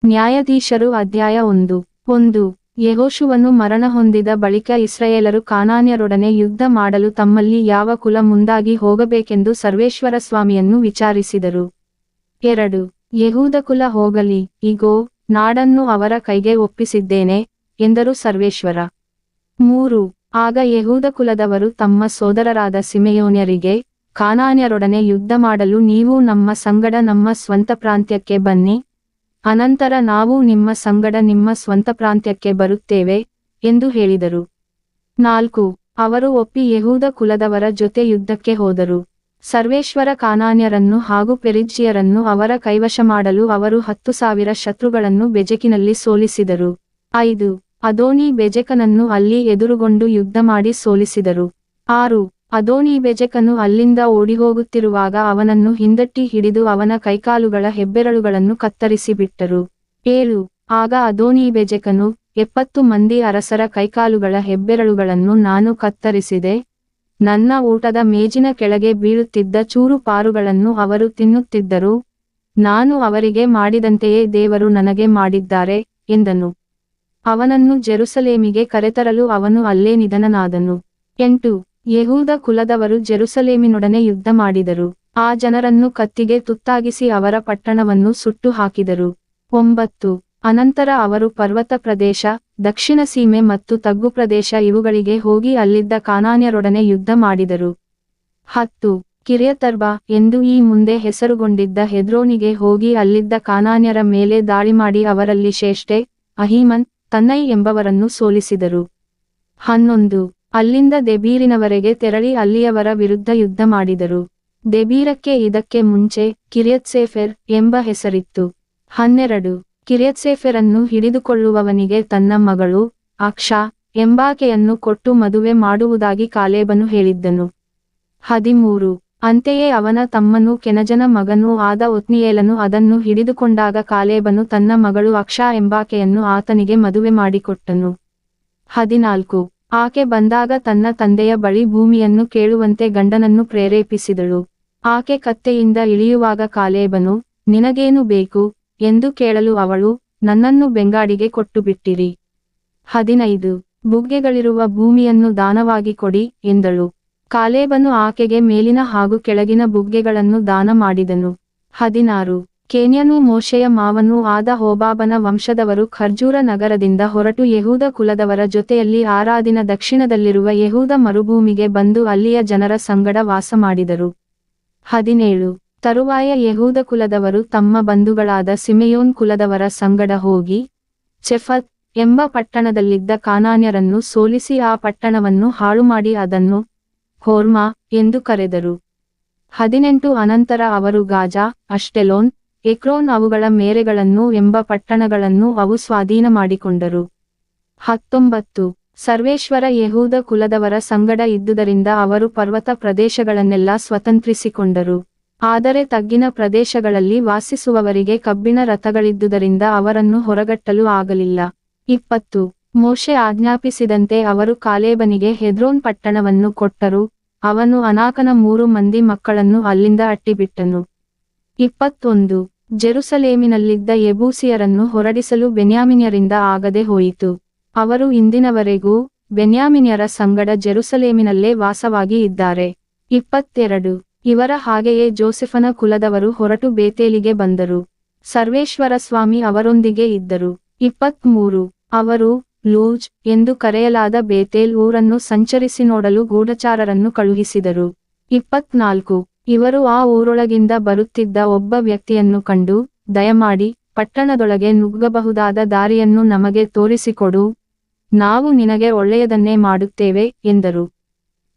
ನ್ಯಾಯಾಧೀಶರು ಅಧ್ಯಾಯ 1 ಯೆಹೋಶುವನು ಮರಣ ಹೊಂದಿದ ಬಳಿಕ ಇಸ್ರಾಯೇಲರು ಕಾನಾನ್ಯರೊಡನೆ ಯುದ್ಧ ಮಾಡಲು ತಮ್ಮಲ್ಲಿ ಯಾವ ಕುಲ ಮುಂದಾಗಿ ಹೋಗಬೇಕೆಂದು ಸರ್ವೇಶ್ವರ ಸ್ವಾಮಿಯನ್ನು ವಿಚಾರಿಸಿದರು. 2 ಯೆಹೂದ ಕುಲ ಹೋಗಲಿ, ಇಗೋ, ನಾಡನ್ನು ಅವರ ಕೈಗೆ ಒಪ್ಪಿಸಿದ್ದೇನೆ ಎಂದರು ಸರ್ವೇಶ್ವರ. 3 ಆಗ ಯೆಹೂದ ಕುಲದವರು ತಮ್ಮ ಸೋದರರಾದ ಸಿಮೆಯೋನ್ಯರಿಗೆ, ಕಾನಾನ್ಯರೊಡನೆ ಯುದ್ಧ ಮಾಡಲು ನೀವು ನಮ್ಮ ಸಂಗಡ ನಮ್ಮ ಸ್ವಂತ ಪ್ರಾಂತ್ಯಕ್ಕೆ ಬನ್ನಿ, ಅನಂತರ ನಾವು ನಿಮ್ಮ ಸಂಗಡ ನಿಮ್ಮ ಸ್ವಂತ ಪ್ರಾಂತ್ಯಕ್ಕೆ ಬರುತ್ತೇವೆ ಎಂದು ಹೇಳಿದರು. 4 ಅವರು ಒಪ್ಪಿ ಯೆಹೂದ ಕುಲದವರ ಜೊತೆ ಯುದ್ಧಕ್ಕೆ ಹೋದರು. ಸರ್ವೇಶ್ವರ ಕಾನಾನ್ಯರನ್ನು ಹಾಗೂ ಪೆರಿಜ್ಜಿಯರನ್ನು ಅವರ ಕೈವಶ ಮಾಡಲು ಅವರು 10,000 ಶತ್ರುಗಳನ್ನು ಬೆಜೆಕಿನಲ್ಲಿ ಸೋಲಿಸಿದರು. 5 ಅದೋನಿ ಬೆಜೆಕನನ್ನು ಅಲ್ಲಿ ಎದುರುಗೊಂಡು ಯುದ್ಧಮಾಡಿ ಸೋಲಿಸಿದರು. 6 ಅದೋನಿ ಬೆಜೆಕನು ಅಲ್ಲಿಂದ ಓಡಿಹೋಗುತ್ತಿರುವಾಗ ಅವನನ್ನು ಹಿಂದಟ್ಟಿ ಹಿಡಿದು ಅವನ ಕೈಕಾಲುಗಳ ಹೆಬ್ಬೆರಳುಗಳನ್ನು ಕತ್ತರಿಸಿ ಬಿಟ್ಟರು. 7 ಆಗ ಅದೋನಿ ಬೆಜೆಕನು, 70 ಮಂದಿ ಅರಸರ ಕೈಕಾಲುಗಳ ಹೆಬ್ಬೆರಳುಗಳನ್ನು ನಾನು ಕತ್ತರಿಸಿದೆ, ನನ್ನ ಊಟದ ಮೇಜಿನ ಕೆಳಗೆ ಬೀಳುತ್ತಿದ್ದ ಚೂರು ಪಾರುಗಳನ್ನು ಅವರು ತಿನ್ನುತ್ತಿದ್ದರು, ನಾನು ಅವರಿಗೆ ಮಾಡಿದಂತೆಯೇ ದೇವರು ನನಗೆ ಮಾಡಿದ್ದಾರೆ ಎಂದನು. ಅವನನ್ನು ಜೆರುಸಲೇಮಿಗೆ ಕರೆತರಲು ಅವನು ಅಲ್ಲೇ ನಿಧನನಾದನು. 8 ಯೆಹೂದ ಕುಲದವರು ಜೆರುಸಲೇಮಿನೊಡನೆ ಯುದ್ಧ ಮಾಡಿದರು. ಆ ಜನರನ್ನು ಕತ್ತಿಗೆ ತುತ್ತಾಗಿಸಿ ಅವರ ಪಟ್ಟಣವನ್ನು ಸುಟ್ಟು ಹಾಕಿದರು. 9 ಅನಂತರ ಅವರು ಪರ್ವತ ಪ್ರದೇಶ, ದಕ್ಷಿಣ ಸೀಮೆ ಮತ್ತು ತಗ್ಗು ಪ್ರದೇಶ ಇವುಗಳಿಗೆ ಹೋಗಿ ಅಲ್ಲಿದ್ದ ಕಾನಾನ್ಯರೊಡನೆ ಯುದ್ಧ ಮಾಡಿದರು. 10 ಕಿರ್ಯತರ್ಬಾ ಎಂದು ಈ ಮುಂದೆ ಹೆಸರುಗೊಂಡಿದ್ದ ಹೆಬ್ರೋನಿಗೆ ಹೋಗಿ ಅಲ್ಲಿದ್ದ ಕಾನಾನ್ಯರ ಮೇಲೆ ದಾಳಿಮಾಡಿ ಅವರಲ್ಲಿ ಶೇಷ್ಟೆ, ಅಹೀಮನ್, ತನ್ನೈ ಎಂಬವರನ್ನು ಸೋಲಿಸಿದರು. 11 ಅಲ್ಲಿಂದ ದೆಬೀರಿನವರೆಗೆ ತೆರಳಿ ಅಲ್ಲಿಯವರ ವಿರುದ್ಧ ಯುದ್ಧ ಮಾಡಿದರು. ದೆಬೀರಕ್ಕೆ ಇದಕ್ಕೆ ಮುಂಚೆ ಕಿರ್ಯತ್ಸೇಫೆರ್ ಎಂಬ ಹೆಸರಿತ್ತು. 12 ಕಿರ್ಯತ್ಸೇಫೆರನ್ನು ಹಿಡಿದುಕೊಳ್ಳುವವನಿಗೆ ತನ್ನ ಮಗಳು ಅಕ್ಷಾ ಎಂಬಾಕೆಯನ್ನು ಕೊಟ್ಟು ಮದುವೆ ಮಾಡುವುದಾಗಿ ಕಾಲೇಬನು ಹೇಳಿದ್ದನು. 13 ಅಂತೆಯೇ ಅವನ ತಮ್ಮನೂ ಕೆನಜನ ಮಗನೂ ಆದ ಒತ್ನಿಯೇಲನು ಅದನ್ನು ಹಿಡಿದುಕೊಂಡಾಗ ಕಾಲೇಬನು ತನ್ನ ಮಗಳು ಅಕ್ಷಾ ಎಂಬಾಕೆಯನ್ನು ಆತನಿಗೆ ಮದುವೆ ಮಾಡಿಕೊಟ್ಟನು. 14 ಆಕೆ ಬಂದಾಗ ತನ್ನ ತಂದೆಯ ಬಳಿ ಭೂಮಿಯನ್ನು ಕೇಳುವಂತೆ ಗಂಡನನ್ನು ಪ್ರೇರೇಪಿಸಿದಳು. ಆಕೆ ಕತ್ತೆಯಿಂದ ಇಳಿಯುವಾಗ ಕಾಲೇಬನು, ನಿನಗೇನು ಬೇಕು ಎಂದು ಕೇಳಲು ಅವಳು, ನನ್ನನ್ನು ಬೆಂಗಾಡಿಗೆ ಕೊಟ್ಟುಬಿಟ್ಟಿರಿ. 15 ಬುಗ್ಗೆಗಳಿರುವ ಭೂಮಿಯನ್ನು ದಾನವಾಗಿ ಕೊಡಿ ಎಂದಳು. ಕಾಲೇಬನು ಆಕೆಗೆ ಮೇಲಿನ ಹಾಗೂ ಕೆಳಗಿನ ಬುಗ್ಗೆಗಳನ್ನು ದಾನ ಮಾಡಿದನು. 16 ಕೇನ್ಯನೂ ಮೋಶೆಯ ಮಾವನೂ ಆದ ಹೋಬಾಬನ ವಂಶದವರು ಖರ್ಜೂರ ನಗರದಿಂದ ಹೊರಟು ಯೆಹೂದ ಕುಲದವರ ಜೊತೆಯಲ್ಲಿ ಆರಾದಿನ ದಕ್ಷಿಣದಲ್ಲಿರುವ ಯೆಹೂದ ಮರುಭೂಮಿಗೆ ಬಂದು ಅಲ್ಲಿಯ ಜನರ ಸಂಗಡ ವಾಸಮಾಡಿದರು. 17 ತರುವಾಯ ಯೆಹೂದ ಕುಲದವರು ತಮ್ಮ ಬಂಧುಗಳಾದ ಸಿಮೆಯೋನ್ ಕುಲದವರ ಸಂಗಡ ಹೋಗಿ ಚೆಫತ್ ಎಂಬ ಪಟ್ಟಣದಲ್ಲಿದ್ದ ಕಾನಾನ್ಯರನ್ನು ಸೋಲಿಸಿ ಆ ಪಟ್ಟಣವನ್ನು ಹಾಳುಮಾಡಿ ಅದನ್ನು ಹೋರ್ಮಾ ಎಂದು ಕರೆದರು. 18 ಅನಂತರ ಅವರು ಗಾಜಾ, ಅಷ್ಟೆಲೋನ್, ಎಕ್ರೋನ್ ಅವುಗಳ ಮೇರೆಗಳನ್ನು ಎಂಬ ಪಟ್ಟಣಗಳನ್ನು ಅವು ಸ್ವಾಧೀನ ಮಾಡಿಕೊಂಡರು. 19 ಸರ್ವೇಶ್ವರ ಯೆಹೂದ ಕುಲದವರ ಸಂಗಡ ಇದ್ದುದರಿಂದ ಅವರು ಪರ್ವತ ಪ್ರದೇಶಗಳನ್ನೆಲ್ಲ ಸ್ವತಂತ್ರಿಸಿಕೊಂಡರು. ಆದರೆ ತಗ್ಗಿನ ಪ್ರದೇಶಗಳಲ್ಲಿ ವಾಸಿಸುವವರಿಗೆ ಕಬ್ಬಿಣ ರಥಗಳಿದ್ದುದರಿಂದ ಅವರನ್ನು ಹೊರಗಟ್ಟಲು ಆಗಲಿಲ್ಲ. 20 ಮೋಶೆ ಆಜ್ಞಾಪಿಸಿದಂತೆ ಅವರು ಕಾಲೇಬನಿಗೆ ಹೆಬ್ರೋನ್ ಪಟ್ಟಣವನ್ನು ಕೊಟ್ಟರು, ಅವನು ಅನಾಕನ 3 ಮಂದಿ ಮಕ್ಕಳನ್ನು ಅಲ್ಲಿಂದ ಅಟ್ಟಿಬಿಟ್ಟನು. 21 ಜೆರುಸಲೇಮಿನಲ್ಲಿದ್ದ ಯೆಬೂಸಿಯರನ್ನು ಹೊರಡಿಸಲು ಬೆನ್ಯಾಮಿನ್ಯರಿಂದ ಆಗದೆ ಹೋಯಿತು. ಅವರು ಇಂದಿನವರೆಗೂ ಬೆನ್ಯಾಮಿನ್ಯರ ಸಂಗಡ ಜೆರುಸಲೇಮಿನಲ್ಲೇ ವಾಸವಾಗಿ ಇದ್ದಾರೆ. 22 ಇವರ ಹಾಗೆಯೇ ಜೋಸೆಫನ ಕುಲದವರು ಹೊರಟು ಬೇತೇಲಿಗೆ ಬಂದರು. ಸರ್ವೇಶ್ವರ ಸ್ವಾಮಿ ಅವರೊಂದಿಗೆ ಇದ್ದರು. 23 ಅವರು ಲೂಜ್ ಎಂದು ಕರೆಯಲಾದ ಬೇತೇಲ್ ಊರನ್ನು ಸಂಚರಿಸಿ ನೋಡಲು ಗೂಢಚಾರರನ್ನು ಕಳುಹಿಸಿದರು. 24 ಇವರು ಆ ಊರೊಳಗಿಂದ ಬರುತ್ತಿದ್ದ ಒಬ್ಬ ವ್ಯಕ್ತಿಯನ್ನು ಕಂಡು, ದಯಮಾಡಿ ಪಟ್ಟಣದೊಳಗೆ ನುಗ್ಗಬಹುದಾದ ದಾರಿಯನ್ನು ನಮಗೆ ತೋರಿಸಿಕೊಡು, ನಾವು ನಿನಗೆ ಒಳ್ಳೆಯದನ್ನೇ ಮಾಡುತ್ತೇವೆ ಎಂದರು.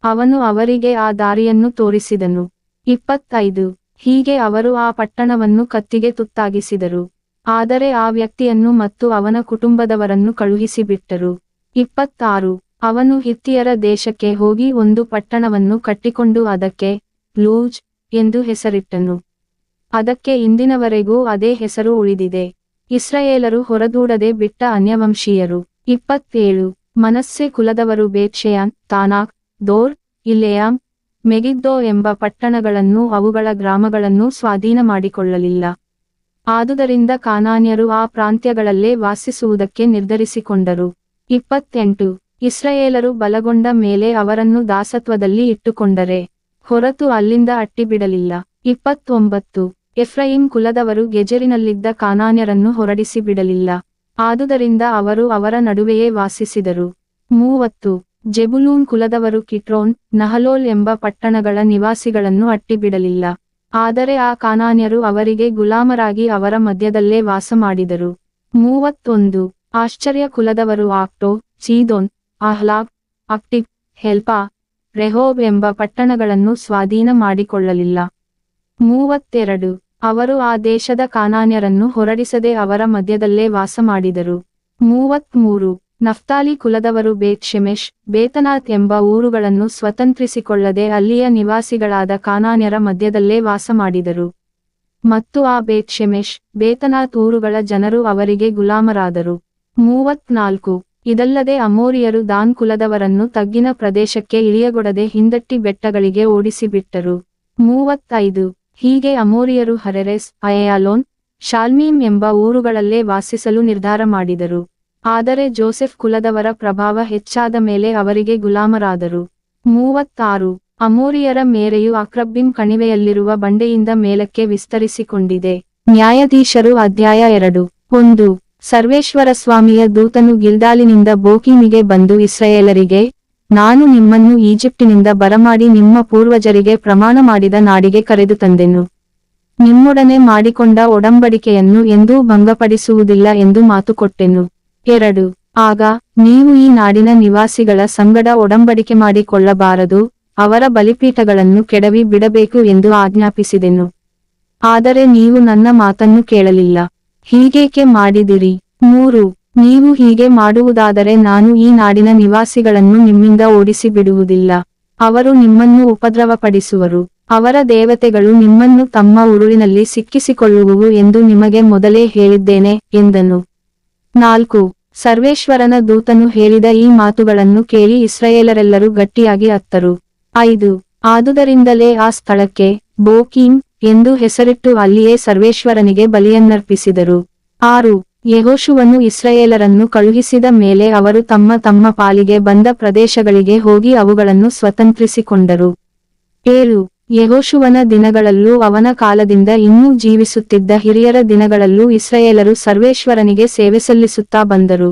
ಅವನು ಅವರಿಗೆ ಆ ದಾರಿಯನ್ನು ತೋರಿಸಿದನು. 25 ಹೀಗೆ ಅವರು ಆ ಪಟ್ಟಣವನ್ನು ಕತ್ತಿಗೆ ತುತ್ತಾಗಿಸಿದರು. ಆದರೆ ಆ ವ್ಯಕ್ತಿಯನ್ನು ಮತ್ತು ಅವನ ಕುಟುಂಬದವರನ್ನು ಕಳುಹಿಸಿಬಿಟ್ಟರು. 26 ಅವನು ಹಿತ್ತಿಯರ ದೇಶಕ್ಕೆ ಹೋಗಿ ಒಂದು ಪಟ್ಟಣವನ್ನು ಕಟ್ಟಿಕೊಂಡು ಅದಕ್ಕೆ ಲೂಜ್ ಎಂದು ಹೆಸರಿಟ್ಟನು. ಅದಕ್ಕೆ ಇಂದಿನವರೆಗೂ ಅದೇ ಹೆಸರು ಉಳಿದಿದೆ. ಇಸ್ರಾಯೇಲರು ಹೊರದೂಡದೆ ಬಿಟ್ಟ ಅನ್ಯವಂಶೀಯರು. 27 ಮನಸ್ಸೆ ಕುಲದವರು ಬೇತ್ಷೆಯಾನ್, ತಾನಾಕ್, ದೋರ್, ಇಲ್ಲೆಯಾಮ್, ಮೆಗಿದ್ದೋ ಎಂಬ ಪಟ್ಟಣಗಳನ್ನೂ ಅವುಗಳ ಗ್ರಾಮಗಳನ್ನೂ ಸ್ವಾಧೀನ ಮಾಡಿಕೊಳ್ಳಲಿಲ್ಲ. ಆದುದರಿಂದ ಕಾನಾನ್ಯರು ಆ ಪ್ರಾಂತ್ಯಗಳಲ್ಲೇ ವಾಸಿಸುವುದಕ್ಕೆ ನಿರ್ಧರಿಸಿಕೊಂಡರು. 28 ಇಸ್ರಾಯೇಲರು ಬಲಗೊಂಡ ಮೇಲೆ ಅವರನ್ನು ದಾಸತ್ವದಲ್ಲಿ ಇಟ್ಟುಕೊಂಡರೆ ಹೊರತು ಅಲ್ಲಿಂದ ಅಟ್ಟಿಬಿಡಲಿಲ್ಲ. 29 ಎಫ್ರಾಯಿಮ್ ಕುಲದವರು ಗೆಜೆರಿನಲ್ಲಿದ್ದ ಕಾನಾನ್ಯರನ್ನು ಹೊರಡಿಸಿ ಬಿಡಲಿಲ್ಲ. ಆದುದರಿಂದ ಅವರು ಅವರ ನಡುವೆಯೇ ವಾಸಿಸಿದರು. 30 ಜೆಬುಲೂನ್ ಕುಲದವರು ಕಿಟ್ರೋನ್, ನಹಲೋಲ್ ಎಂಬ ಪಟ್ಟಣಗಳ ನಿವಾಸಿಗಳನ್ನು ಅಟ್ಟಿಬಿಡಲಿಲ್ಲ. ಆದರೆ ಆ ಕಾನಾನ್ಯರು ಅವರಿಗೆ ಗುಲಾಮರಾಗಿ ಅವರ ಮಧ್ಯದಲ್ಲೇ ವಾಸಮಾಡಿದರು. 31 ಆಶ್ಚರ್ಯ ಕುಲದವರು ಆಕ್ಟೋ, ಚೀದೋನ್, ಅಹ್ಲಾಬ್, ಅಕ್ಟಿಬ್, ಹೆಲ್ಪಾ, ರೆಹೋಬ್ ಎಂಬ ಪಟ್ಟಣಗಳನ್ನು ಸ್ವಾಧೀನ ಮಾಡಿಕೊಳ್ಳಲಿಲ್ಲ. 32 ಅವರು ಆ ದೇಶದ ಕಾನಾನ್ಯರನ್ನು ಹೊರಡಿಸದೆ ಅವರ ಮಧ್ಯದಲ್ಲೇ ವಾಸಮಾಡಿದರು. 33 ನಫ್ತಾಲಿ ಕುಲದವರು ಬೇತ್ ಶೆಮೆಶ್, ಬೇತನಾತ್ ಎಂಬ ಊರುಗಳನ್ನು ಸ್ವತಂತ್ರಿಸಿಕೊಳ್ಳದೆ ಅಲ್ಲಿಯ ನಿವಾಸಿಗಳಾದ ಕಾನಾನ್ಯರ ಮಧ್ಯದಲ್ಲೇ ವಾಸಮಾಡಿದರು. ಮತ್ತು ಆ ಬೇತ್ ಶೆಮೆಶ್, ಬೇತನಾತ್ ಊರುಗಳ ಜನರು ಅವರಿಗೆ ಗುಲಾಮರಾದರು. 34 ಇದಲ್ಲದೆ ಅಮೋರಿಯರು ದಾನ್ ಕುಲದವರನ್ನು ತಗ್ಗಿನ ಪ್ರದೇಶಕ್ಕೆ ಇಳಿಯಗೊಡದೆ ಹಿಂದಟ್ಟಿ ಬೆಟ್ಟಗಳಿಗೆ ಓಡಿಸಿಬಿಟ್ಟರು. 35 ಹೀಗೆ ಅಮೋರಿಯರು ಹರೆರೆಸ್, ಅಯಯಾಲೋನ್, ಶಾಲ್ಮೀಮ್ ಎಂಬ ಊರುಗಳಲ್ಲೇ ವಾಸಿಸಲು ನಿರ್ಧಾರ ಮಾಡಿದರು. ಆದರೆ ಜೋಸೆಫ್ ಕುಲದವರ ಪ್ರಭಾವ ಹೆಚ್ಚಾದ ಮೇಲೆ ಅವರಿಗೆ ಗುಲಾಮರಾದರು. 36 ಅಮೋರಿಯರ ಮೇರೆಯು ಅಕ್ರಬ್ಬಿಮ್ ಕಣಿವೆಯಲ್ಲಿರುವ ಬಂಡೆಯಿಂದ ಮೇಲಕ್ಕೆ ವಿಸ್ತರಿಸಿಕೊಂಡಿದೆ. ನ್ಯಾಯಾಧೀಶರು ಅಧ್ಯಾಯ 2 1 ಸರ್ವೇಶ್ವರ ಸ್ವಾಮಿಯ ದೂತನು ಗಿಲ್ಗಾಲಿನಿಂದ ಬೋಕೀಮಿಗೆ ಬಂದು ಇಸ್ರಾಯೇಲರಿಗೆ, ನಾನು ನಿಮ್ಮನ್ನು ಈಜಿಪ್ಟಿನಿಂದ ಬರಮಾಡಿ ನಿಮ್ಮ ಪೂರ್ವಜರಿಗೆ ಪ್ರಮಾಣ ಮಾಡಿದ ನಾಡಿಗೆ ಕರೆದು ತಂದೆನು. ನಿಮ್ಮೊಡನೆ ಮಾಡಿಕೊಂಡ ಒಡಂಬಡಿಕೆಯನ್ನು ಎಂದೂ ಭಂಗಪಡಿಸುವುದಿಲ್ಲ ಎಂದು ಮಾತು ಕೊಟ್ಟೆನು. 2 ಆಗ ನೀವು ಈ ನಾಡಿನ ನಿವಾಸಿಗಳ ಸಂಗಡ ಒಡಂಬಡಿಕೆ ಮಾಡಿಕೊಳ್ಳಬಾರದು, ಅವರ ಬಲಿಪೀಠಗಳನ್ನು ಕೆಡವಿ ಬಿಡಬೇಕು ಎಂದು ಆಜ್ಞಾಪಿಸಿದೆನು. ಆದರೆ ನೀವು ನನ್ನ ಮಾತನ್ನು ಕೇಳಲಿಲ್ಲ. ಹೀಗೇಕೆ ಮಾಡಿದಿರಿ? 3 ನೀವು ಹೀಗೆ ಮಾಡುವುದಾದರೆ ನಾನು ಈ ನಾಡಿನ ನಿವಾಸಿಗಳನ್ನು ನಿಮ್ಮಿಂದ ಓಡಿಸಿ ಬಿಡುವುದಿಲ್ಲ. ಅವರು ನಿಮ್ಮನ್ನು ಉಪದ್ರವಪಡಿಸುವರು. ಅವರ ದೇವತೆಗಳು ನಿಮ್ಮನ್ನು ತಮ್ಮ ಉರುಳಿನಲ್ಲಿ ಸಿಕ್ಕಿಸಿಕೊಳ್ಳುವುವು ಎಂದು ನಿಮಗೆ ಮೊದಲೇ ಹೇಳಿದ್ದೇನೆ ಎಂದನು. 4 ಸರ್ವೇಶ್ವರನ ದೂತನು ಹೇಳಿದ ಈ ಮಾತುಗಳನ್ನು ಕೇಳಿ ಇಸ್ರಾಯೇಲರೆಲ್ಲರೂ ಗಟ್ಟಿಯಾಗಿ ಅತ್ತರು. 5 ಆದುದರಿಂದಲೇ ಆ ಸ್ಥಳಕ್ಕೆ ಬೋಕೀಮ್ ಎಂದು ಹೆಸರಿಟ್ಟು ಅಲ್ಲಿಯೇ ಸರ್ವೇಶ್ವರನಿಗೆ ಬಲಿಯನ್ನರ್ಪಿಸಿದರು. 6 ಯೆಹೋಶುವನು ಇಸ್ರಾಯೇಲರನ್ನು ಕಳುಹಿಸಿದ ಮೇಲೆ ಅವರು ತಮ್ಮ ತಮ್ಮ ಪಾಲಿಗೆ ಬಂದ ಪ್ರದೇಶಗಳಿಗೆ ಹೋಗಿ ಅವುಗಳನ್ನು ಸ್ವತಂತ್ರಿಸಿಕೊಂಡರು. 7 ಯೆಹೋಶುವನ ದಿನಗಳಲ್ಲೂ ಅವನ ಕಾಲದಿಂದ ಇನ್ನೂ ಜೀವಿಸುತ್ತಿದ್ದ ಹಿರಿಯರ ದಿನಗಳಲ್ಲೂ ಇಸ್ರಾಯೇಲರು ಸರ್ವೇಶ್ವರನಿಗೆ ಸೇವೆ ಸಲ್ಲಿಸುತ್ತಾ ಬಂದರು.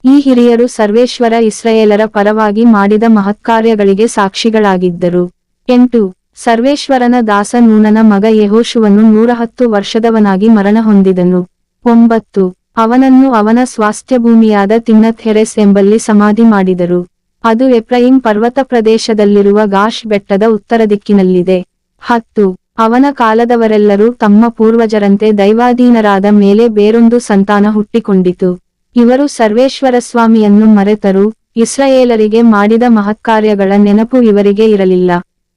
ಈ ಹಿರಿಯರು ಸರ್ವೇಶ್ವರ ಇಸ್ರಾಯೇಲರ ಪರವಾಗಿ ಮಾಡಿದ ಮಹತ್ಕಾರ್ಯಗಳಿಗೆ ಸಾಕ್ಷಿಗಳಾಗಿದ್ದರು. 8 ಸರ್ವೇಶ್ವರನ ದಾಸ ನೂನನ ಮಗ ಯೆಹೋಶುವನು 110 ವರ್ಷದವನಾಗಿ ಮರಣ ಹೊಂದಿದನು. 9 ಅವನನ್ನು ಅವನ ಸ್ವಾಸ್ಥ್ಯಭೂಮಿಯಾದ ತಿಮ್ನತ್ ಹೆರೆಸ್ ಎಂಬಲ್ಲಿ ಸಮಾಧಿ ಮಾಡಿದರು. ಅದು ಎಫ್ರಾಯಿಮ್ ಪರ್ವತ ಪ್ರದೇಶದಲ್ಲಿರುವ ಗಾಷ್ ಬೆಟ್ಟದ ಉತ್ತರ ದಿಕ್ಕಿನಲ್ಲಿದೆ. 10 ಅವನ ಕಾಲದವರೆಲ್ಲರೂ ತಮ್ಮ ಪೂರ್ವಜರಂತೆ ದೈವಾಧೀನರಾದ ಮೇಲೆ ಬೇರೊಂದು ಸಂತಾನ ಹುಟ್ಟಿಕೊಂಡಿತು. ಇವರು ಸರ್ವೇಶ್ವರ ಸ್ವಾಮಿಯನ್ನು ಮರೆತರು, ಇಸ್ರಾಯೇಲರಿಗೆ ಮಾಡಿದ ಮಹತ್ಕಾರ್ಯಗಳ ನೆನಪು ಇವರಿಗೆ ಇರಲಿಲ್ಲ.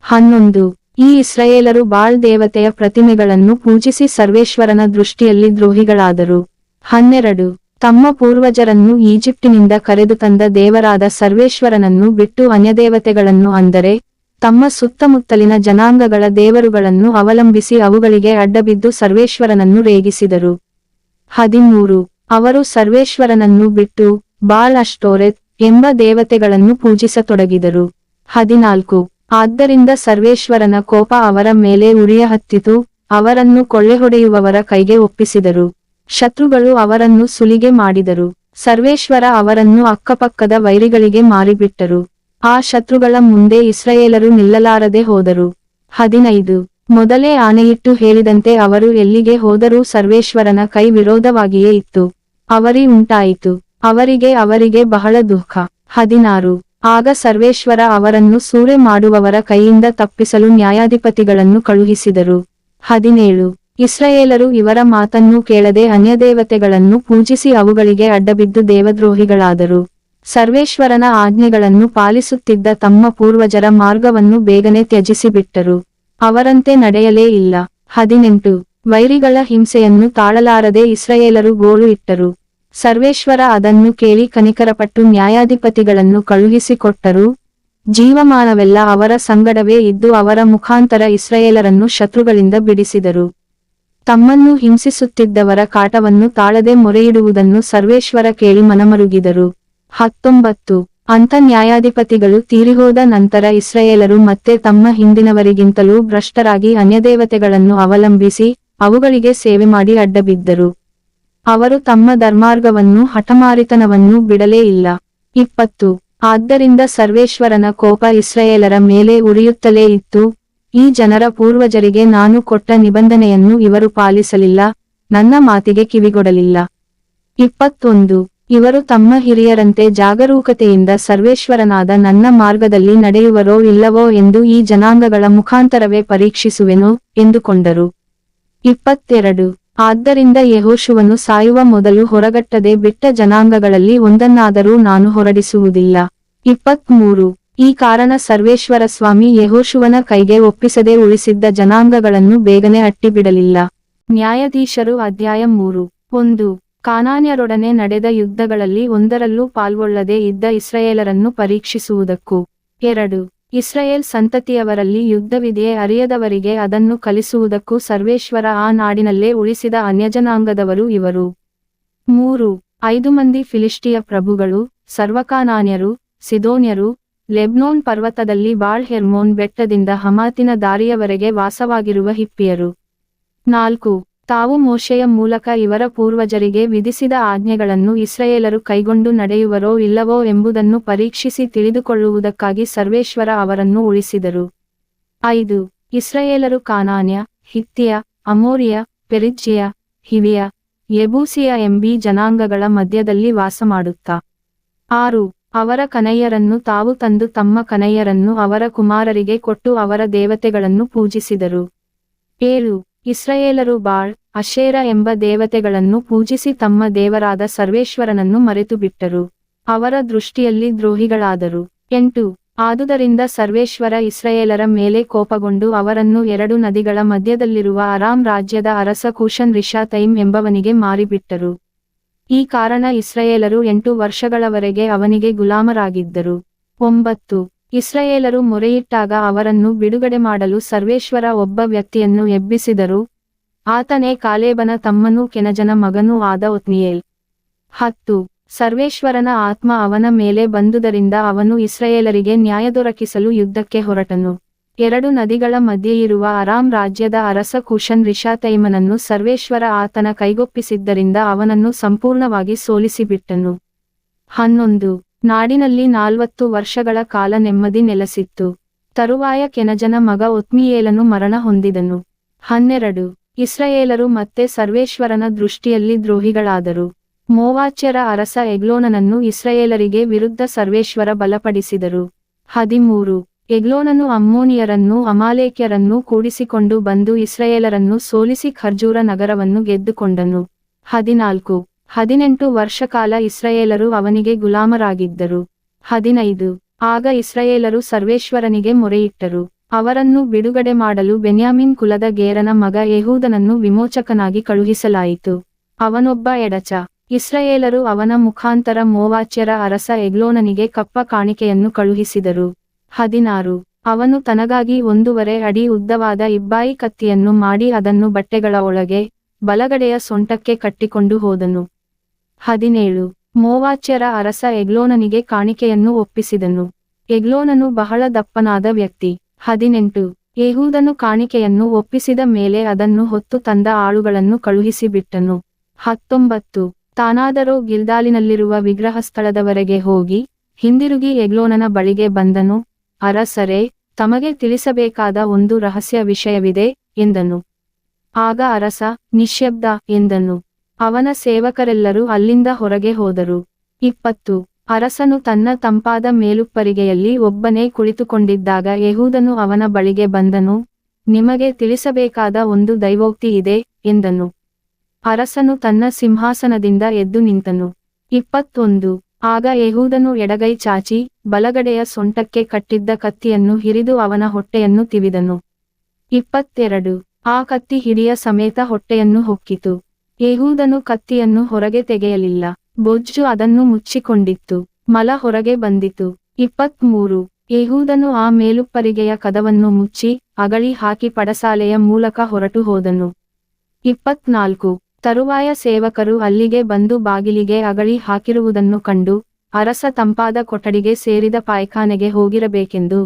11 ಈ ಇಸ್ರಾಯೇಲರು ಬಾಳ್ ದೇವತೆಯ ಪ್ರತಿಮೆಗಳನ್ನು ಪೂಜಿಸಿ ಸರ್ವೇಶ್ವರನ ದೃಷ್ಟಿಯಲ್ಲಿ ದ್ರೋಹಿಗಳಾದರು. 12 ತಮ್ಮ ಪೂರ್ವಜರನ್ನು ಈಜಿಪ್ಟಿನಿಂದ ಕರೆದು ತಂದ ದೇವರಾದ ಸರ್ವೇಶ್ವರನನ್ನು ಬಿಟ್ಟು ಅನ್ಯದೇವತೆಗಳನ್ನು ಅಂದರೆ ತಮ್ಮ ಸುತ್ತಮುತ್ತಲಿನ ಜನಾಂಗಗಳ ದೇವರುಗಳನ್ನು ಅವಲಂಬಿಸಿ ಅವುಗಳಿಗೆ ಅಡ್ಡಬಿದ್ದು ಸರ್ವೇಶ್ವರನನ್ನು ರೇಗಿಸಿದರು. 13 ಅವರು ಸರ್ವೇಶ್ವರನನ್ನು ಬಿಟ್ಟು ಬಾಳ್ ಅಷ್ಟೋರೆತ್ ಎಂಬ ದೇವತೆಗಳನ್ನು ಪೂಜಿಸತೊಡಗಿದರು. 14 ಆದ್ದರಿಂದ ಸರ್ವೇಶ್ವರನ ಕೋಪ ಅವರ ಮೇಲೆ ಉರಿಯಹತ್ತಿತು, ಅವರನ್ನು ಕೊಳ್ಳೆಹೊಡೆಯುವವರ ಕೈಗೆ ಒಪ್ಪಿಸಿದರು. ಶತ್ರುಗಳು ಅವರನ್ನು ಸುಲಿಗೆ ಮಾಡಿದರು. ಸರ್ವೇಶ್ವರ ಅವರನ್ನು ಅಕ್ಕಪಕ್ಕದ ವೈರಿಗಳಿಗೆ ಮಾರಿಬಿಟ್ಟರು. ಆ ಶತ್ರುಗಳ ಮುಂದೆ ಇಸ್ರಾಯೇಲರು ನಿಲ್ಲಲಾರದೆ ಹೋದರು. 15 ಮೊದಲೇ ಆಣೆಯಿಟ್ಟು ಹೇಳಿದಂತೆ ಅವರು ಎಲ್ಲಿಗೆ ಹೋದರೂ ಸರ್ವೇಶ್ವರನ ಕೈ ವಿರೋಧವಾಗಿಯೇ ಇತ್ತು. ಅವರಿ ಉಂಟಾಯಿತು. ಅವರಿಗೆ ಬಹಳ ದುಃಖ. 16 ಆಗ ಸರ್ವೇಶ್ವರ ಅವರನ್ನು ಸೂರೆ ಮಾಡುವವರ ಕೈಯಿಂದ ತಪ್ಪಿಸಲು ನ್ಯಾಯಾಧಿಪತಿಗಳನ್ನು ಕಳುಹಿಸಿದರು. 17 ಇಸ್ರಾಯೇಲರು ಇವರ ಮಾತನ್ನು ಕೇಳದೆ ಅನ್ಯದೇವತೆಗಳನ್ನು ಪೂಜಿಸಿ ಅವುಗಳಿಗೆ ಅಡ್ಡಬಿದ್ದು ದೇವದ್ರೋಹಿಗಳಾದರು. ಸರ್ವೇಶ್ವರನ ಆಜ್ಞೆಗಳನ್ನು ಪಾಲಿಸುತ್ತಿದ್ದ ತಮ್ಮ ಪೂರ್ವಜರ ಮಾರ್ಗವನ್ನು ಬೇಗನೆ ತ್ಯಜಿಸಿಬಿಟ್ಟರು. ಅವರಂತೆ ನಡೆಯಲೇ ಇಲ್ಲ. 18 ವೈರಿಗಳ ಹಿಂಸೆಯನ್ನು ತಾಳಲಾರದೆ ಇಸ್ರಾಯೇಲರು ಗೋಳು ಇಟ್ಟರು. ಸರ್ವೇಶ್ವರ ಅದನ್ನು ಕೇಳಿ ಕನಿಕರಪಟ್ಟು ನ್ಯಾಯಾಧಿಪತಿಗಳನ್ನು ಕಳುಹಿಸಿಕೊಟ್ಟರು. ಜೀವಮಾನವೆಲ್ಲ ಅವರ ಸಂಗಡವೇ ಇದ್ದು ಅವರ ಮುಖಾಂತರ ಇಸ್ರಾಯೇಲರನ್ನು ಶತ್ರುಗಳಿಂದ ಬಿಡಿಸಿದರು. ತಮ್ಮನ್ನು ಹಿಂಸಿಸುತ್ತಿದ್ದವರ ಕಾಟವನ್ನು ತಾಳದೆ ಮೊರೆಯಿಡುವುದನ್ನು ಸರ್ವೇಶ್ವರ ಕೇಳಿ ಮನಮರುಗಿದರು. 19 ಅಂಥ ನ್ಯಾಯಾಧಿಪತಿಗಳು ತೀರಿಹೋದ ನಂತರ ಇಸ್ರಾಯೇಲರು ಮತ್ತೆ ತಮ್ಮ ಹಿಂದಿನವರಿಗಿಂತಲೂ ಭ್ರಷ್ಟರಾಗಿ ಅನ್ಯದೇವತೆಗಳನ್ನು ಅವಲಂಬಿಸಿ ಅವುಗಳಿಗೆ ಸೇವೆ ಮಾಡಿ ಅಡ್ಡಬಿದ್ದರು. ಅವರು ತಮ್ಮ ಧರ್ಮಾರ್ಗವನ್ನು ಹಠಮಾರಿತನವನ್ನು ಬಿಡಲೇ ಇಲ್ಲ. 20 ಆದ್ದರಿಂದ ಸರ್ವೇಶ್ವರನ ಕೋಪ ಇಸ್ರಾಯೇಲರ ಮೇಲೆ ಉರಿಯುತ್ತಲೇ ಇತ್ತು. ಈ ಜನರ ಪೂರ್ವಜರಿಗೆ ನಾನು ಕೊಟ್ಟ ನಿಬಂಧನೆಯನ್ನು ಇವರು ಪಾಲಿಸಲಿಲ್ಲ, ನನ್ನ ಮಾತಿಗೆ ಕಿವಿಗೊಡಲಿಲ್ಲ. 21 ಇವರು ತಮ್ಮ ಹಿರಿಯರಂತೆ ಜಾಗರೂಕತೆಯಿಂದ ಸರ್ವೇಶ್ವರನಾದ ನನ್ನ ಮಾರ್ಗದಲ್ಲಿ ನಡೆಯುವರೋ ಇಲ್ಲವೋ ಎಂದು ಈ ಜನಾಂಗಗಳ ಮುಖಾಂತರವೇ ಪರೀಕ್ಷಿಸುವೆನು ಎಂದುಕೊಂಡರು. 22 ಆದ್ದರಿಂದ ಯೆಹೋಶುವನು ಸಾಯುವ ಮೊದಲು ಹೊರಗಟ್ಟದೆ ಬಿಟ್ಟ ಜನಾಂಗಗಳಲ್ಲಿ ಒಂದನ್ನಾದರೂ ನಾನು ಹೊರಡಿಸುವುದಿಲ್ಲ. 23 ಈ ಕಾರಣ ಸರ್ವೇಶ್ವರ ಸ್ವಾಮಿ ಯೆಹೋಶುವನ ಕೈಗೆ ಒಪ್ಪಿಸದೆ ಉಳಿಸಿದ್ದ ಜನಾಂಗಗಳನ್ನು ಬೇಗನೆ ಅಟ್ಟಿಬಿಡಲಿಲ್ಲ. ನ್ಯಾಯಾಧೀಶರು ಅಧ್ಯಾಯ 3 1 ಕಾನಾನ್ಯರೊಡನೆ ನಡೆದ ಯುದ್ಧಗಳಲ್ಲಿ ಒಂದರಲ್ಲೂ ಪಾಲ್ಗೊಳ್ಳದೆ ಇದ್ದ ಇಸ್ರಾಯೇಲರನ್ನು ಪರೀಕ್ಷಿಸುವುದಕ್ಕೂ. 2 ಇಸ್ರಾಯೇಲ್ ಸಂತತಿಯವರಲ್ಲಿ ಯುದ್ಧವಿದೆಯೇ ಅರಿಯದವರಿಗೆ ಅದನ್ನು ಕಲಿಸುವುದಕ್ಕೂ ಸರ್ವೇಶ್ವರ ಆ ನಾಡಿನಲ್ಲೇ ಉಳಿಸಿದ ಅನ್ಯಜನಾಂಗದವರು ಇವರು. 3 5 ಮಂದಿ ಫಿಲಿಷ್ಟಿಯ ಪ್ರಭುಗಳು, ಸರ್ವಕಾನಾನ್ಯರು, ಸಿದೋನ್ಯರು, ಲೆಬ್ನೋನ್ ಪರ್ವತದಲ್ಲಿ ಬಾಳ್ ಹೆರ್ಮೋನ್ ಬೆಟ್ಟದಿಂದ ಹಮಾತಿನ ದಾರಿಯವರೆಗೆ ವಾಸವಾಗಿರುವ ಹಿಪ್ಪಿಯರು. 4 ತಾವು ಮೋಶೆಯ ಮೂಲಕ ಇವರ ಪೂರ್ವಜರಿಗೆ ವಿಧಿಸಿದ ಆಜ್ಞೆಗಳನ್ನು ಇಸ್ರಾಯೇಲರು ಕೈಗೊಂಡು ನಡೆಯುವರೋ ಇಲ್ಲವೋ ಎಂಬುದನ್ನು ಪರೀಕ್ಷಿಸಿ ತಿಳಿದುಕೊಳ್ಳುವುದಕ್ಕಾಗಿ ಸರ್ವೇಶ್ವರ ಅವರನ್ನು ಉಳಿಸಿದರು. 5 ಇಸ್ರಾಯೇಲರು ಕಾನಾನ್ಯ, ಹಿತ್ತಿಯ, ಅಮೋರಿಯ, ಪೆರಿಜ್ಜಿಯ, ಹಿವಿಯ, ಯೆಬೂಸಿಯ ಎಂಬೀ ಜನಾಂಗಗಳ ಮಧ್ಯದಲ್ಲಿ ವಾಸಮಾಡುತ್ತಾ 6 ಅವರ ಕನಯ್ಯರನ್ನು ತಾವು ತಂದು ತಮ್ಮ ಕನಯ್ಯರನ್ನು ಅವರ ಕುಮಾರರಿಗೆ ಕೊಟ್ಟು ಅವರ ದೇವತೆಗಳನ್ನು ಪೂಜಿಸಿದರು. 7 ಇಸ್ರಾಯೇಲರು ಬಾಳ್, ಅಶೇರ ಎಂಬ ದೇವತೆಗಳನ್ನು ಪೂಜಿಸಿ ತಮ್ಮ ದೇವರಾದ ಸರ್ವೇಶ್ವರನನ್ನು ಮರೆತುಬಿಟ್ಟರು. ಅವರ ದೃಷ್ಟಿಯಲ್ಲಿ ದ್ರೋಹಿಗಳಾದರು. 8 ಆದುದರಿಂದ ಸರ್ವೇಶ್ವರ ಇಸ್ರಾಯೇಲರ ಮೇಲೆ ಕೋಪಗೊಂಡು ಅವರನ್ನು 2 ನದಿಗಳ ಮಧ್ಯದಲ್ಲಿರುವ ಅರಾಮ್ ರಾಜ್ಯದ ಅರಸ ಕೂಷನ್ ರಿಷಾತೈಮ್ ಎಂಬವನಿಗೆ ಮಾರಿಬಿಟ್ಟರು. ಈ ಕಾರಣ ಇಸ್ರಾಯೇಲರು 8 ವರ್ಷಗಳವರೆಗೆ ಅವನಿಗೆ ಗುಲಾಮರಾಗಿದ್ದರು. 9 ಇಸ್ರಾಯೇಲರು ಮೊರೆಯಿಟ್ಟಾಗ ಅವರನ್ನು ಬಿಡುಗಡೆ ಮಾಡಲು ಸರ್ವೇಶ್ವರ ಒಬ್ಬ ವ್ಯಕ್ತಿಯನ್ನು ಎಬ್ಬಿಸಿದರು. ಆತನೇ ಕಾಲೇಬನ ತಮ್ಮನೂ ಕೆನಜನ ಮಗನೂ ಆದ ಒತ್ನಿಯೇಲ್. 10 ಸರ್ವೇಶ್ವರನ ಆತ್ಮ ಅವನ ಮೇಲೆ ಬಂದುದರಿಂದ ಅವನು ಇಸ್ರಾಯೇಲರಿಗೆ ನ್ಯಾಯದೊರಕಿಸಲು ಯುದ್ಧಕ್ಕೆ ಹೊರಟನು. 2 ನದಿಗಳ ಮಧ್ಯೆಯಿರುವ ಅರಾಮ್ ರಾಜ್ಯದ ಅರಸ ಕೂಷನ್ ರಿಷಾತೈಮನನ್ನು ಸರ್ವೇಶ್ವರ ಆತನ ಕೈಗೊಪ್ಪಿಸಿದ್ದರಿಂದ ಅವನನ್ನು ಸಂಪೂರ್ಣವಾಗಿ ಸೋಲಿಸಿಬಿಟ್ಟನು. 11 ನಾಡಿನಲ್ಲಿ 40 ವರ್ಷಗಳ ಕಾಲ ನೆಮ್ಮದಿ ನೆಲೆಸಿತ್ತು. ತರುವಾಯ ಕೆನಜನ ಮಗ ಒತ್ನಿಯೇಲನು ಮರಣ ಹೊಂದಿದನು. 12 ಇಸ್ರಾಯೇಲರು ಮತ್ತೆ ಸರ್ವೇಶ್ವರನ ದೃಷ್ಟಿಯಲ್ಲಿ ದ್ರೋಹಿಗಳಾದರು. ಮೋವಾಚ್ಯರ ಅರಸ ಎಗ್ಲೋನನನ್ನು ಇಸ್ರಾಯೇಲರಿಗೆ ವಿರುದ್ಧ ಸರ್ವೇಶ್ವರ ಬಲಪಡಿಸಿದರು. 13 ಎಗ್ಲೋನನು ಅಮ್ಮೋನಿಯರನ್ನೂ ಅಮಾಲೇಕ್ಯರನ್ನೂ ಕೂಡಿಸಿಕೊಂಡು ಬಂದು ಇಸ್ರಾಯೇಲರನ್ನು ಸೋಲಿಸಿ ಖರ್ಜೂರ ನಗರವನ್ನು ಗೆದ್ದುಕೊಂಡನು. 14 18 ವರ್ಷಕಾಲ ಇಸ್ರಾಯೇಲರು ಅವನಿಗೆ ಗುಲಾಮರಾಗಿದ್ದರು. 15 ಆಗ ಇಸ್ರಾಯೇಲರು ಸರ್ವೇಶ್ವರನಿಗೆ ಮೊರೆಯಿಟ್ಟರು. ಅವರನ್ನು ಬಿಡುಗಡೆ ಮಾಡಲು ಬೆನ್ಯಾಮಿನ್ ಕುಲದ ಗೇರನ ಮಗ ಯೆಹೂದನನ್ನು ವಿಮೋಚಕನಾಗಿ ಕಳುಹಿಸಲಾಯಿತು. ಅವನೊಬ್ಬ ಎಡಚ. ಇಸ್ರಾಯೇಲರು ಅವನ ಮುಖಾಂತರ ಮೋವಾಚ್ಯರ ಅರಸ ಎಗ್ಲೋನನಿಗೆ ಕಪ್ಪ ಕಾಣಿಕೆಯನ್ನು ಕಳುಹಿಸಿದರು. 16 ಅವನು ತನಗಾಗಿ 1.5 ಅಡಿ ಉದ್ದವಾದ ಇಬ್ಬಾಯಿ ಕತ್ತಿಯನ್ನು ಮಾಡಿ ಅದನ್ನು ಬಟ್ಟೆಗಳ ಒಳಗೆ ಬಲಗಡೆಯ ಸೊಂಟಕ್ಕೆ ಕಟ್ಟಿಕೊಂಡು ಹೋದನು. 17 ಮೋವಾಚ್ಯರ ಅರಸ ಎಗ್ಲೋನನಿಗೆ ಕಾಣಿಕೆಯನ್ನು ಒಪ್ಪಿಸಿದನು. ಎಗ್ಲೋನನು ಬಹಳ ದಪ್ಪನಾದ ವ್ಯಕ್ತಿ. 18 ಯೆಹೂದನು ಕಾಣಿಕೆಯನ್ನು ಒಪ್ಪಿಸಿದ ಮೇಲೆ ಅದನ್ನು ಹೊತ್ತು ತಂದ ಆಳುಗಳನ್ನು ಕಳುಹಿಸಿಬಿಟ್ಟನು. 19 ತಾನಾದರೋ ಗಿಲ್ದಾಲಿನಲ್ಲಿರುವ ವಿಗ್ರಹಸ್ಥಳದವರೆಗೆ ಹೋಗಿ ಹಿಂದಿರುಗಿ ಎಗ್ಲೋನನ ಬಳಿಗೆ ಬಂದನು. ಅರಸರೇ, ತಮಗೆ ತಿಳಿಸಬೇಕಾದ ಒಂದು ರಹಸ್ಯ ವಿಷಯವಿದೆ ಎಂದನು. ಆಗ ಅರಸ, ನಿಶ್ಶಬ್ದ ಎಂದನು. ಅವನ ಸೇವಕರೆಲ್ಲರೂ ಅಲ್ಲಿಂದ ಹೊರಗೆ ಹೋದರು. 20 ಅರಸನು ತನ್ನ ತಂಪಾದ ಮೇಲುಪ್ಪರಿಗೆಯಲ್ಲಿ ಒಬ್ಬನೇ ಕುಳಿತುಕೊಂಡಿದ್ದಾಗ ಯೆಹೂದನು ಅವನ ಬಳಿಗೆ ಬಂದನು. ನಿಮಗೆ ತಿಳಿಸಬೇಕಾದ ಒಂದು ದೈವೋಕ್ತಿ ಇದೆ ಎಂದನು. ಅರಸನು ತನ್ನ ಸಿಂಹಾಸನದಿಂದ ಎದ್ದು ನಿಂತನು. 21 ಆಗ ಯೆಹೂದನು ಎಡಗೈ ಚಾಚಿ ಬಲಗಡೆಯ ಸೊಂಟಕ್ಕೆ ಕಟ್ಟಿದ್ದ ಕತ್ತಿಯನ್ನು ಹಿರಿದು ಅವನ ಹೊಟ್ಟೆಯನ್ನು ತಿವಿದನು. 22 ಆ ಕತ್ತಿ ಹಿಡಿಯ ಸಮೇತ ಹೊಟ್ಟೆಯನ್ನು ಹೊಕ್ಕಿತು. ಯೆಹೂದನು ಕತ್ತಿಯನ್ನು ಹೊರಗೆ ತೆಗೆಯಲಿಲ್ಲ. ಬೊಜ್ಜು ಅದನ್ನು ಮುಚ್ಚಿಕೊಂಡಿತ್ತು. ಮಲ ಹೊರಗೆ ಬಂದಿತು. 23 ಯೆಹೂದನು ಆ ಮೇಲುಪ್ಪರಿಗೆಯ ಕದವನ್ನು ಮುಚ್ಚಿ ಅಗಳಿ ಹಾಕಿ ಪಡಸಾಲೆಯ ಮೂಲಕ ಹೊರಟು ಹೋದನು. 24 ತರುವಾಯ ಸೇವಕರು ಅಲ್ಲಿಗೆ ಬಂದು ಬಾಗಿಲಿಗೆ ಅಗಳಿ ಹಾಕಿರುವುದನ್ನು ಕಂಡು ಅರಸ ತಂಪಾದ ಕೊಠಡಿಗೆ ಸೇರಿದ ಪಾಯ್ಖಾನೆಗೆ ಹೋಗಿರಬೇಕೆಂದು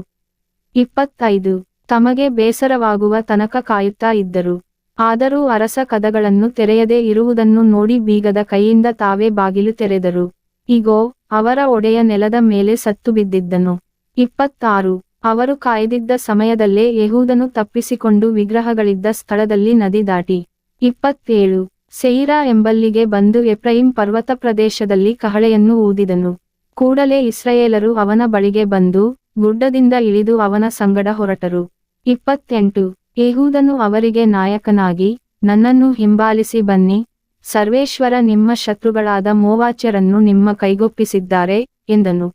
25 ತಮಗೆ ಬೇಸರವಾಗುವ ತನಕ ಕಾಯುತ್ತಾ ಇದ್ದರು. ಆದರೂ ಅರಸ ಕದಗಳನ್ನು ತೆರೆಯದೇ ಇರುವುದನ್ನು ನೋಡಿ ಬೀಗದ ಕೈಯಿಂದ ತಾವೇ ಬಾಗಿಲು ತೆರೆದರು. ಇಗೋ, ಅವರ ಒಡೆಯ ನೆಲದ ಮೇಲೆ ಸತ್ತು ಬಿದ್ದಿದ್ದನು. 26 ಅವರು ಕಾಯ್ದಿದ್ದ ಸಮಯದಲ್ಲೇ ಯೆಹೂದನು ತಪ್ಪಿಸಿಕೊಂಡು ವಿಗ್ರಹಗಳಿದ್ದ ಸ್ಥಳದಲ್ಲಿ ನದಿ ದಾಟಿ 27 ಸೆಯಿರಾ ಎಂಬಲ್ಲಿಗೆ ಬಂದು ಎಫ್ರೈಮ್ ಪರ್ವತ ಪ್ರದೇಶದಲ್ಲಿ ಕಹಳೆಯನ್ನು ಊದಿದನು. ಕೂಡಲೇ ಇಸ್ರಾಯೇಲರು ಅವನ ಬಳಿಗೆ ಬಂದು ಗುಡ್ಡದಿಂದ ಇಳಿದು ಅವನ ಸಂಗಡ ಹೊರಟರು. 28 ಯೆಹೂದನು ಅವರಿಗೆ ನಾಯಕನಾಗಿ, ನನ್ನನ್ನು ಹಿಂಬಾಲಿಸಿ ಬನ್ನಿ, ಸರ್ವೇಶ್ವರ ನಿಮ್ಮ ಶತ್ರುಗಳಾದ ಮೋವಾಚ್ಯರನ್ನು ನಿಮ್ಮ ಕೈಗೊಪ್ಪಿಸಿದ್ದಾರೆ ಎಂದನು.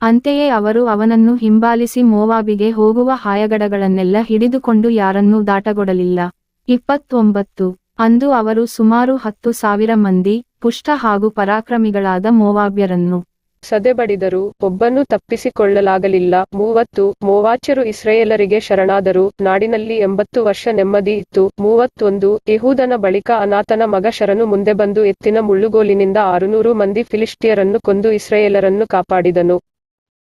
ಅಂತೆಯೇ ಅವರು ಅವನನ್ನು ಹಿಂಬಾಲಿಸಿ ಮೋವಾಬಿಗೆ ಹೋಗುವ ಹಾಯಗಡಗಳನ್ನೆಲ್ಲ ಹಿಡಿದುಕೊಂಡು ಯಾರನ್ನೂ ದಾಟಗೊಡಲಿಲ್ಲ. 29 ಅಂದು ಅವರು ಸುಮಾರು 10,000 ಮಂದಿ ಪುಷ್ಟ ಹಾಗೂ ಪರಾಕ್ರಮಿಗಳಾದ ಮೋವಾಬ್ಯರನ್ನು ಸದೆಬಡಿದರು, ಒಬ್ಬನೂ ತಪ್ಪಿಸಿಕೊಳ್ಳಲಾಗಲಿಲ್ಲ. 30 ಮೋವಾಚ್ಯರು ಇಸ್ರಾಯೇಲರಿಗೆ ಶರಣಾದರು. ನಾಡಿನಲ್ಲಿ 80 ವರ್ಷ ನೆಮ್ಮದಿ ಇತ್ತು. 31 ಯೆಹೂದನ ಬಳಿಕ ಅನಾತನ ಮಗ ಶರನು ಮುಂದೆ ಬಂದು ಎತ್ತಿನ ಮುಳ್ಳುಗೋಲಿನಿಂದ 600 ಮಂದಿ ಫಿಲಿಷ್ಟಿಯರನ್ನು ಕೊಂದು ಇಸ್ರಾಯೇಲರನ್ನು ಕಾಪಾಡಿದನು.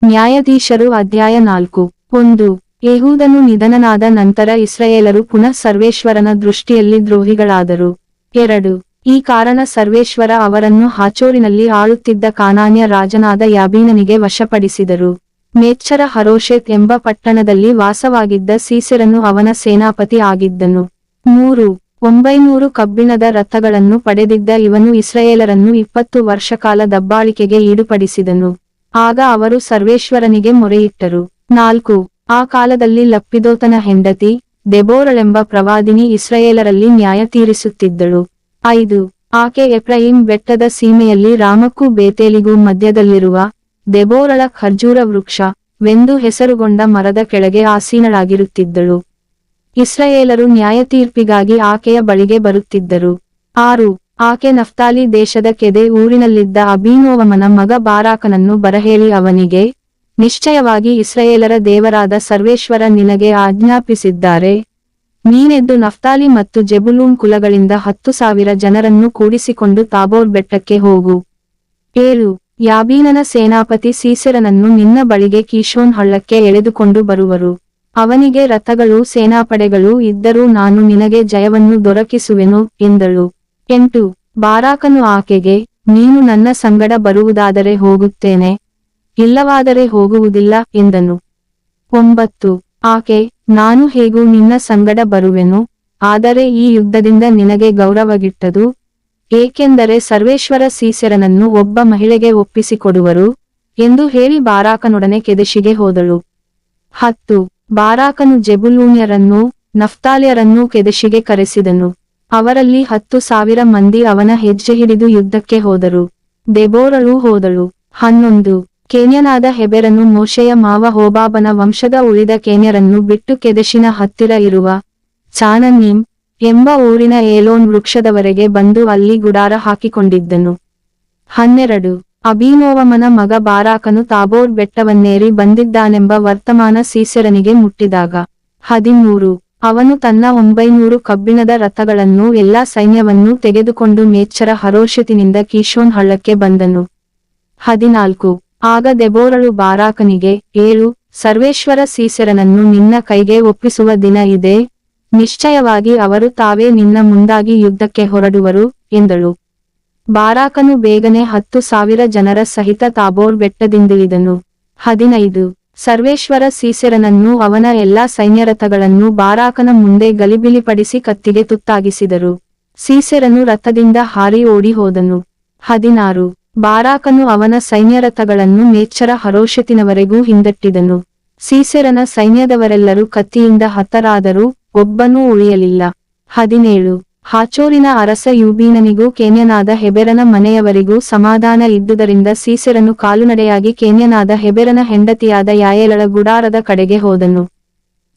ನ್ಯಾಯಾಧೀಶರು ಅಧ್ಯಾಯ 4 1 ಯೆಹೂದನು ನಿಧನನಾದ ನಂತರ ಇಸ್ರಾಯೇಲರು ಪುನಃ ಸರ್ವೇಶ್ವರನ ದೃಷ್ಟಿಯಲ್ಲಿ ದ್ರೋಹಿಗಳಾದರು. 2 ಈ ಕಾರಣ ಸರ್ವೇಶ್ವರ ಅವರನ್ನು ಹಾಚೋರಿನಲ್ಲಿ ಆಳುತ್ತಿದ್ದ ಕಾನಾನ್ಯ ರಾಜನಾದ ಯಾಬೀನನಿಗೆ ವಶಪಡಿಸಿದರು. ಮೇಚ್ಛರ ಹರೋಷೆತ್ ಎಂಬ ಪಟ್ಟಣದಲ್ಲಿ ವಾಸವಾಗಿದ್ದ ಸೀಸೆರನು ಅವನ ಸೇನಾಪತಿ ಆಗಿದ್ದನು. 3 900 ಕಬ್ಬಿಣದ ರಥಗಳನ್ನು ಪಡೆದಿದ್ದ ಇವನು ಇಸ್ರಾಯೇಲರನ್ನು 20 ವರ್ಷಕಾಲ ದಬ್ಬಾಳಿಕೆಗೆ ಈಡುಪಡಿಸಿದನು. ಆಗ ಅವರು ಸರ್ವೇಶ್ವರನಿಗೆ ಮೊರೆಯಿಟ್ಟರು. 4 ಆ ಕಾಲದಲ್ಲಿ ಲಪ್ಪಿದೋತನ ಹೆಂಡತಿ ದೆಬೋರಳೆಂಬ ಪ್ರವಾದಿನಿ ಇಸ್ರಾಯೇಲರಲ್ಲಿ ನ್ಯಾಯ ತೀರಿಸುತ್ತಿದ್ದಳು. 5 ಆಕೆ ಎಫ್ರಾಯೀಮ್ ಬೆಟ್ಟದ ಸೀಮೆಯಲ್ಲಿ ರಾಮಕ್ಕೂ ಬೇತೇಲಿಗೂ ಮಧ್ಯದಲ್ಲಿರುವ ದೆಬೋರಳ ಖರ್ಜೂರ ವೃಕ್ಷ ವೆಂದು ಹೆಸರುಗೊಂಡ ಮರದ ಕೆಳಗೆ ಆಸೀನಳಾಗಿರುತ್ತಿದ್ದಳು. ಇಸ್ರಾಯೇಲರು ನ್ಯಾಯತೀರ್ಪಿಗಾಗಿ ಆಕೆಯ ಬಳಿಗೆ ಬರುತ್ತಿದ್ದರು. 6 ಆಕೆ ನಫ್ತಾಲಿ ದೇಶದ ಕೆದೆ ಊರಿನಲ್ಲಿದ್ದ ಅಬೀನೋವಮನ ಮಗ ಬಾರಾಕನನ್ನು ಬರಹೇಳಿ ಅವನಿಗೆ, ನಿಶ್ಚಯವಾಗಿ ಇಸ್ರಾಯೇಲರ ದೇವರಾದ ಸರ್ವೇಶ್ವರ ನಿನಗೆ ಆಜ್ಞಾಪಿಸಿದ್ದಾರೆ, ನೀನೆದ್ದು ನಫ್ತಾಲಿ ಮತ್ತು ಜೆಬುಲೂನ್ ಕುಲಗಳಿಂದ 10,000 ಜನರನ್ನು ಕೂಡಿಸಿಕೊಂಡು ತಾಬೋರ್ ಬೆಟ್ಟಕ್ಕೆ ಹೋಗು. 7 ಯಾಬೀನನ ಸೇನಾಪತಿ ಸೀಸೆರನನ್ನು ನಿನ್ನ ಬಳಿಗೆ ಕೀಶೋನ್ ಹಳ್ಳಕ್ಕೆ ಎಳೆದುಕೊಂಡು ಬರುವರು. ಅವನಿಗೆ ರಥಗಳೂ ಸೇನಾಪಡೆಗಳೂ ಇದ್ದರೂ ನಾನು ನಿನಗೆ ಜಯವನ್ನು ದೊರಕಿಸುವೆನು ಎಂದಳು. 8 ಬಾರಾಕನು ಆಕೆಗೆ, ನೀನು ನನ್ನ ಸಂಗಡ ಬರುವುದಾದರೆ ಹೋಗುತ್ತೇನೆ, ಇಲ್ಲವಾದರೆ ಹೋಗುವುದಿಲ್ಲ ಎಂದನು. 9 ಆಕೆ, ನಾನು ಹೇಗೂ ನಿನ್ನ ಸಂಗಡ ಬರುವೆನು, ಆದರೆ ಈ ಯುದ್ಧದಿಂದ ನಿನಗೆ ಗೌರವಗಿಟ್ಟದು, ಏಕೆಂದರೆ ಸರ್ವೇಶ್ವರ ಸೀಸೆರನನ್ನು ಒಬ್ಬ ಮಹಿಳೆಗೆ ಒಪ್ಪಿಸಿಕೊಡುವರು ಎಂದು ಹೇಳಿ ಬಾರಾಕನೊಡನೆ ಕೆದೆಷಿಗೆ ಹೋದಳು. 10 ಬಾರಾಕನು ಜೆಬುಲೂನ್ಯರನ್ನೂ ನಫ್ತಾಲ್ಯರನ್ನೂ ಕೆದೆಷಿಗೆ ಕರೆಸಿದನು. ಅವರಲ್ಲಿ 10,000 ಮಂದಿ ಅವನ ಹೆಜ್ಜೆ ಹಿಡಿದು ಯುದ್ಧಕ್ಕೆ ಹೋದರು. ದೆಬೋರಳೂ ಹೋದಳು. 11 ಕೇನ್ಯನಾದ ಹೆಬೆರನು ಮೋಶೆಯ ಮಾವ ಹೋಬಾಬನ ವಂಶದ ಉಳಿದ ಕೇನ್ಯರನ್ನು ಬಿಟ್ಟು ಕೆದೆಷಿನ ಹತ್ತಿರ ಇರುವ ಚಾನನ್ನೀಮ್ ಎಂಬ ಊರಿನ ಏಲೋನ್ ವೃಕ್ಷದವರೆಗೆ ಬಂದು ಅಲ್ಲಿ ಗುಡಾರ ಹಾಕಿಕೊಂಡಿದ್ದನು. 12 ಅಬೀನೋವಮನ ಮಗ ಬಾರಾಕನು ತಾಬೋರ್ ಬೆಟ್ಟವನ್ನೇರಿ ಬಂದಿದ್ದಾನೆಂಬ ವರ್ತಮಾನ ಸೀಸೆರನಿಗೆ ಮುಟ್ಟಿದಾಗ 13 ಅವನು ತನ್ನ 900 ಕಬ್ಬಿಣದ ರಥಗಳನ್ನೂ ಎಲ್ಲಾ ಸೈನ್ಯವನ್ನೂ ತೆಗೆದುಕೊಂಡು ಮೇಚ್ಛರ ಹರೋಷೆತಿನಿಂದ ಕೀಶೋನ್ ಹಳ್ಳಕ್ಕೆ ಬಂದನು. 14 ಆಗ ದೆಬೋರಳು ಬಾರಾಕನಿಗೆ, ಏಳು, ಸರ್ವೇಶ್ವರ ಸೀಸೆರನನ್ನು ನಿನ್ನ ಕೈಗೆ ಒಪ್ಪಿಸುವ ದಿನ ಇದೆ, ನಿಶ್ಚಯವಾಗಿ ಅವರು ತಾವೇ ನಿನ್ನ ಮುಂದಾಗಿ ಯುದ್ಧಕ್ಕೆ ಹೊರಡುವರು ಎಂದಳು. ಬಾರಾಕನು ಬೇಗನೆ 10,000 ಜನರ ಸಹಿತ ತಾಬೋರ್ ಬೆಟ್ಟದಿಂದಿಳಿದನು. 15 ಸರ್ವೇಶ್ವರ ಸೀಸೆರನನ್ನೂ ಅವನ ಎಲ್ಲಾ ಸೈನ್ಯರಥಗಳನ್ನೂ ಬಾರಾಕನ ಮುಂದೆ ಗಲಿಬಿಲಿಪಡಿಸಿ ಕತ್ತಿಗೆ ತುತ್ತಾಗಿಸಿದರು. ಸೀಸೆರನು ರಥದಿಂದ ಹಾರಿ ಓಡಿ ಹೋದನು. 16 ಬಾರಾಕನು ಅವನ ಸೈನ್ಯರಥಗಳನ್ನು ಮೇಚ್ಛರ ಹರೋಷೆತಿನವರೆಗೂ ಹಿಂದಟ್ಟಿದನು. ಸೀಸೆರನ ಸೈನ್ಯದವರೆಲ್ಲರೂ ಕತ್ತಿಯಿಂದ ಹತರಾದರೂ ಒಬ್ಬನೂ ಉಳಿಯಲಿಲ್ಲ. 17 ಹಾಚೋರಿನ ಅರಸ ಯೂಬೀನನಿಗೂ ಕೇನ್ಯನಾದ ಹೆಬೆರನ ಮನೆಯವರಿಗೂ ಸಮಾಧಾನ ಇದ್ದುದರಿಂದ ಸೀಸೆರನು ಕಾಲುನಡೆಯಾಗಿ ಕೇನ್ಯನಾದ ಹೆಬೆರನ ಹೆಂಡತಿಯಾದ ಯಾಯೇಲಳ ಗುಡಾರದ ಕಡೆಗೆ ಹೋದನು.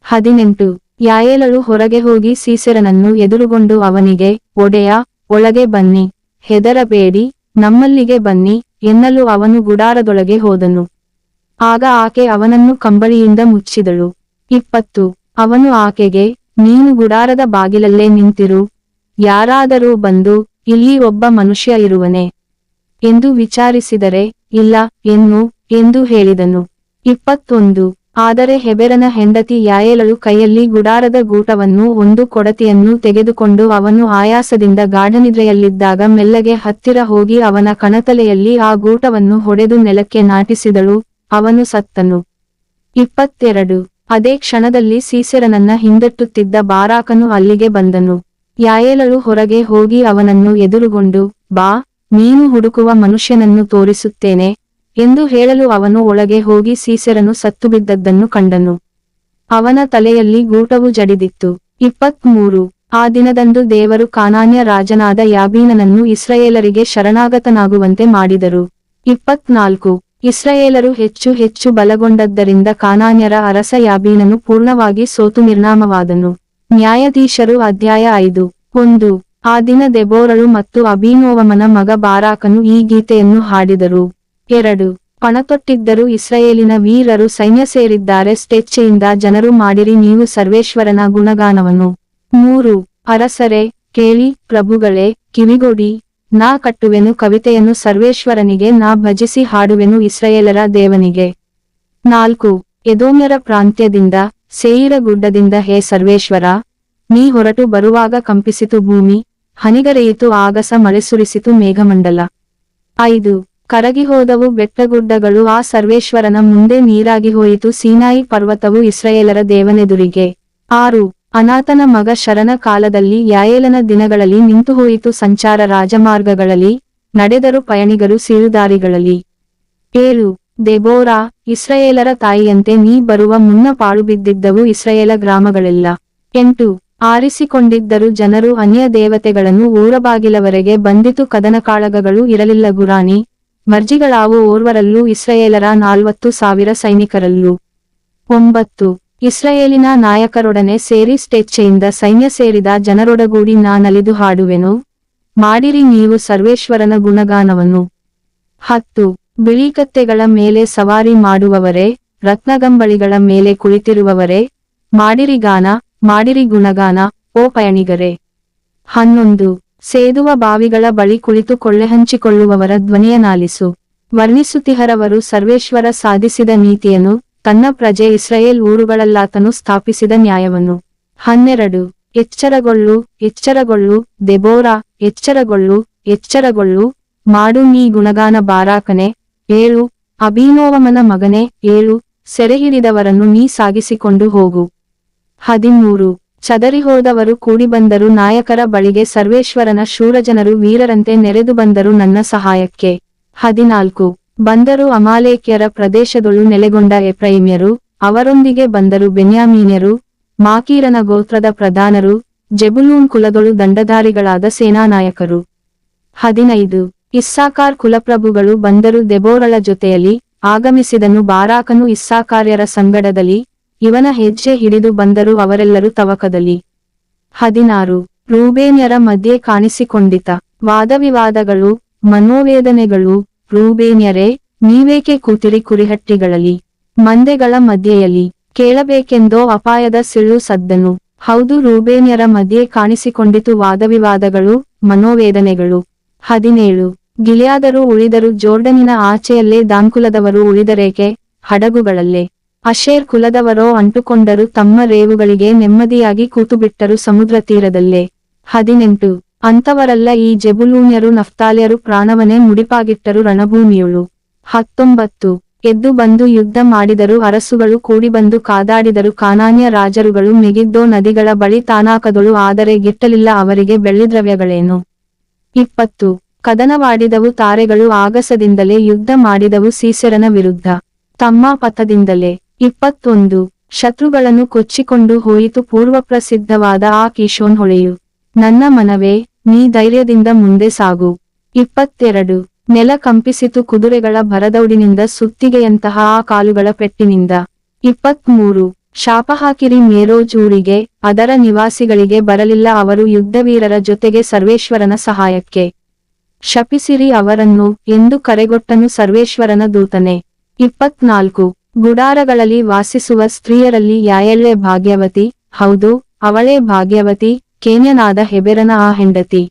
18 ಯಾಯೇಲಳು ಹೊರಗೆ ಹೋಗಿ ಸೀಸೆರನನ್ನು ಎದುರುಗೊಂಡು ಅವನಿಗೆ, ಒಡೆಯ, ಒಳಗೆ ಬನ್ನಿ, ಹೆದರಬೇಡಿ, ನಮ್ಮಲ್ಲಿಗೆ ಬನ್ನಿ ಎನ್ನಲು ಅವನು ಗುಡಾರದೊಳಗೆ ಹೋದನು. ಆಗ ಆಕೆ ಅವನನ್ನು ಕಂಬಳಿಯಿಂದ ಮುಚ್ಚಿದಳು. 20 ಅವನು ಆಕೆಗೆ, ನೀನು ಗುಡಾರದ ಬಾಗಿಲಲ್ಲೇ ನಿಂತಿರು, ಯಾರಾದರೂ ಬಂದು, ಇಲ್ಲಿ ಒಬ್ಬ ಮನುಷ್ಯ ಇರುವನೆ ಎಂದು ವಿಚಾರಿಸಿದರೆ, ಇಲ್ಲ ಎಂದು ಹೇಳಿದನು. 21 ಆದರೆ ಹೆಬೆರನ ಹೆಂಡತಿ ಯಾಯೇಲಳು ಕೈಯಲ್ಲಿ ಗುಡಾರದ ಗೂಟವನ್ನು ಒಂದು ಕೊಡತಿಯನ್ನು ತೆಗೆದುಕೊಂಡು ಅವನು ಆಯಾಸದಿಂದ ಗಾಢನಿದ್ರೆಯಲ್ಲಿದ್ದಾಗ ಮೆಲ್ಲಗೆ ಹತ್ತಿರ ಹೋಗಿ ಅವನ ಕಣತಲೆಯಲ್ಲಿ ಆ ಗೂಟವನ್ನು ಹೊಡೆದು ನೆಲಕ್ಕೆ ನಾಟಿಸಿದಳು, ಅವನು ಸತ್ತನು. 22 ಅದೇ ಕ್ಷಣದಲ್ಲಿ ಸೀಸೆರನನ್ನ ಹಿಂದಟ್ಟುತ್ತಿದ್ದ ಬಾರಾಕನು ಅಲ್ಲಿಗೆ ಬಂದನು. ಯಾಯೇಲಳು ಹೊರಗೆ ಹೋಗಿ ಅವನನ್ನು ಎದುರುಗೊಂಡು, ಬಾ, ನೀನು ಹುಡುಕುವ ಮನುಷ್ಯನನ್ನು ತೋರಿಸುತ್ತೇನೆ ಎಂದು ಹೇಳಲು ಅವನು ಒಳಗೆ ಹೋಗಿ ಸೀಸೆರನು ಸತ್ತುಬಿದ್ದದ್ದನ್ನು ಕಂಡನು. ಅವನ ತಲೆಯಲ್ಲಿ ಗೂಟವು ಜಡಿದಿತ್ತು. 23 ಆ ದಿನದಂದು ದೇವರು ಕಾನಾನ್ಯ ರಾಜನಾದ ಯಾಬೀನನನ್ನು ಇಸ್ರಾಯೇಲರಿಗೆ ಶರಣಾಗತನಾಗುವಂತೆ ಮಾಡಿದರು. 24 ಇಸ್ರಾಯೇಲರು ಹೆಚ್ಚು ಹೆಚ್ಚು ಬಲಗೊಂಡದ್ದರಿಂದ ಕಾನಾನ್ಯರ ಅರಸ ಯಾಬೀನನು ಪೂರ್ಣವಾಗಿ ಸೋತು ನಿರ್ನಾಮವಾದನು. ನ್ಯಾಯಾಧೀಶರು ಅಧ್ಯಾಯ 5 1 ಆ ದಿನ ದೆಬೋರಳು ಮತ್ತು ಅಬೀನೋವಮನ ಮಗ ಬಾರಾಕನು ಈ ಗೀತೆಯನ್ನು ಹಾಡಿದರು. 2 ಪಣತೊಟ್ಟಿದ್ದರು ಇಸ್ರಾಯೇಲಿನ ವೀರರು ಸೈನ್ಯ ಸೇರಿದ್ದಾರೆ ಸ್ಟೆಚ್ಚೆಯಿಂದ ಜನರು ಮಾಡಿರಿ ನೀವು ಸರ್ವೇಶ್ವರನ ಗುಣಗಾನವನ್ನು. 3 ಅರಸರೇ ಕೇಳಿ, ಪ್ರಭುಗಳೇ ಕಿವಿಗೊಡಿ, ನಾ ಕಟ್ಟುವೆನು ಕವಿತೆಯನ್ನು ಸರ್ವೇಶ್ವರನಿಗೆ, ನಾ ಭಜಿಸಿ ಹಾಡುವೆನು ಇಸ್ರಾಯೇಲರ ದೇವನಿಗೆ. 4 ಎದೋಮ್ಯರ ಪ್ರಾಂತ್ಯದಿಂದ ಸೇಯಿರ ಗುಡ್ಡದಿಂದ ಹೇ ಸರ್ವೇಶ್ವರ, ನೀ ಹೊರಟು ಬರುವಾಗ ಕಂಪಿಸಿತು ಭೂಮಿ, ಹನಿಗರೆಯಿತು ಆಗಸ ಮಳೆ ಸುರಿಸಿತು ಮೇಘಮಂಡಲ. 5 ಕರಗಿಹೋದವು ಬೆಟ್ಟಗುಡ್ಡಗಳು ಆ ಸರ್ವೇಶ್ವರನ ಮುಂದೆ ನೀರಾಗಿ ಹೋಯಿತು ಸೀನಾಯಿ ಪರ್ವತವು ಇಸ್ರಾಯೇಲರ ದೇವನೆದುರಿಗೆ. 6 ಅನಾತನ ಮಗ ಶರನ ಕಾಲದಲ್ಲಿ ಯಾಯೇಲನ ದಿನಗಳಲ್ಲಿ ನಿಂತುಹೋಯಿತು ಸಂಚಾರ ರಾಜಮಾರ್ಗಗಳಲ್ಲಿ, ನಡೆದರು ಪಯಣಿಗರು ಸೀಳುದಾರಿಗಳಲ್ಲಿ. 7 ದೆಬೋರಾ ಇಸ್ರಾಯೇಲರ ತಾಯಿಯಂತೆ ನೀ ಬರುವ ಮುನ್ನ ಪಾಳುಬಿದ್ದಿದ್ದವು ಇಸ್ರಾಯೇಲ ಗ್ರಾಮಗಳೆಲ್ಲ. 8 ಆರಿಸಿಕೊಂಡಿದ್ದರು ಜನರು ಅನ್ಯ ದೇವತೆಗಳನ್ನು ಊರಬಾಗಿಲವರೆಗೆ ಬಂದಿತು ಕದನಕಾಳಗಗಳು ಇರಲಿಲ್ಲ ಗುರಾಣಿ ಮರ್ಜಿಗಳಾವು ಓರ್ವರಲ್ಲೂ ಇಸ್ರಾಯೇಲರ 40,000 ಸೈನಿಕರಲ್ಲೂ. 9 ಇಸ್ರಾಯೇಲಿನ ನಾಯಕರೊಡನೆ ಸೇರಿ ಸ್ಟೆಚ್ಚೆಯಿಂದ ಸೈನ್ಯ ಸೇರಿದ ಜನರೊಡಗೂಡಿ ನಾನಲಿದು ಹಾಡುವೆನು, ಮಾಡಿರಿ ನೀವು ಸರ್ವೇಶ್ವರನ ಗುಣಗಾನವನ್ನು. 10 ಬಿಳಿಕತ್ತೆಗಳ ಮೇಲೆ ಸವಾರಿ ಮಾಡುವವರೇ, ರತ್ನಗಂಬಳಿಗಳ ಮೇಲೆ ಕುಳಿತಿರುವವರೇ, ಮಾಡಿರಿ ಗಾನ, ಮಾಡಿರಿ ಗುಣಗಾನ, ಓ ಪಯಣಿಗರೇ. 11 ಸೇದುವ ಬಾವಿಗಳ ಬಳಿ ಕುಳಿತು ಕೊಳ್ಳೆಹಂಚಿಕೊಳ್ಳುವವರ ಧ್ವನಿಯನಾಲಿಸು. ವರ್ಣಿಸುತ್ತಿಹರವರು ಸರ್ವೇಶ್ವರ ಸಾಧಿಸಿದ ನೀತಿಯನ್ನು, ತನ್ನ ಪ್ರಜೆ ಇಸ್ರಾಯೇಲ್ ಊರುಗಳಲ್ಲಾತನು ಸ್ಥಾಪಿಸಿದ ನ್ಯಾಯವನ್ನು. 12 ಎಚ್ಚರಗೊಳ್ಳು, ಎಚ್ಚರಗೊಳ್ಳು, ದೆಬೋರಾ, ಎಚ್ಚರಗೊಳ್ಳು, ಎಚ್ಚರಗೊಳ್ಳು, ಮಾಡು ನೀ ಗುಣಗಾನ ಬಾರಾಕನೆ, ಏಳು, ಅಬೀನೋವಮನ ಮಗನೇ, ಏಳು, ಸೆರೆಹಿಡಿದವರನ್ನು ನೀ ಸಾಗಿಸಿಕೊಂಡು ಹೋಗು. 13 ಚದರಿಹೋದವರು ಕೂಡಿಬಂದರು ನಾಯಕರ ಬಳಿಗೆ ಸರ್ವೇಶ್ವರನ ಶೂರಜನರು ವೀರರಂತೆ ನೆರೆದು ಬಂದರು ನನ್ನ ಸಹಾಯಕ್ಕೆ. 14 ಬಂದರು ಅಮಾಲೇಕ್ಯರ ಪ್ರದೇಶದೊಳು ನೆಲೆಗೊಂಡ ಎಫ್ರಾಯಿಮ್ಯರು, ಅವರೊಂದಿಗೆ ಬಂದರು ಬೆನ್ಯಾಮೀನ್ಯರು, ಮಾಕೀರನ ಗೋತ್ರದ ಪ್ರಧಾನರು, ಜೆಬುಲೂನ್ ಕುಲದೊಳು ದಂಡಧಾರಿಗಳಾದ ಸೇನಾನಾಯಕರು. 15 ಇಸ್ಸಾಕಾರ್ ಕುಲಪ್ರಭುಗಳು ಬಂದರು ದೆಬೋರಳ ಜೊತೆಯಲ್ಲಿ, ಆಗಮಿಸಿದನು ಬಾರಾಕನು ಇಸ್ಸಾಕಾರ್ಯರ ಸಂಗಡದಲ್ಲಿ, ಇವನ ಹೆಜ್ಜೆ ಹಿಡಿದು ಬಂದರು ಅವರೆಲ್ಲರೂ ತವಕದಲ್ಲಿ. 16 ರೂಬೇನ್ಯರ ಮಧ್ಯೆ ಕಾಣಿಸಿಕೊಂಡಿತ ವಾದವಿವಾದಗಳು, ಮನೋವೇದನೆಗಳು, ರೂಬೇನ್ಯರೇ, ನೀವೇಕೆ ಕೂತಿರಿ ಕುರಿಹಟ್ಟಿಗಳಲ್ಲಿ, ಮಂದೆಗಳ ಮಧ್ಯೆಯಲ್ಲಿ, ಕೇಳಬೇಕೆಂದೋ ಅಪಾಯದ ಸಿಳ್ಳು ಸದ್ದನು. ಹೌದು ರೂಬೇನ್ಯರ ಮಧ್ಯೆ ಕಾಣಿಸಿಕೊಂಡಿತು ವಾದವಿವಾದಗಳು, ಮನೋವೇದನೆಗಳು. 17 ಗಿಲ್ಯಾದರು ಉಳಿದರು ಜೋರ್ಡನಿನ ಆಚೆಯಲ್ಲೇ ದಾನ್ಕುಲದವರು ಉಳಿದರೇಕೆ, ಹಡಗುಗಳಲ್ಲೇ. ಅಶೇರ್ ಕುಲದವರೋ ಅಂಟುಕೊಂಡರು ತಮ್ಮ ರೇವುಗಳಿಗೆ ನೆಮ್ಮದಿಯಾಗಿ ಕೂತುಬಿಟ್ಟರು ಸಮುದ್ರ ತೀರದಲ್ಲೇ. 18 ಅಂಥವರಲ್ಲ ಈ ಜೆಬುಲೂನ್ಯರು ನಫ್ತಾಲ್ಯರು ಪ್ರಾಣವನ್ನೇ ಮುಡಿಪಾಗಿಟ್ಟರು ರಣಭೂಮಿಯುಳು. 19 ಎದ್ದು ಬಂದು ಯುದ್ಧ ಮಾಡಿದರು ಅರಸುಗಳು ಕೂಡಿಬಂದು ಕಾದಾಡಿದರು ಕಾನಾನ್ಯ ರಾಜರುಗಳು ಮೆಗಿದ್ದೋ ನದಿಗಳ ಬಳಿ ತಾನಾಕದೊಳು ಆದರೆ ಗಿಟ್ಟಲಿಲ್ಲ ಅವರಿಗೆ ಬೆಳ್ಳಿದ್ರವ್ಯಗಳೇನು. 20 ಕದನವಾಡಿದವು ತಾರೆಗಳು ಆಗಸದಿಂದಲೇ ಯುದ್ಧ ಮಾಡಿದವು ಸೀಸೆರನ ವಿರುದ್ಧ ತಮ್ಮ ಪಥದಿಂದಲೇ. 21 ಶತ್ರುಗಳನ್ನು ಕೊಚ್ಚಿಕೊಂಡು ಹೋಯಿತು ಪೂರ್ವಪ್ರಸಿದ್ಧವಾದ ಆ ಕೀಶೋನ್ ಹೊಳೆಯು. ನನ್ನ ಮನವೇ, ನೀ ಧೈರ್ಯದಿಂದ ಮುಂದೆ ಸಾಗು. 22 ನೆಲ ಕಂಪಿಸಿತು ಕುದುರೆಗಳ ಭರದೌಡಿನಿಂದ ಸುತ್ತಿಗೆಯಂತಹ ಆ ಕಾಲುಗಳ ಪೆಟ್ಟಿನಿಂದ. 23 ಶಾಪ ಹಾಕಿರಿ ಮೇರೋಜ್ ಊರಿಗೆ, ಅದರ ನಿವಾಸಿಗಳಿಗೆ ಬರಲಿಲ್ಲ ಅವರು ಯುದ್ಧವೀರರ ಜೊತೆಗೆ ಸರ್ವೇಶ್ವರನ ಸಹಾಯಕ್ಕೆ. ಶಪಿಸಿರಿ ಅವರನ್ನು ಎಂದು ಕರೆಗೊಟ್ಟನು ಸರ್ವೇಶ್ವರನ ದೂತನೇ. 24 ಗುಡಾರಗಳಲ್ಲಿ ವಾಸಿಸುವ ಸ್ತ್ರೀಯರಲ್ಲಿ ಯಾಯೇಲೇ ಭಾಗ್ಯವತಿ, ಹೌದು ಅವಳೇ ಭಾಗ್ಯವತಿ, ಕೇನ್ಯನಾದ ಹೆಬೆರನ ಆ ಹೆಂಡತಿ.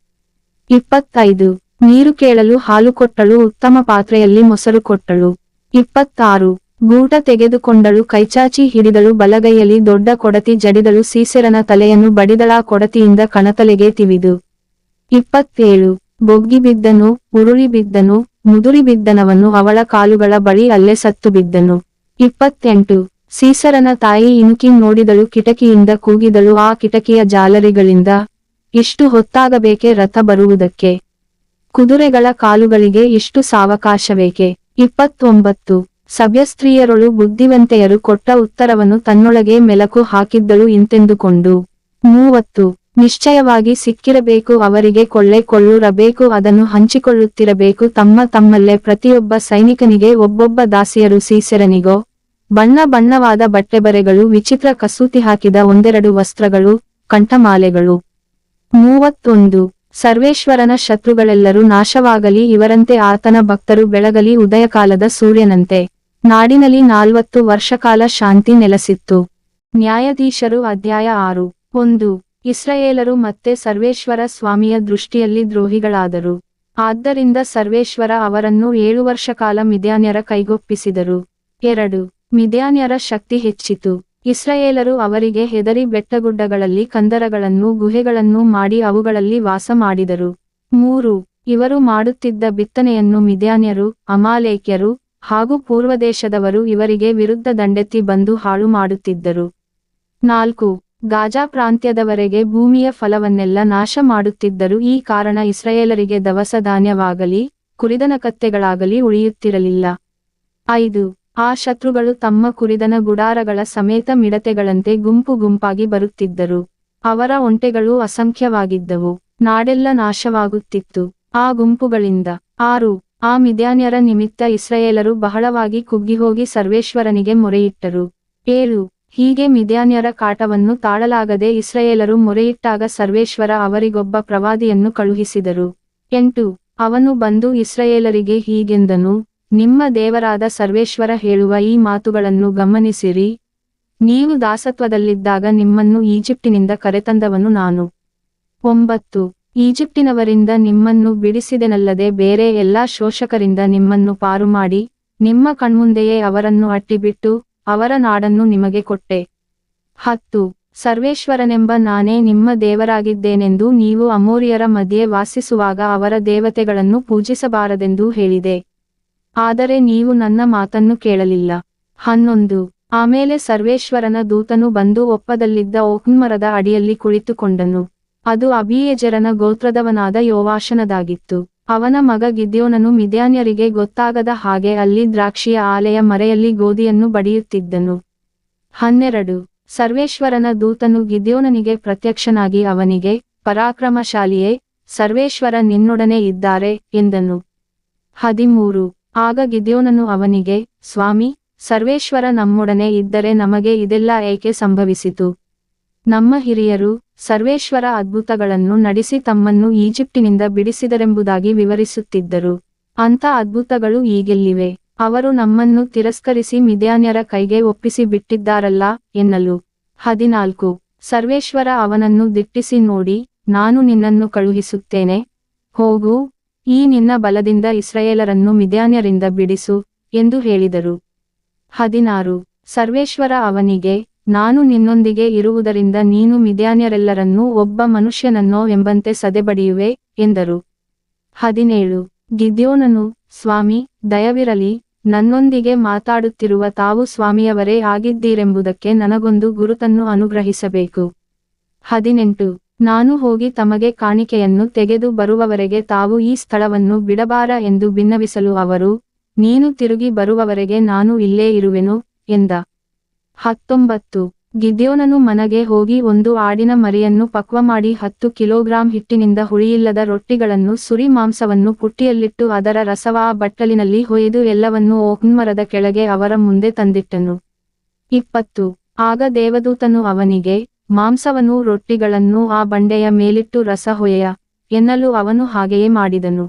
25 ನೀರು ಕೇಳಲು ಹಾಲು ಕೊಟ್ಟಳು, ಉತ್ತಮ ಪಾತ್ರೆಯಲ್ಲಿ ಮೊಸರು ಕೊಟ್ಟಳು. 26 ಗೂಟ ತೆಗೆದುಕೊಂಡಳು, ಕೈಚಾಚಿ ಹಿಡಿದಳು, ಬಲಗೈಯಲ್ಲಿ ದೊಡ್ಡ ಕೊಡತಿ ಜಡಿದಳು, ಸೀಸೆರನ ತಲೆಯನ್ನು ಬಡಿದಳಾ ಕೊಡತಿಯಿಂದ ಕಣತಲೆಗೆ ತಿವಿದು. 27 ಬೊಗ್ಗಿ ಬಿದ್ದನು, ಉರುಳಿ ಬಿದ್ದನು, ಮುದುರಿ ಬಿದ್ದನವನು ಅವಳ ಕಾಲುಗಳ ಬಳಿ ಅಲ್ಲೇ ಸತ್ತು ಬಿದ್ದನು. 28 ಸೀಸರನ ತಾಯಿ ಇಣುಕಿ ನೋಡಿದಳು, ಕಿಟಕಿಯಿಂದ ಕೂಗಿದಳು, ಆ ಕಿಟಕಿಯ ಜಾಲರಿಗಳಿಂದ ಇಷ್ಟು ಹೊತ್ತಾಗಬೇಕೆ ರಥ ಬರುವುದಕ್ಕೆ, ಕುದುರೆಗಳ ಕಾಲುಗಳಿಗೆ ಇಷ್ಟು ಸಾವಕಾಶವೇಕೆ. 29 ಸಭ್ಯಸ್ತ್ರೀಯರೊಳು ಬುದ್ಧಿವಂತೆಯರು ಕೊಟ್ಟ ಉತ್ತರವನ್ನು ತನ್ನೊಳಗೆ ಮೆಲಕು ಹಾಕಿದ್ದಳು ಇಂತೆಂದುಕೊಂಡು. 30 ನಿಶ್ಚಯವಾಗಿ ಸಿಕ್ಕಿರಬೇಕು ಅವರಿಗೆ, ಕೊಳ್ಳಿರಬೇಕು, ಅದನ್ನು ಹಂಚಿಕೊಳ್ಳುತ್ತಿರಬೇಕು ತಮ್ಮಲ್ಲೇ, ಪ್ರತಿಯೊಬ್ಬ ಸೈನಿಕನಿಗೆ ಒಬ್ಬೊಬ್ಬ ದಾಸಿಯರು, ಸೀಸೆರನಿಗೋ ಬಣ್ಣ ಬಣ್ಣವಾದ ಬಟ್ಟೆಬರೆಗಳು, ವಿಚಿತ್ರ ಕಸೂತಿ ಹಾಕಿದ ಒಂದೆರಡು ವಸ್ತ್ರಗಳು, ಕಂಠಮಾಲೆಗಳು. 31 ಸರ್ವೇಶ್ವರನ ಶತ್ರುಗಳೆಲ್ಲರೂ ನಾಶವಾಗಲಿ, ಇವರಂತೆ ಆತನ ಭಕ್ತರು ಬೆಳಗಲಿ ಉದಯಕಾಲದ ಸೂರ್ಯನಂತೆ. ನಾಡಿನಲ್ಲಿ 40 ವರ್ಷಕಾಲ ಶಾಂತಿ ನೆಲೆಸಿತ್ತು. ನ್ಯಾಯಾಧೀಶರು ಅಧ್ಯಾಯ 6 1 ಇಸ್ರಾಯೇಲರು ಮತ್ತೆ ಸರ್ವೇಶ್ವರ ಸ್ವಾಮಿಯ ದೃಷ್ಟಿಯಲ್ಲಿ ದ್ರೋಹಿಗಳಾದರು. ಆದ್ದರಿಂದ ಸರ್ವೇಶ್ವರ ಅವರನ್ನು 7 ವರ್ಷಕಾಲ ಮಿದ್ಯಾನ್ಯರ ಕೈಗೊಪ್ಪಿಸಿದರು. 2 ಮಿದ್ಯಾನ್ಯರ ಶಕ್ತಿ ಹೆಚ್ಚಿತು. ಇಸ್ರಾಯೇಲರು ಅವರಿಗೆ ಹೆದರಿ ಬೆಟ್ಟಗುಡ್ಡಗಳಲ್ಲಿ ಕಂದರಗಳನ್ನೂ ಗುಹೆಗಳನ್ನೂ ಮಾಡಿ ಅವುಗಳಲ್ಲಿ ವಾಸ ಮಾಡಿದರು. 3 ಇವರು ಮಾಡುತ್ತಿದ್ದ ಬಿತ್ತನೆಯನ್ನು ಮಿದ್ಯಾನ್ಯರು, ಅಮಾಲೇಕ್ಯರು ಹಾಗೂ ಪೂರ್ವದೇಶದವರು ಇವರಿಗೆ ವಿರುದ್ಧ ದಂಡೆತ್ತಿ ಬಂದು ಹಾಳು ಮಾಡುತ್ತಿದ್ದರು. 4 ಗಾಜಾ ಪ್ರಾಂತ್ಯದವರೆಗೆ ಭೂಮಿಯ ಫಲವನ್ನೆಲ್ಲ ನಾಶ ಮಾಡುತ್ತಿದ್ದರು. ಈ ಕಾರಣ ಇಸ್ರಾಯೇಲರಿಗೆ ದವಸ ಧಾನ್ಯವಾಗಲಿ ಕುರಿದನಕತ್ತೆಗಳಾಗಲಿ ಉಳಿಯುತ್ತಿರಲಿಲ್ಲ. 5 ಆ ಶತ್ರುಗಳು ತಮ್ಮ ಕುರಿದನ ಗುಡಾರಗಳ ಸಮೇತ ಮಿಡತೆಗಳಂತೆ ಗುಂಪು ಗುಂಪಾಗಿ ಬರುತ್ತಿದ್ದರು. ಅವರ ಒಂಟೆಗಳು ಅಸಂಖ್ಯವಾಗಿದ್ದವು. ನಾಡೆಲ್ಲ ನಾಶವಾಗುತ್ತಿತ್ತು ಆ ಗುಂಪುಗಳಿಂದ. 6 ಆ ಮಿದ್ಯಾನ್ಯರ ನಿಮಿತ್ತ ಇಸ್ರಾಯೇಲರು ಬಹಳವಾಗಿ ಕುಗ್ಗಿಹೋಗಿ ಸರ್ವೇಶ್ವರನಿಗೆ ಮೊರೆಯಿಟ್ಟರು. 7 ಹೀಗೆ ಮಿದ್ಯಾನ್ಯರ ಕಾಟವನ್ನು ತಾಳಲಾಗದೆ ಇಸ್ರಾಯೇಲರು ಮೊರೆಯಿಟ್ಟಾಗ ಸರ್ವೇಶ್ವರ ಅವರಿಗೊಬ್ಬ ಪ್ರವಾದಿಯನ್ನು ಕಳುಹಿಸಿದರು. 8 ಅವನು ಬಂದು ಇಸ್ರಾಯೇಲರಿಗೆ ಹೀಗೆಂದನು, ನಿಮ್ಮ ದೇವರಾದ ಸರ್ವೇಶ್ವರ ಹೇಳುವ ಈ ಮಾತುಗಳನ್ನು ಗಮನಿಸಿರಿ. ನೀವು ದಾಸತ್ವದಲ್ಲಿದ್ದಾಗ ನಿಮ್ಮನ್ನು ಈಜಿಪ್ಟಿನಿಂದ ಕರೆತಂದವನು ನಾನು. 9 ಈಜಿಪ್ಟಿನವರಿಂದ ನಿಮ್ಮನ್ನು ಬಿಡಿಸಿದೆನಲ್ಲದೆ ಬೇರೆ ಎಲ್ಲಾ ಶೋಷಕರಿಂದ ನಿಮ್ಮನ್ನು ಪಾರುಮಾಡಿ ನಿಮ್ಮ ಕಣ್ಮುಂದೆಯೇ ಅವರನ್ನು ಅಟ್ಟಿಬಿಟ್ಟು ಅವರ ನಾಡನ್ನು ನಿಮಗೆ ಕೊಟ್ಟೆ. 10 ಸರ್ವೇಶ್ವರನೆಂಬ ನಾನೇ ನಿಮ್ಮ ದೇವರಾಗಿದ್ದೇನೆಂದು ನೀವು ಅಮೋರಿಯರ ಮಧ್ಯೆ ವಾಸಿಸುವಾಗ ಅವರ ದೇವತೆಗಳನ್ನು ಪೂಜಿಸಬಾರದೆಂದೂ ಹೇಳಿದೆ. ಆದರೆ ನೀವು ನನ್ನ ಮಾತನ್ನು ಕೇಳಲಿಲ್ಲ. 11 ಆಮೇಲೆ ಸರ್ವೇಶ್ವರನ ದೂತನು ಬಂದು ಒಪ್ಪದಲ್ಲಿದ್ದ ಓಕ್ನ್ ಮರದ ಅಡಿಯಲ್ಲಿ ಕುಳಿತುಕೊಂಡನು. ಅದು ಅಬೀಯೆಜೆರನ ಗೋತ್ರದವನಾದ ಯೋವಾಷನದಾಗಿತ್ತು. ಅವನ ಮಗ ಗಿದ್ಯೋನನು ಮಿದ್ಯಾನ್ಯರಿಗೆ ಗೊತ್ತಾಗದ ಹಾಗೆ ಅಲ್ಲಿ ದ್ರಾಕ್ಷಿಯ ಆಲೆಯ ಮರೆಯಲ್ಲಿ ಗೋಧಿಯನ್ನು ಬಡಿಯುತ್ತಿದ್ದನು. 12 ಸರ್ವೇಶ್ವರನ ದೂತನು ಗಿದ್ಯೋನನಿಗೆ ಪ್ರತ್ಯಕ್ಷನಾಗಿ ಅವನಿಗೆ, ಪರಾಕ್ರಮಶಾಲಿಯೇ, ಸರ್ವೇಶ್ವರ ನಿನ್ನೊಡನೆ ಇದ್ದಾರೆ ಎಂದನು. 13 ಆಗ ಗಿದ್ಯೋನನು ಅವನಿಗೆ, ಸ್ವಾಮಿ, ಸರ್ವೇಶ್ವರ ನಮ್ಮೊಡನೆ ಇದ್ದರೆ ನಮಗೆ ಇದೆಲ್ಲ ಏಕೆ ಸಂಭವಿಸಿತು? ನಮ್ಮ ಹಿರಿಯರು ಸರ್ವೇಶ್ವರ ಅದ್ಭುತಗಳನ್ನು ನಡೆಸಿ ತಮ್ಮನ್ನು ಈಜಿಪ್ಟಿನಿಂದ ಬಿಡಿಸಿದರೆಂಬುದಾಗಿ ವಿವರಿಸುತ್ತಿದ್ದರು. ಅಂಥ ಅದ್ಭುತಗಳು ಈಗೆಲ್ಲಿವೆ? ಅವರು ನಮ್ಮನ್ನು ತಿರಸ್ಕರಿಸಿ ಮಿದ್ಯಾನ್ಯರ ಕೈಗೆ ಒಪ್ಪಿಸಿ ಬಿಟ್ಟಿದ್ದಾರಲ್ಲ ಎನ್ನಲು. 14 ಸರ್ವೇಶ್ವರ ಅವನನ್ನು ದಿಟ್ಟಿಸಿ ನೋಡಿ, ನಾನು ನಿನ್ನನ್ನು ಕಳುಹಿಸುತ್ತೇನೆ, ಹೋಗು, ಈ ನಿನ್ನ ಬಲದಿಂದ ಇಸ್ರಾಯೇಲರನ್ನು ಮಿದ್ಯಾನ್ಯರಿಂದ ಬಿಡಿಸು ಎಂದು ಹೇಳಿದರು. 16 ಸರ್ವೇಶ್ವರ ಅವನಿಗೆ, ನಾನು ನಿನ್ನೊಂದಿಗೆ ಇರುವುದರಿಂದ ನೀನು ಮಿದ್ಯಾನ್ಯರೆಲ್ಲರನ್ನೂ ಒಬ್ಬ ಮನುಷ್ಯನನ್ನೋ ಎಂಬಂತೆ ಸದೆಬಡಿಯುವೆ ಎಂದರು. 17 ಗಿದ್ಯೋನನು, ಸ್ವಾಮಿ, ದಯವಿರಲಿ, ನನ್ನೊಂದಿಗೆ ಮಾತಾಡುತ್ತಿರುವ ತಾವು ಸ್ವಾಮಿಯವರೇ ಆಗಿದ್ದೀರೆಂಬುದಕ್ಕೆ ನನಗೊಂದು ಗುರುತನ್ನು ಅನುಗ್ರಹಿಸಬೇಕು. 18 ನಾನು ಹೋಗಿ ತಮಗೆ ಕಾಣಿಕೆಯನ್ನು ತೆಗೆದು ಬರುವವರೆಗೆ ತಾವು ಈ ಸ್ಥಳವನ್ನು ಬಿಡಬಾರ ಎಂದು ಬಿನ್ನವಿಸಲು ಅವರು, ನೀನು ತಿರುಗಿ ಬರುವವರೆಗೆ ನಾನು ಇಲ್ಲೇ ಇರುವೆನು ಎಂದ. 19 ಗಿದ್ಯೋನನು ಮನೆಗೆ ಹೋಗಿ ಒಂದು ಆಡಿನ ಮರಿಯನ್ನು ಪಕ್ವಮಾಡಿ 10 ಕಿಲೋಗ್ರಾಂ ಹಿಟ್ಟಿನಿಂದ ಹುಳಿಯಿಲ್ಲದ ರೊಟ್ಟಿಗಳನ್ನು ಸುರಿ ಮಾಂಸವನ್ನು ಪುಟ್ಟಿಯಲ್ಲಿಟ್ಟು ಅದರ ರಸವ ಆ ಬಟ್ಟಲಿನಲ್ಲಿ ಹೊಯ್ದು ಎಲ್ಲವನ್ನೂ ಓಕ್ನ್ ಮರದ ಕೆಳಗೆ ಅವರ ಮುಂದೆ ತಂದಿಟ್ಟನು. 20 ಆಗ ದೇವದೂತನು ಅವನಿಗೆ, ಮಾಂಸವನ್ನೂ ರೊಟ್ಟಿಗಳನ್ನೂ ಆ ಬಂಡೆಯ ಮೇಲಿಟ್ಟು ರಸ ಹೊಯ್ಯ ಎನ್ನಲು ಅವನು ಹಾಗೆಯೇ ಮಾಡಿದನು.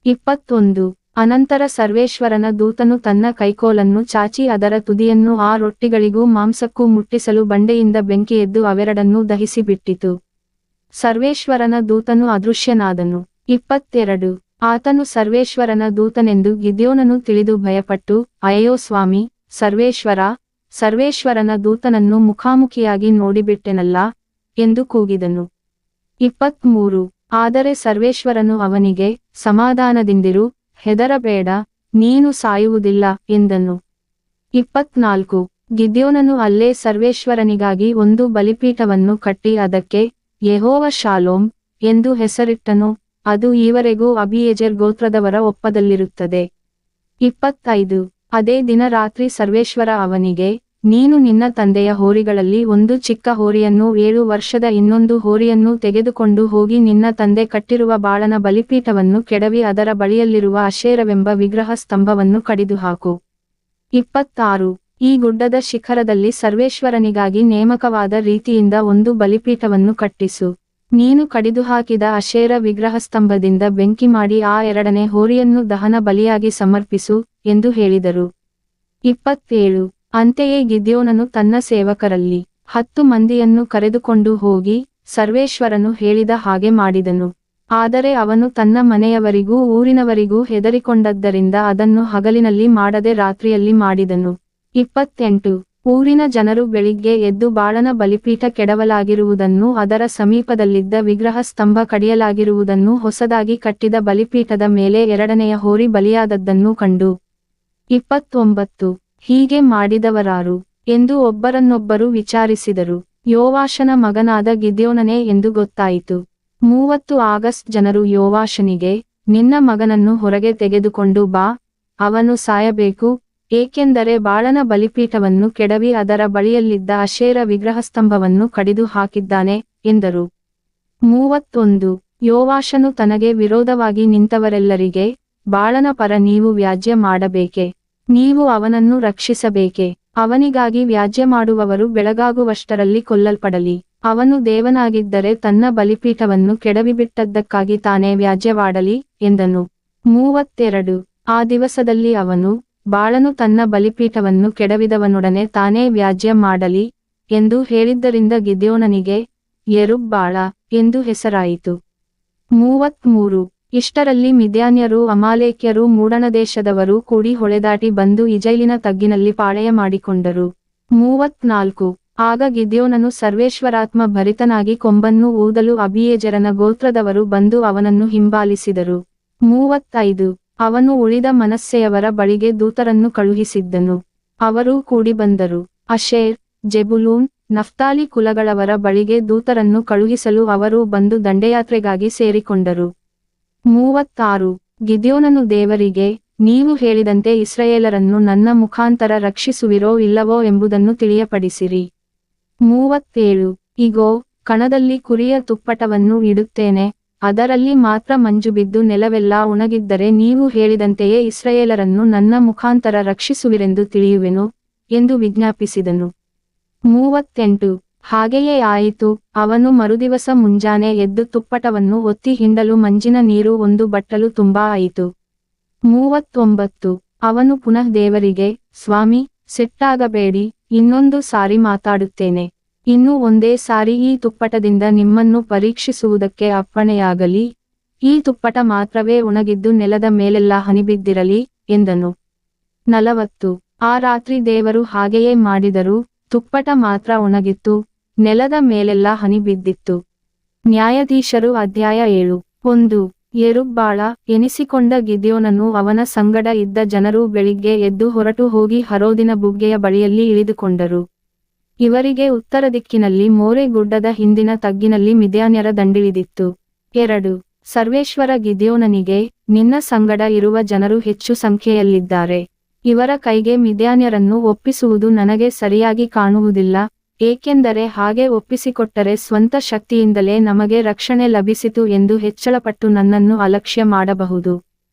21 ಅನಂತರ ಸರ್ವೇಶ್ವರನ ದೂತನು ತನ್ನ ಕೈಕೋಲನ್ನು ಚಾಚಿ ಅದರ ತುದಿಯನ್ನು ಆ ರೊಟ್ಟಿಗಳಿಗೂ ಮಾಂಸಕ್ಕೂ ಮುಟ್ಟಿಸಲು ಬಂಡೆಯಿಂದ ಬೆಂಕಿ ಎದ್ದು ಅವೆರಡನ್ನೂ ದಹಿಸಿ ಬಿಟ್ಟಿತು. ಸರ್ವೇಶ್ವರನ ದೂತನು ಅದೃಶ್ಯನಾದನು. 22 ಆತನು ಸರ್ವೇಶ್ವರನ ದೂತನೆಂದು ಗಿದ್ಯೋನನು ತಿಳಿದು ಭಯಪಟ್ಟು, ಅಯ್ಯೋ ಸ್ವಾಮಿ, ಸರ್ವೇಶ್ವರನ ದೂತನನ್ನು ಮುಖಾಮುಖಿಯಾಗಿ ನೋಡಿಬಿಟ್ಟೆನಲ್ಲ ಎಂದು ಕೂಗಿದನು. 23 ಆದರೆ ಸರ್ವೇಶ್ವರನು ಅವನಿಗೆ, ಸಮಾಧಾನದಿಂದಿರು, ಹೆದರಬೇಡ, ನೀನು ಸಾಯುವುದಿಲ್ಲ ಎಂದನು. 24 ಗಿದ್ಯೋನನು ಅಲ್ಲೇ ಸರ್ವೇಶ್ವರನಿಗಾಗಿ ಒಂದು ಬಲಿಪೀಠವನ್ನು ಕಟ್ಟಿ ಅದಕ್ಕೆ ಯೆಹೋವ ಶಾಲೋಮ್ ಎಂದು ಹೆಸರಿಟ್ಟನು. ಅದು ಈವರೆಗೂ ಅಬೀಯೆಜೆರ್ ಗೋತ್ರದವರ ಒಪ್ಪದಲ್ಲಿರುತ್ತದೆ. 25 ಅದೇ ದಿನ ರಾತ್ರಿ ಸರ್ವೇಶ್ವರ ಅವನಿಗೆ, ನೀನು ನಿನ್ನ ತಂದೆಯ ಹೋರಿಗಳಲ್ಲಿ ಒಂದು ಚಿಕ್ಕ ಹೋರಿಯನ್ನೂ 7 ವರ್ಷದ ಇನ್ನೊಂದು ಹೋರಿಯನ್ನೂ ತೆಗೆದುಕೊಂಡು ಹೋಗಿ ನಿನ್ನ ತಂದೆ ಕಟ್ಟಿರುವ ಬಾಳನ ಬಲಿಪೀಠವನ್ನು ಕೆಡವಿ ಅದರ ಬಳಿಯಲ್ಲಿರುವ ಅಶೇರವೆಂಬ ವಿಗ್ರಹ ಸ್ತಂಭವನ್ನು ಕಡಿದುಹಾಕು. 26 ಈ ಗುಡ್ಡದ ಶಿಖರದಲ್ಲಿ ಸರ್ವೇಶ್ವರನಿಗಾಗಿ ನೇಮಕವಾದ ರೀತಿಯಿಂದ ಒಂದು ಬಲಿಪೀಠವನ್ನು ಕಟ್ಟಿಸು. ನೀನು ಕಡಿದುಹಾಕಿದ ಅಶೇರ ವಿಗ್ರಹಸ್ತಂಭದಿಂದ ಬೆಂಕಿ ಮಾಡಿ ಆ 2ನೇ ಹೋರಿಯನ್ನು ದಹನ ಬಲಿಯಾಗಿ ಸಮರ್ಪಿಸು ಎಂದು ಹೇಳಿದರು. 27 ಅಂತೆಯೇ ಗಿದ್ಯೋನನು ತನ್ನ ಸೇವಕರಲ್ಲಿ 10 ಮಂದಿಯನ್ನು ಕರೆದುಕೊಂಡು ಹೋಗಿ ಸರ್ವೇಶ್ವರನು ಹೇಳಿದ ಹಾಗೆ ಮಾಡಿದನು. ಆದರೆ ಅವನು ತನ್ನ ಮನೆಯವರಿಗೂ ಊರಿನವರಿಗೂ ಹೆದರಿಕೊಂಡದ್ದರಿಂದ ಅದನ್ನು ಹಗಲಿನಲ್ಲಿ ಮಾಡದೆ ರಾತ್ರಿಯಲ್ಲಿ ಮಾಡಿದನು. 28 ಊರಿನ ಜನರು ಬೆಳಿಗ್ಗೆ ಎದ್ದು ಬಾಳನ ಬಲಿಪೀಠ ಕೆಡವಲಾಗಿರುವುದನ್ನೂ ಅದರ ಸಮೀಪದಲ್ಲಿದ್ದ ವಿಗ್ರಹ ಸ್ತಂಭ ಕಡಿಯಲಾಗಿರುವುದನ್ನೂ ಹೊಸದಾಗಿ ಕಟ್ಟಿದ ಬಲಿಪೀಠದ ಮೇಲೆ 2ನೆಯ ಹೋರಿ ಬಲಿಯಾದದ್ದನ್ನೂ ಕಂಡು, 29 ಹೀಗೆ ಮಾಡಿದವರಾರು ಎಂದು ಒಬ್ಬರನ್ನೊಬ್ಬರು ವಿಚಾರಿಸಿದರು. ಯೋವಾಷನ ಮಗನಾದ ಗಿದ್ಯೋನನೇ ಎಂದು ಗೊತ್ತಾಯಿತು. 30 ಆಗಸ್ಟ್ ಜನರು ಯೋವಾಷನಿಗೆ, ನಿನ್ನ ಮಗನನ್ನು ಹೊರಗೆ ತೆಗೆದುಕೊಂಡು ಬಾ, ಅವನು ಸಾಯಬೇಕು, ಏಕೆಂದರೆ ಬಾಳನ ಬಲಿಪೀಠವನ್ನು ಕೆಡವಿ ಅದರ ಬಳಿಯಲ್ಲಿದ್ದ ಅಶೇರ ವಿಗ್ರಹಸ್ತಂಭವನ್ನು ಕಡಿದು ಹಾಕಿದ್ದಾನೆ ಎಂದರು. 31 ಯೋವಾಷನು ತನಗೆ ವಿರೋಧವಾಗಿ ನಿಂತವರೆಲ್ಲರಿಗೆ, ಬಾಳನ ಪರ ನೀವು ವ್ಯಾಜ್ಯ ಮಾಡಬೇಕೆ? ನೀವು ಅವನನ್ನು ರಕ್ಷಿಸಬೇಕೆ? ಅವನಿಗಾಗಿ ವ್ಯಾಜ್ಯ ಮಾಡುವವರು ಬೆಳಗಾಗುವಷ್ಟರಲ್ಲಿ ಕೊಲ್ಲಲ್ಪಡಲಿ. ಅವನು ದೇವನಾಗಿದ್ದರೆ ತನ್ನ ಬಲಿಪೀಠವನ್ನು ಕೆಡವಿಬಿಟ್ಟದ್ದಕ್ಕಾಗಿ ತಾನೇ ವ್ಯಾಜ್ಯವಾಡಲಿ ಎಂದನು. 32 ಆ ದಿವಸದಲ್ಲಿ ಅವನು, ಬಾಳನು ತನ್ನ ಬಲಿಪೀಠವನ್ನು ಕೆಡವಿದವನೊಡನೆ ತಾನೇ ವ್ಯಾಜ್ಯ ಮಾಡಲಿ ಎಂದು ಹೇಳಿದ್ದರಿಂದ ಗಿದ್ಯೋನನಿಗೆ ಯೆರುಬ್ಬಾಳ ಎಂದು ಹೆಸರಾಯಿತು. 33 ಇಷ್ಟರಲ್ಲಿ ಮಿದ್ಯಾನ್ಯರೂ ಅಮಾಲೇಕ್ಯರೂ ಮೂಡಣದೇಶದವರೂ ಕೂಡಿ ಹೊಳೆದಾಟಿ ಬಂದು ಇಜೈಲಿನ ತಗ್ಗಿನಲ್ಲಿ ಪಾಳೆಯ ಮಾಡಿಕೊಂಡರು. 34 ಆಗ ಗಿದ್ಯೋನನು ಸರ್ವೇಶ್ವರಾತ್ಮ ಭರಿತನಾಗಿ ಕೊಂಬನ್ನು ಊದಲು ಅಬೀಯೆಜೆರನ ಗೋತ್ರದವರು ಬಂದು ಅವನನ್ನು ಹಿಂಬಾಲಿಸಿದರು. 35 ಅವನು ಉಳಿದ ಮನಸ್ಸೆಯವರ ಬಳಿಗೆ ದೂತರನ್ನು ಕಳುಹಿಸಿದ್ದನು. ಅವರೂ ಕೂಡಿ ಬಂದರು. ಅಶೇರ್, ಜೆಬುಲೂನ್, ನಫ್ತಾಲಿ ಕುಲಗಳವರ ಬಳಿಗೆ ದೂತರನ್ನು ಕಳುಹಿಸಲು ಅವರೂ ಬಂದು ದಂಡಯಾತ್ರೆಗಾಗಿ ಸೇರಿಕೊಂಡರು. 36 ಗಿದ್ಯೋನನು ದೇವರಿಗೆ, ನೀವು ಹೇಳಿದಂತೆ ಇಸ್ರಾಯೇಲರನ್ನು ನನ್ನ ಮುಖಾಂತರ ರಕ್ಷಿಸುವಿರೋ ಇಲ್ಲವೋ ಎಂಬುದನ್ನು ತಿಳಿಯಪಡಿಸಿರಿ. 37 ಇಗೋ, ಕಣದಲ್ಲಿ ಕುರಿಯ ತುಪ್ಪಟವನ್ನು ಇಡುತ್ತೇನೆ, ಅದರಲ್ಲಿ ಮಾತ್ರ ಮಂಜು ಬಿದ್ದು ನೆಲವೆಲ್ಲಾ ಒಣಗಿದ್ದರೆ ನೀವು ಹೇಳಿದಂತೆಯೇ ಇಸ್ರಾಯೇಲರನ್ನು ನನ್ನ ಮುಖಾಂತರ ರಕ್ಷಿಸುವಿರೆಂದು ತಿಳಿಯುವೆನು ಎಂದು ವಿಜ್ಞಾಪಿಸಿದನು. 38 ಹಾಗೆಯೇ ಆಯಿತು. ಅವನು ಮರುದಿವಸ ಮುಂಜಾನೆ ಎದ್ದು ತುಪ್ಪಟವನ್ನು ಒತ್ತಿ ಹಿಂಡಲು ಮಂಜಿನ ನೀರು 1 ಬಟ್ಟಲು ತುಂಬಾ ಆಯಿತು. 39 ಅವನು ಪುನಃ ದೇವರಿಗೆ, ಸ್ವಾಮಿ, ಸಿಟ್ಟಾಗಬೇಡಿ, ಇನ್ನೊಂದು ಸಾರಿ ಮಾತಾಡುತ್ತೇನೆ. ಇನ್ನು ಒಂದೇ ಸಾರಿ ಈ ತುಪ್ಪಟದಿಂದ ನಿಮ್ಮನ್ನು ಪರೀಕ್ಷಿಸುವುದಕ್ಕೆ ಅಪ್ಪಣೆಯಾಗಲಿ, ಈ ತುಪ್ಪಟ ಮಾತ್ರವೇ ಒಣಗಿದ್ದು ನೆಲದ ಮೇಲೆಲ್ಲ ಹನಿಬಿದ್ದಿರಲಿ ಎಂದನು. 40 ಆ ರಾತ್ರಿ ದೇವರು ಹಾಗೆಯೇ ಮಾಡಿದರು, ತುಪ್ಪಟ ಮಾತ್ರ ಒಣಗಿತ್ತು, ನೆಲದ ಮೇಲೆಲ್ಲ ಹನಿಬಿದ್ದಿತ್ತು. ನ್ಯಾಯಾಧೀಶರು ಅಧ್ಯಾಯ 7 1 ಯೆರುಬ್ಬಾಳ ಎನಿಸಿಕೊಂಡ ಗಿದ್ಯೋನನು ಅವನ ಸಂಗಡ ಇದ್ದ ಜನರೂ ಬೆಳಿಗ್ಗೆ ಎದ್ದು ಹೊರಟು ಹೋಗಿ ಹರೋದಿನ ಬುಗ್ಗೆಯ ಬಳಿಯಲ್ಲಿ ಇಳಿದುಕೊಂಡರು. ಇವರಿಗೆ ಉತ್ತರ ದಿಕ್ಕಿನಲ್ಲಿ ಮೋರೆ ಗುಡ್ಡದ ಹಿಂದಿನ ತಗ್ಗಿನಲ್ಲಿ ಮಿದ್ಯಾನ್ಯರ ದಂಡಿಳಿದಿತ್ತು. 2 ಸರ್ವೇಶ್ವರ ಗಿದ್ಯೋನನಿಗೆ, ನಿನ್ನ ಸಂಗಡ ಇರುವ ಜನರು ಹೆಚ್ಚು ಸಂಖ್ಯೆಯಲ್ಲಿದ್ದಾರೆ. ಇವರ ಕೈಗೆ ಮಿದ್ಯಾನ್ಯರನ್ನು ಒಪ್ಪಿಸುವುದು ನನಗೆ ಸರಿಯಾಗಿ ಕಾಣುವುದಿಲ್ಲ, ಏಕೆಂದರೆ ಹಾಗೆ ಒಪ್ಪಿಸಿಕೊಟ್ಟರೆ ಸ್ವಂತ ಶಕ್ತಿಯಿಂದಲೇ ನಮಗೆ ರಕ್ಷಣೆ ಲಭಿಸಿತು ಎಂದು ಹೆಚ್ಚಳಪಟ್ಟು ನನ್ನನ್ನು ಅಲಕ್ಷ್ಯ ಮಾಡಬಹುದು.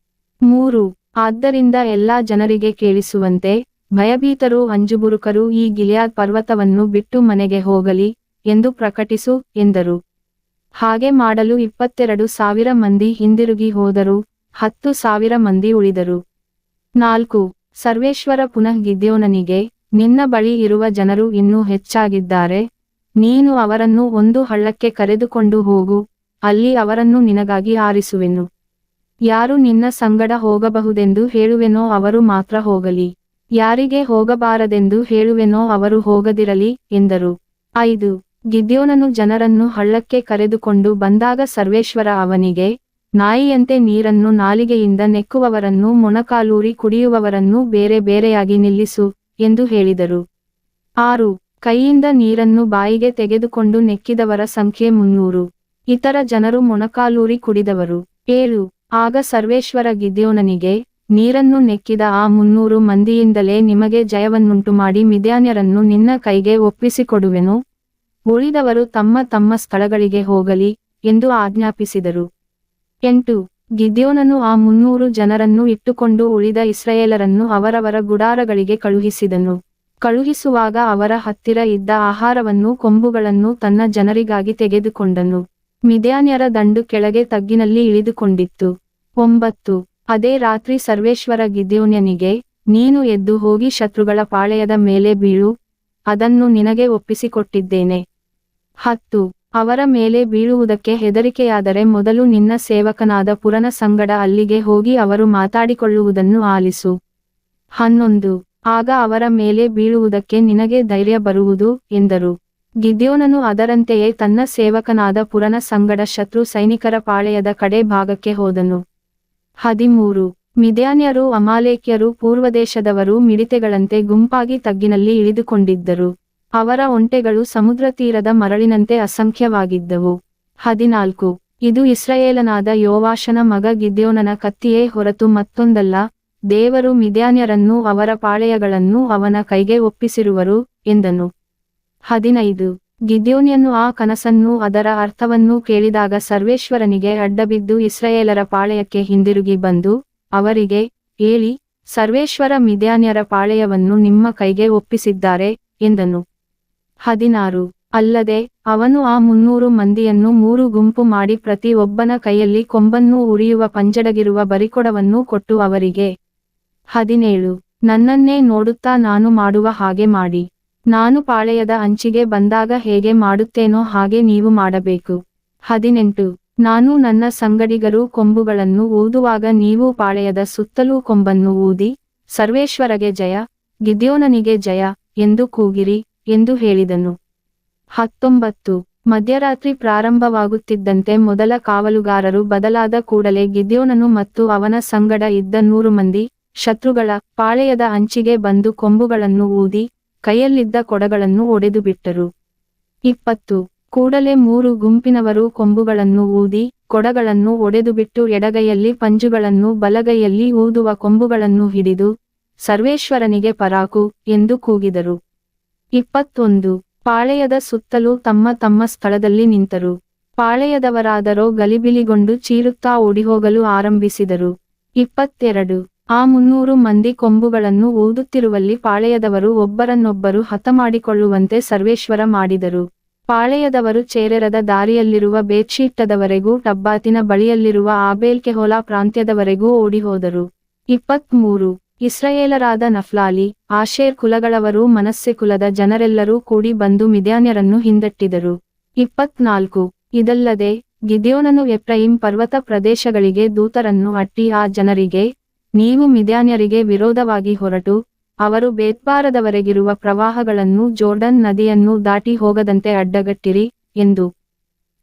3 ಆದ್ದರಿಂದ ಎಲ್ಲಾ ಜನರಿಗೆ ಕೇಳಿಸುವಂತೆ, ಭಯಭೀತರೂ ಅಂಜುಬುರುಕರೂ ಈ ಗಿಲ್ಯಾದ್ ಪರ್ವತವನ್ನು ಬಿಟ್ಟು ಮನೆಗೆ ಹೋಗಲಿ ಎಂದು ಪ್ರಕಟಿಸು ಎಂದರು. ಹಾಗೆ ಮಾಡಲು 22,000 ಮಂದಿ ಹಿಂದಿರುಗಿ ಹೋದರು, 10,000 ಮಂದಿ ಉಳಿದರು. 4 ಸರ್ವೇಶ್ವರ ಪುನಃ ಗಿದ್ಯೋನನಿಗೆ, ನಿನ್ನ ಬಳಿ ಇರುವ ಜನರು ಇನ್ನೂ ಹೆಚ್ಚಾಗಿದ್ದಾರೆ, ನೀನು ಅವರನ್ನು ಒಂದು ಹಳ್ಳಕ್ಕೆ ಕರೆದುಕೊಂಡು ಹೋಗು, ಅಲ್ಲಿ ಅವರನ್ನು ನಿನಗಾಗಿ ಆರಿಸುವೆನು. ಯಾರು ನಿನ್ನ ಸಂಗಡ ಹೋಗಬಹುದೆಂದು ಹೇಳುವೆನೋ ಅವರು ಮಾತ್ರ ಹೋಗಲಿ, ಯಾರಿಗೆ ಹೋಗಬಾರದೆಂದು ಹೇಳುವೆನೋ ಅವರು ಹೋಗದಿರಲಿ ಎಂದರು. 5. ಗಿದ್ಯೋನನು ಜನರನ್ನು ಹಳ್ಳಕ್ಕೆ ಕರೆದುಕೊಂಡು ಬಂದಾಗ ಸರ್ವೇಶ್ವರ ಅವನಿಗೆ, ನಾಯಿಯಂತೆ ನೀರನ್ನು ನಾಲಿಗೆಯಿಂದ ನೆಕ್ಕುವವರನ್ನು ಮೊಣಕಾಲೂರಿ ಕುಡಿಯುವವರನ್ನು ಬೇರೆ ಬೇರೆಯಾಗಿ ನಿಲ್ಲಿಸು ಎಂದು ಹೇಳಿದರು. 6. ಕೈಯಿಂದ ನೀರನ್ನು ಬಾಯಿಗೆ ತೆಗೆದುಕೊಂಡು ನೆಕ್ಕಿದವರ ಸಂಖ್ಯೆ 300. ಇತರ ಜನರು ಮೊಣಕಾಲೂರಿ ಕುಡಿದವರು 7. ಆಗ ಸರ್ವೇಶ್ವರ ಗಿದ್ಯೋನನಿಗೆ, ನೀರನ್ನು ನೆಕ್ಕಿದ ಆ 300 ಮಂದಿಯಿಂದಲೇ ನಿಮಗೆ ಜಯವನ್ನುಂಟುಮಾಡಿ ಮಿದ್ಯಾನ್ಯರನ್ನು ನಿನ್ನ ಕೈಗೆ ಒಪ್ಪಿಸಿಕೊಡುವೆನು, ಉಳಿದವರು ತಮ್ಮ ತಮ್ಮ ಸ್ಥಳಗಳಿಗೆ ಹೋಗಲಿ ಎಂದು ಆಜ್ಞಾಪಿಸಿದರು. 8. ಗಿದ್ಯೋನನು ಆ 300 ಜನರನ್ನು ಇಟ್ಟುಕೊಂಡು ಉಳಿದ ಇಸ್ರಾಯೇಲರನ್ನು ಅವರವರ ಗುಡಾರಗಳಿಗೆ ಕಳುಹಿಸಿದನು. ಕಳುಹಿಸುವಾಗ ಅವರ ಹತ್ತಿರ ಇದ್ದ ಆಹಾರವನ್ನು ಕೊಂಬುಗಳನ್ನು ತನ್ನ ಜನರಿಗಾಗಿ ತೆಗೆದುಕೊಂಡನು. ಮಿದ್ಯಾನ್ಯರ ದಂಡು ಕೆಳಗೆ ತಗ್ಗಿನಲ್ಲಿ ಇಳಿದುಕೊಂಡಿತ್ತು. 9. ಅದೇ ರಾತ್ರಿ ಸರ್ವೇಶ್ವರ ಗಿದ್ಯೋನ್ಯನಿಗೆ, ನೀನು ಎದ್ದು ಹೋಗಿ ಶತ್ರುಗಳ ಪಾಳೆಯದ ಮೇಲೆ ಬೀಳು, ಅದನ್ನು ನಿನಗೆ ಒಪ್ಪಿಸಿಕೊಟ್ಟಿದ್ದೇನೆ. 10. ಅವರ ಮೇಲೆ ಬೀಳುವುದಕ್ಕೆ ಹೆದರಿಕೆಯಾದರೆ ಮೊದಲು ನಿನ್ನ ಸೇವಕನಾದ ಪುರನ ಸಂಗಡ ಅಲ್ಲಿಗೆ ಹೋಗಿ ಅವರು ಮಾತಾಡಿಕೊಳ್ಳುವುದನ್ನು ಆಲಿಸು. 11. ಆಗ ಅವರ ಮೇಲೆ ಬೀಳುವುದಕ್ಕೆ ನಿನಗೆ ಧೈರ್ಯ ಬರುವುದು ಎಂದರು. ಗಿದ್ಯೋನನು ಅದರಂತೆಯೇ ತನ್ನ ಸೇವಕನಾದ ಪುರನ ಸಂಗಡ ಶತ್ರು ಸೈನಿಕರ ಪಾಳೆಯದ ಕಡೆ ಭಾಗಕ್ಕೆ ಹೋದನು. 13. ಮಿದ್ಯಾನ್ಯರು ಅಮಾಲೇಕ್ಯರು ಪೂರ್ವದೇಶದವರು ಮಿಡಿತೆಗಳಂತೆ ಗುಂಪಾಗಿ ತಗ್ಗಿನಲ್ಲಿ ಇಳಿದುಕೊಂಡಿದ್ದರು. ಅವರ ಒಂಟೆಗಳು ಸಮುದ್ರ ತೀರದ ಮರಳಿನಂತೆ ಅಸಂಖ್ಯವಾಗಿದ್ದವು. 14. ಇದು ಇಸ್ರಾಯೇಲನಾದ ಯೋವಾಷನ ಮಗ ಗಿದ್ಯೋನನ ಕತ್ತಿಯೇ ಹೊರತು ಮತ್ತೊಂದಲ್ಲ, ದೇವರು ಮಿದ್ಯಾನ್ಯರನ್ನೂ ಅವರ ಪಾಳೆಯಗಳನ್ನೂ ಅವನ ಕೈಗೆ ಒಪ್ಪಿಸಿರುವರು ಎಂದನು. 15. ಗಿದ್ಯೋನ್ಯನು ಆ ಕನಸನ್ನೂ ಅದರ ಅರ್ಥವನ್ನೂ ಕೇಳಿದಾಗ ಸರ್ವೇಶ್ವರನಿಗೆ ಅಡ್ಡಬಿದ್ದು ಇಸ್ರಾಯೇಲರ ಪಾಳೆಯಕ್ಕೆ ಹಿಂದಿರುಗಿ ಬಂದು ಅವರಿಗೆ, ಏಳಿ, ಸರ್ವೇಶ್ವರ ಮಿದ್ಯಾನ್ಯರ ಪಾಳೆಯವನ್ನು ನಿಮ್ಮ ಕೈಗೆ ಒಪ್ಪಿಸಿದ್ದಾರೆ ಎಂದನು. 16. ಅಲ್ಲದೆ ಅವನು ಆ 300 ಮಂದಿಯನ್ನು 3 ಗುಂಪು ಮಾಡಿ ಪ್ರತಿ ಒಬ್ಬನ ಕೈಯಲ್ಲಿ ಕೊಂಬನ್ನೂ ಉರಿಯುವ ಪಂಜಡಗಿರುವ ಬರಿಕೊಡವನ್ನೂ ಕೊಟ್ಟು ಅವರಿಗೆ, 17. ನನ್ನನ್ನೇ ನೋಡುತ್ತಾ ನಾನು ಮಾಡುವ ಹಾಗೆ ಮಾಡಿ, ನಾನು ಪಾಳೆಯದ ಅಂಚಿಗೆ ಬಂದಾಗ ಹೇಗೆ ಮಾಡುತ್ತೇನೋ ಹಾಗೆ ನೀವು ಮಾಡಬೇಕು. 18. ನಾನು ನನ್ನ ಸಂಗಡಿಗರೂ ಕೊಂಬುಗಳನ್ನು ಊದುವಾಗ ನೀವು ಪಾಳೆಯದ ಸುತ್ತಲೂ ಕೊಂಬನ್ನು ಊದಿ, ಸರ್ವೇಶ್ವರಗೆ ಜಯ, ಗಿದ್ಯೋನನಿಗೆ ಜಯ ಎಂದು ಕೂಗಿರಿ ಎಂದು ಹೇಳಿದನು. 19. ಮಧ್ಯರಾತ್ರಿ ಪ್ರಾರಂಭವಾಗುತ್ತಿದ್ದಂತೆ ಮೊದಲ ಕಾವಲುಗಾರರು ಬದಲಾದ ಕೂಡಲೇ ಗಿದ್ಯೋನನು ಮತ್ತು ಅವನ ಸಂಗಡ ಇದ್ದ 100 ಮಂದಿ ಶತ್ರುಗಳ ಪಾಳೆಯದ ಅಂಚಿಗೆ ಬಂದು ಕೊಂಬುಗಳನ್ನು ಊದಿ ಕೈಯಲ್ಲಿದ್ದ ಕೊಡಗಳನ್ನು ಒಡೆದುಬಿಟ್ಟರು. 20. ಕೂಡಲೇ 3 ಗುಂಪಿನವರು ಕೊಂಬುಗಳನ್ನು ಊದಿ ಕೊಡಗಳನ್ನು ಒಡೆದುಬಿಟ್ಟು ಎಡಗೈಯಲ್ಲಿ ಪಂಜುಗಳನ್ನು ಬಲಗೈಯಲ್ಲಿ ಊದುವ ಕೊಂಬುಗಳನ್ನು ಹಿಡಿದು, ಸರ್ವೇಶ್ವರನಿಗೆ ಪರಾಕು ಎಂದು ಕೂಗಿದರು. 21. ಪಾಳೆಯದ ಸುತ್ತಲೂ ತಮ್ಮ ತಮ್ಮ ಸ್ಥಳದಲ್ಲಿ ನಿಂತರು. ಪಾಳೆಯದವರಾದರೋ ಗಲಿಬಿಲಿಗೊಂಡು ಚೀರುತ್ತಾ ಓಡಿಹೋಗಲು ಆರಂಭಿಸಿದರು. 22. ಆ 300 ಮಂದಿ ಕೊಂಬುಗಳನ್ನು ಊದುತ್ತಿರುವಲ್ಲಿ ಪಾಳೆಯದವರು ಒಬ್ಬರನ್ನೊಬ್ಬರು ಹತಮಾಡಿಕೊಳ್ಳುವಂತೆ ಸರ್ವೇಶ್ವರ ಮಾಡಿದರು. ಪಾಳೆಯದವರು ಚೇರೆರದ ದಾರಿಯಲ್ಲಿರುವ ಬೇತ್ಷಿಟ್ಟದವರೆಗೂ ಟಬ್ಬಾತಿನ ಬಳಿಯಲ್ಲಿರುವ ಆಬೇಲ್ಕೆಹೋಲಾ ಪ್ರಾಂತ್ಯದವರೆಗೂ ಓಡಿಹೋದರು. 23. ಇಸ್ರಾಯೇಲರಾದ ನಫ್ಲಾಲಿ, ಆಶೇರ್ ಕುಲಗಳವರೂ ಮನಸ್ಸೆ ಕುಲದ ಜನರೆಲ್ಲರೂ ಕೂಡಿ ಬಂದು ಮಿದ್ಯಾನ್ಯರನ್ನು ಹಿಂದಟ್ಟಿದರು. 24. ಇದಲ್ಲದೆ ಗಿದ್ಯೋನನು ಎಫ್ರಾಯೀಮ್ ಪರ್ವತ ಪ್ರದೇಶಗಳಿಗೆ ದೂತರನ್ನು ಅಟ್ಟಿ ಆ ಜನರಿಗೆ, ನೀವು ಮಿದ್ಯಾನ್ಯರಿಗೆ ವಿರೋಧವಾಗಿ ಹೊರಟು, ಅವರು ಬೇತ್ಬಾರದವರೆಗಿರುವ ಪ್ರವಾಹಗಳನ್ನೂ ಜೋರ್ಡನ್ ನದಿಯನ್ನೂ ದಾಟಿ ಹೋಗದಂತೆ ಅಡ್ಡಗಟ್ಟಿರಿ ಎಂದು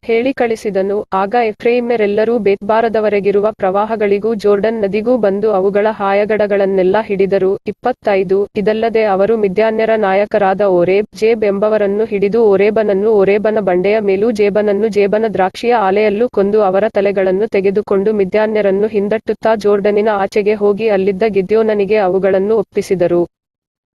ಹೇಳಿ ಕಳಿಸಿದನು. ಆಗ ಎಫ್ರೇಮ್ಯರೆಲ್ಲರೂ ಬೇತ್ಬಾರದವರೆಗಿರುವ ಪ್ರವಾಹಗಳಿಗೂ ಜೋರ್ಡನ್ ನದಿಗೂ ಬಂದು ಅವುಗಳ ಹಾಯಗಡಗಳನ್ನೆಲ್ಲ ಹಿಡಿದರು. 25. ಇದಲ್ಲದೆ ಅವರು ಮಿದ್ಯಾನ್ಯರ ನಾಯಕರಾದ ಓರೇಬ್, ಜೇಬ್ ಎಂಬವರನ್ನು ಹಿಡಿದು ಓರೇಬನನ್ನು ಓರೇಬನ ಬಂಡೆಯ ಮೇಲೂ ಜೇಬನನ್ನು ಜೇಬನ ದ್ರಾಕ್ಷಿಯ ಆಲೆಯಲ್ಲೂ ಕೊಂದು ಅವರ ತಲೆಗಳನ್ನು ತೆಗೆದುಕೊಂಡು ಮಿದ್ಯಾನ್ಯರನ್ನು ಹಿಂದಟ್ಟುತ್ತಾ ಜೋರ್ಡನಿನ ಆಚೆಗೆ ಹೋಗಿ ಅಲ್ಲಿದ್ದ ಗಿದ್ಯೋನನಿಗೆ ಅವುಗಳನ್ನು ಒಪ್ಪಿಸಿದರು.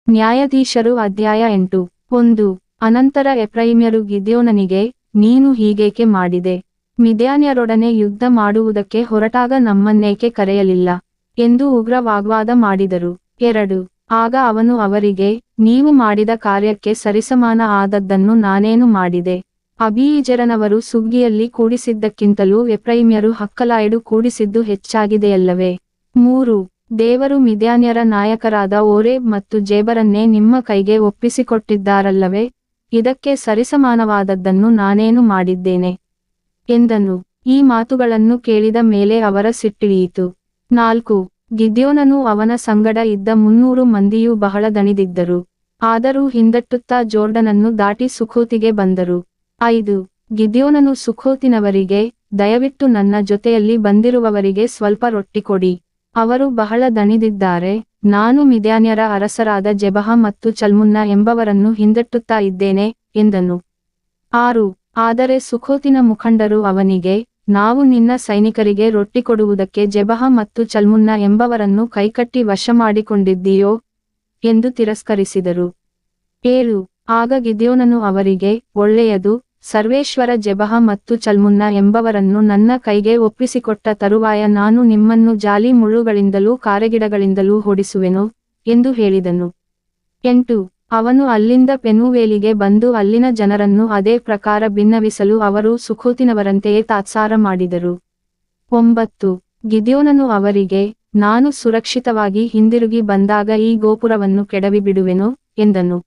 ನ್ಯಾಯಾಧೀಶರು ಅಧ್ಯಾಯ 8. 1. ಅನಂತರ ಎಫ್ರಾಯೀಮ್ಯರು ಗಿದ್ಯೋನನಿಗೆ, ನೀನು ಹೀಗೇಕೆ ಮಾಡಿದೆ? ಮಿದ್ಯಾನ್ಯರೊಡನೆ ಯುದ್ಧ ಮಾಡುವುದಕ್ಕೆ ಹೊರಟಾಗ ನಮ್ಮನ್ನೇಕೆ ಕರೆಯಲಿಲ್ಲ ಎಂದು ಉಗ್ರ ವಾಗ್ವಾದ ಮಾಡಿದರು. 2. ಆಗ ಅವನು ಅವರಿಗೆ, ನೀವು ಮಾಡಿದ ಕಾರ್ಯಕ್ಕೆ ಸರಿಸಮಾನ ಆದದ್ದನ್ನು ನಾನೇನು ಮಾಡಿದೆ? ಅಬೀಯೆಜೆರನವರು ಸುಗ್ಗಿಯಲ್ಲಿ ಕೂಡಿಸಿದ್ದಕ್ಕಿಂತಲೂ ಎಫ್ರಾಯೀಮ್ಯರು ಹಕ್ಕಲಾಯ್ಡು ಕೂಡಿಸಿದ್ದು ಹೆಚ್ಚಾಗಿದೆಯಲ್ಲವೇ? 3. ದೇವರು ಮಿದ್ಯಾನ್ಯರ ನಾಯಕರಾದ ಓರೇಬ್ ಮತ್ತು ಜೇಬರನ್ನೇ ನಿಮ್ಮ ಕೈಗೆ ಒಪ್ಪಿಸಿಕೊಟ್ಟಿದ್ದಾರಲ್ಲವೇ? ಇದಕ್ಕೆ ಸರಿಸಮಾನವಾದದ್ದನ್ನು ನಾನೇನು ಮಾಡಿದ್ದೇನೆ ಎಂದನು. ಈ ಮಾತುಗಳನ್ನು ಕೇಳಿದ ಮೇಲೆ ಅವರ ಸಿಟ್ಟಿಳಿಯಿತು. 4. ಗಿದ್ಯೋನನೂ ಅವನ ಸಂಗಡ ಇದ್ದ 300 ಮಂದಿಯೂ ಬಹಳ ದಣಿದಿದ್ದರು. ಆದರೂ ಹಿಂದಟ್ಟುತ್ತಾ ಜೋರ್ಡನನ್ನು ದಾಟಿ ಸುಖೋತಿಗೆ ಬಂದರು. 5. ಗಿದ್ಯೋನನು ಸುಖೋತಿನವರಿಗೆ, ದಯವಿಟ್ಟು ನನ್ನ ಜೊತೆಯಲ್ಲಿ ಬಂದಿರುವವರಿಗೆ ಸ್ವಲ್ಪ ರೊಟ್ಟಿ ಕೊಡಿ. ಅವರು ಬಹಳ ದಣಿದಿದ್ದಾರೆ. ನಾನು ಮಿದ್ಯಾನ್ಯರ ಅರಸರಾದ ಜೆಬಹ ಮತ್ತು ಚಲ್ಮುನ್ನ ಎಂಬವರನ್ನು ಹಿಂದಟ್ಟುತ್ತಾ ಇದ್ದೇನೆ ಎಂದನು. 6. ಆದರೆ ಸುಖೋತಿನ ಮುಖಂಡರು ಅವನಿಗೆ, ನಾವು ನಿನ್ನ ಸೈನಿಕರಿಗೆ ರೊಟ್ಟಿ ಕೊಡುವುದಕ್ಕೆ ಜೆಬಹ ಮತ್ತು ಚಲ್ಮುನ್ನ ಎಂಬವರನ್ನು ಕೈಕಟ್ಟಿ ವಶಮಾಡಿಕೊಂಡಿದ್ದೀಯೋ ಎಂದು ತಿರಸ್ಕರಿಸಿದರು. 7. ಆಗ ಗಿದ್ಯೋನನು ಅವರಿಗೆ, ಒಳ್ಳೆಯದು, ಸರ್ವೇಶ್ವರ ಜೆಬಹ ಮತ್ತು ಚಲ್ಮುನ್ನ ಎಂಬವರನ್ನು ನನ್ನ ಕೈಗೆ ಒಪ್ಪಿಸಿಕೊಟ್ಟ ತರುವಾಯ ನಾನು ನಿಮ್ಮನ್ನು ಜಾಲಿ ಮುಳ್ಳುಗಳಿಂದಲೂ ಕಾರೆಗಿಡಗಳಿಂದಲೂ ಹೊಡಿಸುವೆನು ಎಂದು ಹೇಳಿದನು. 8. ಅವನು ಅಲ್ಲಿಂದ ಪೆನೂವೇಲಿಗೆ ಬಂದು ಅಲ್ಲಿನ ಜನರನ್ನು ಅದೇ ಪ್ರಕಾರ ಭಿನ್ನವಿಸಲು ಅವರು ಸುಖೋತಿನವರಂತೆಯೇ ತಾತ್ಸಾರ ಮಾಡಿದರು. 9. ಗಿದ್ಯೋನನು ಅವರಿಗೆ, ನಾನು ಸುರಕ್ಷಿತವಾಗಿ ಹಿಂದಿರುಗಿ ಬಂದಾಗ ಈ ಗೋಪುರವನ್ನು ಕೆಡವಿಬಿಡುವೆನು ಎಂದನು.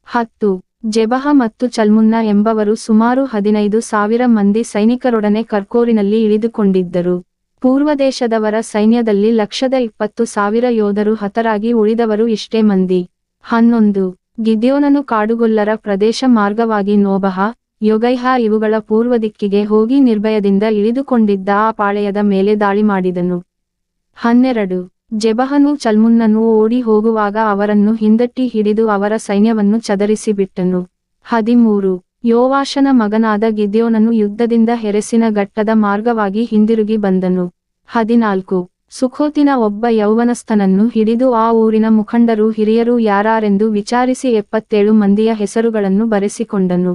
10. ಜೆಬಹ ಮತ್ತು ಚಲ್ಮುನ್ನ ಎಂಬವರು ಸುಮಾರು 15,000 ಮಂದಿ ಸೈನಿಕರೊಡನೆ ಕರ್ಕೋರಿನಲ್ಲಿ ಇಳಿದುಕೊಂಡಿದ್ದರು. ಪೂರ್ವದೇಶದವರ ಸೈನ್ಯದಲ್ಲಿ 120,000 ಯೋಧರು ಹತರಾಗಿ ಉಳಿದವರು ಇಷ್ಟೇ ಮಂದಿ. 11. ಗಿದ್ಯೋನನು ಕಾಡುಗೊಲ್ಲರ ಪ್ರದೇಶ ಮಾರ್ಗವಾಗಿ ನೋಬಹ, ಯೊಗೈಹ ಇವುಗಳ ಪೂರ್ವದಿಕ್ಕಿಗೆ ಹೋಗಿ ನಿರ್ಭಯದಿಂದ ಇಳಿದುಕೊಂಡಿದ್ದ ಆ ಪಾಳೆಯದ ಮೇಲೆ ದಾಳಿ ಮಾಡಿದನು. 12. ಜೆಬಹನೂ ಚಲ್ಮುನ್ನನೂ ಓಡಿ ಹೋಗುವಾಗ ಅವರನ್ನು ಹಿಂದಟ್ಟಿ ಹಿಡಿದು ಅವರ ಸೈನ್ಯವನ್ನು ಚದರಿಸಿ ಬಿಟ್ಟನು. 13. ಯೋವಾಷನ ಮಗನಾದ ಗಿದ್ಯೋನನು ಯುದ್ಧದಿಂದ ಹೆರೆಸಿನ ಘಟ್ಟದ ಮಾರ್ಗವಾಗಿ ಹಿಂದಿರುಗಿ ಬಂದನು. 14. ಸುಖೋತಿನ ಒಬ್ಬ ಯೌವನಸ್ಥನನ್ನು ಹಿಡಿದು ಆ ಊರಿನ ಮುಖಂಡರು ಹಿರಿಯರು ಯಾರಾರೆಂದು ವಿಚಾರಿಸಿ 77 ಮಂದಿಯ ಹೆಸರುಗಳನ್ನು ಬರೆಸಿಕೊಂಡನು.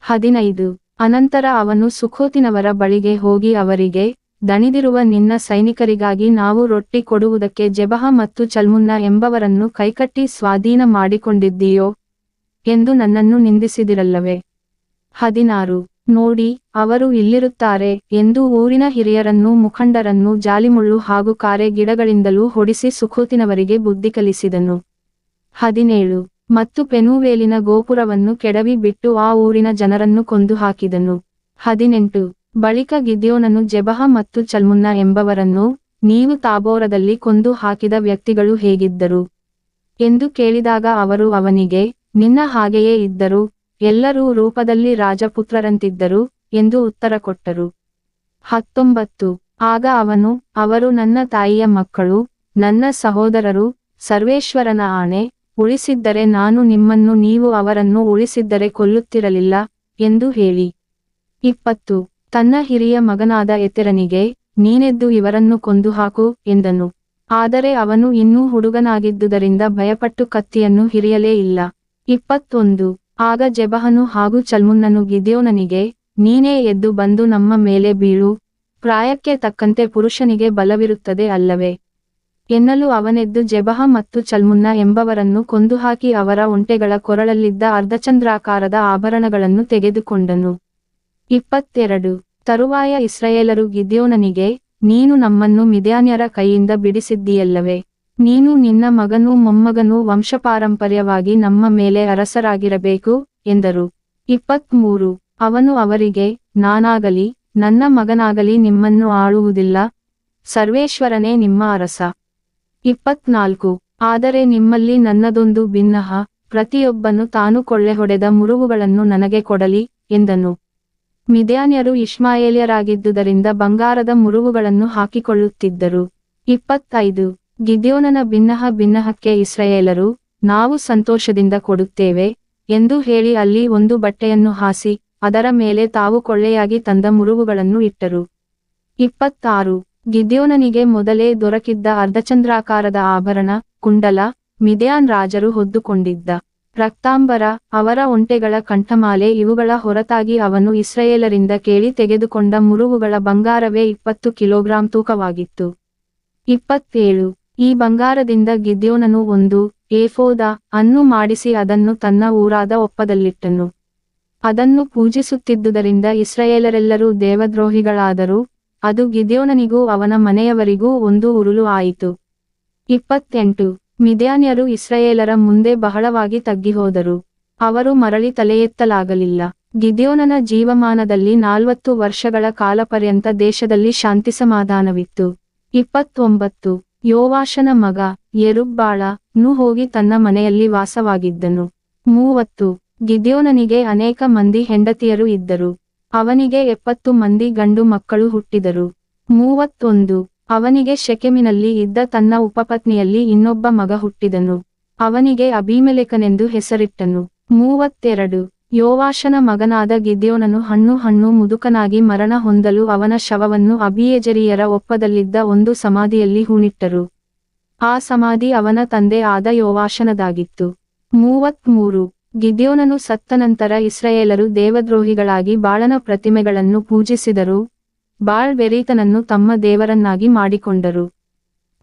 15. ಅನಂತರ ಅವನು ಸುಖೋತಿನವರ ಬಳಿಗೆ ಹೋಗಿ ಅವರಿಗೆ, ದಣಿದಿರುವ ನಿನ್ನ ಸೈನಿಕರಿಗಾಗಿ ನಾವು ರೊಟ್ಟಿ ಕೊಡುವುದಕ್ಕೆ ಜೆಬಹ ಮತ್ತು ಚಲ್ಮುನ್ನ ಎಂಬವರನ್ನು ಕೈಕಟ್ಟಿ ಸ್ವಾಧೀನ ಮಾಡಿಕೊಂಡಿದ್ದೀಯೋ ಎಂದು ನನ್ನನ್ನು ನಿಂದಿಸಿದಿರಲ್ಲವೇ. 16. ನೋಡಿ, ಅವರು ಇಲ್ಲಿರುತ್ತಾರೆ ಎಂದು ಊರಿನ ಹಿರಿಯರನ್ನೂ ಮುಖಂಡರನ್ನೂ ಜಾಲಿಮುಳ್ಳು ಹಾಗೂ ಕಾರೆ ಗಿಡಗಳಿಂದಲೂ ಹೊಡಿಸಿ ಸುಖೋತಿನವರಿಗೆ ಬುದ್ಧಿ ಕಲಿಸಿದನು. 17. ಮತ್ತು ಪೆನೂವೇಲಿನ ಗೋಪುರವನ್ನು ಕೆಡವಿ ಬಿಟ್ಟು ಆ ಊರಿನ ಜನರನ್ನು ಕೊಂದು ಹಾಕಿದನು. 18. ಬಳಿಕ ಗಿದ್ಯೋನನು ಜೆಬಹ ಮತ್ತು ಚಲ್ಮುನ್ನ ಎಂಬವರನ್ನು, ನೀವು ತಾಬೋರದಲ್ಲಿ ಕೊಂದು ಹಾಕಿದ ವ್ಯಕ್ತಿಗಳು ಹೇಗಿದ್ದರು ಎಂದು ಕೇಳಿದಾಗ ಅವರು ಅವನಿಗೆ, ನಿನ್ನ ಹಾಗೆಯೇ ಇದ್ದರು, ಎಲ್ಲರೂ ರೂಪದಲ್ಲಿ ರಾಜಪುತ್ರರಂತಿದ್ದರು ಎಂದು ಉತ್ತರ ಕೊಟ್ಟರು. 19. ಆಗ ಅವನು, ಅವರು ನನ್ನ ತಾಯಿಯ ಮಕ್ಕಳು, ನನ್ನ ಸಹೋದರರು, ಸರ್ವೇಶ್ವರನ ಆಣೆ, ಉಳಿಸಿದ್ದರೆ ನಾನು ನಿಮ್ಮನ್ನು ನೀವು ಅವರನ್ನು ಉಳಿಸಿದ್ದರೆ ಕೊಲ್ಲುತ್ತಿರಲಿಲ್ಲ ಎಂದು ಹೇಳಿ. 20. ತನ್ನ ಹಿರಿಯ ಮಗನಾದ ಎತೆರನಿಗೆ, ನೀನೆದ್ದು ಇವರನ್ನು ಕೊಂದುಹಾಕು ಎಂದನು. ಆದರೆ ಅವನು ಇನ್ನೂ ಹುಡುಗನಾಗಿದ್ದುದರಿಂದ ಭಯಪಟ್ಟು ಕತ್ತಿಯನ್ನು ಹಿರಿಯಲೇ ಇಲ್ಲ. 21. ಆಗ ಜೆಬಹನು ಹಾಗೂ ಚಲ್ಮುನ್ನನು ಗಿದ್ಯೋನನಿಗೆ, ನೀನೇ ಎದ್ದು ಬಂದು ನಮ್ಮ ಮೇಲೆ ಬೀಳು, ಪ್ರಾಯಕ್ಕೆ ತಕ್ಕಂತೆ ಪುರುಷನಿಗೆ ಬಲವಿರುತ್ತದೆ ಅಲ್ಲವೇ ಎನ್ನಲು ಅವನೆದ್ದು ಜೆಬಹ ಮತ್ತು ಚಲ್ಮುನ್ನ ಎಂಬವರನ್ನು ಕೊಂದುಹಾಕಿ ಅವರ ಒಂಟೆಗಳ ಕೊರಳಲ್ಲಿದ್ದ ಅರ್ಧಚಂದ್ರಾಕಾರದ ಆಭರಣಗಳನ್ನು ತೆಗೆದುಕೊಂಡನು. 22. ತರುವಾಯ ಇಸ್ರಾಯೇಲರು ಗಿದ್ಯೋನನಿಗೆ, ನೀನು ನಮ್ಮನ್ನು ಮಿದ್ಯಾನ್ಯರ ಕೈಯಿಂದ ಬಿಡಿಸಿದ್ದೀಯಲ್ಲವೇ, ನೀನು ನಿನ್ನ ಮಗನೂ ಮೊಮ್ಮಗನೂ ವಂಶಪಾರಂಪರ್ಯವಾಗಿ ನಮ್ಮ ಮೇಲೆ ಅರಸರಾಗಿರಬೇಕು ಎಂದರು. 23. ಅವನು ಅವರಿಗೆ, ನಾನಾಗಲಿ ನನ್ನ ಮಗನಾಗಲಿ ನಿಮ್ಮನ್ನು ಆಳುವುದಿಲ್ಲ, ಸರ್ವೇಶ್ವರನೇ ನಿಮ್ಮ ಅರಸ. 24. ಆದರೆ ನಿಮ್ಮಲ್ಲಿ ನನ್ನದೊಂದು ಬಿನ್ನಹ, ಪ್ರತಿಯೊಬ್ಬನು ತಾನು ಕೊಳ್ಳೆ ಹೊಡೆದ ಮುರುವುಗಳನ್ನು ನನಗೆ ಕೊಡಲಿ ಎಂದನು. ಮಿದ್ಯಾನ್ಯರು ಇಷ್ಮಾಯೇಲ್ಯರಾಗಿದ್ದುದರಿಂದ ಬಂಗಾರದ ಮುರುವುಗಳನ್ನು ಹಾಕಿಕೊಳ್ಳುತ್ತಿದ್ದರು. 25. ಗಿದ್ಯೋನನ ಬಿನ್ನಹಕ್ಕೆ ಇಸ್ರಾಯೇಲರು, ನಾವು ಸಂತೋಷದಿಂದ ಕೊಡುತ್ತೇವೆ ಎಂದು ಹೇಳಿ ಅಲ್ಲಿ ಒಂದು ಬಟ್ಟೆಯನ್ನು ಹಾಸಿ, ಅದರ ಮೇಲೆ ತಾವು ಕೊಳ್ಳೆಯಾಗಿ ತಂದ ಮುರುವುಗಳನ್ನು ಇಟ್ಟರು. 26. ಗಿದ್ಯೋನನಿಗೆ ಮೊದಲೇ ದೊರಕಿದ್ದ ಅರ್ಧಚಂದ್ರಾಕಾರದ ಆಭರಣ, ಕುಂಡಲ, ಮಿದ್ಯಾನ್ ರಾಜರು ಹೊದ್ದುಕೊಂಡಿದ್ದ ರಕ್ತಾಂಬರ, ಅವರ ಒಂಟೆಗಳ ಕಂಠಮಾಲೆ ಇವುಗಳ ಹೊರತಾಗಿ ಅವನು ಇಸ್ರಾಯೇಲರಿಂದ ಕೇಳಿ ತೆಗೆದುಕೊಂಡ ಮುರುವುಗಳ ಬಂಗಾರವೇ 20 ಕಿಲೋಗ್ರಾಂ ತೂಕವಾಗಿತ್ತು. 27. ಈ ಬಂಗಾರದಿಂದ ಗಿದ್ಯೋನನು ಒಂದು ಏಫೋದ ಅನ್ನು ಮಾಡಿಸಿ ಅದನ್ನು ತನ್ನ ಊರಾದ ಒಪ್ಪದಲ್ಲಿಟ್ಟನು. ಅದನ್ನು ಪೂಜಿಸುತ್ತಿದ್ದುದರಿಂದ ಇಸ್ರಾಯೇಲರೆಲ್ಲರೂ ದೇವದ್ರೋಹಿಗಳಾದರು, ಅದು ಗಿದ್ಯೋನನಿಗೂ ಅವನ ಮನೆಯವರಿಗೂ ಒಂದು ಉರುಲು ಆಯಿತು. 28. ಮಿದ್ಯಾನ್ಯರು ಇಸ್ರಾಯೇಲರ ಮುಂದೆ ಬಹಳವಾಗಿ ತಗ್ಗಿಹೋದರು. ಅವರು ಮರಳಿ ತಲೆಯೆತ್ತಲಾಗಲಿಲ್ಲ. ಗಿದ್ಯೋನನ ಜೀವಮಾನದಲ್ಲಿ 40 ವರ್ಷಗಳ ಕಾಲಪರ್ಯಂತ ದೇಶದಲ್ಲಿ ಶಾಂತಿ ಸಮಾಧಾನವಿತ್ತು. 29 ಯೋವಾಷನ ಮಗ ಯೆರುಬ್ಬಾಳನು ಹೋಗಿ ತನ್ನ ಮನೆಯಲ್ಲಿ ವಾಸವಾಗಿದ್ದನು. 30 ಗಿದ್ಯೋನನಿಗೆ ಅನೇಕ ಮಂದಿ ಹೆಂಡತಿಯರು ಇದ್ದರು. ಅವನಿಗೆ 70 ಮಂದಿ ಗಂಡು ಮಕ್ಕಳು ಹುಟ್ಟಿದರು. 31 ಅವನಿಗೆ ಶೆಕೆಮಿನಲ್ಲಿ ಇದ್ದ ತನ್ನ ಉಪಪತ್ನಿಯಲ್ಲಿ ಇನ್ನೊಬ್ಬ ಮಗ ಹುಟ್ಟಿದನು. ಅವನಿಗೆ ಅಬೀಮೆಲೆಕನೆಂದು ಹೆಸರಿಟ್ಟನು. 32 ಯೋವಾಷನ ಮಗನಾದ ಗಿದ್ಯೋನನು ಹಣ್ಣು ಮುದುಕನಾಗಿ ಮರಣ ಹೊಂದಲು ಅವನ ಶವವನ್ನು ಅಬೀಯೆಜೆರಿಯರ ಒಪ್ಪದಲ್ಲಿದ್ದ ಒಂದು ಸಮಾಧಿಯಲ್ಲಿ ಹೂಣಿಟ್ಟರು. ಆ ಸಮಾಧಿ ಅವನ ತಂದೆ ಆದ ಯೋವಾಷನದಾಗಿತ್ತು. 33 ಗಿದ್ಯೋನನು ಸತ್ತ ನಂತರ ಇಸ್ರಾಯೇಲರು ದೇವದ್ರೋಹಿಗಳಾಗಿ ಬಾಳನ ಪ್ರತಿಮೆಗಳನ್ನು ಪೂಜಿಸಿದರು. ಬಾಳ್ ಬೆರೀತನನ್ನು ತಮ್ಮ ದೇವರನ್ನಾಗಿ ಮಾಡಿಕೊಂಡರು.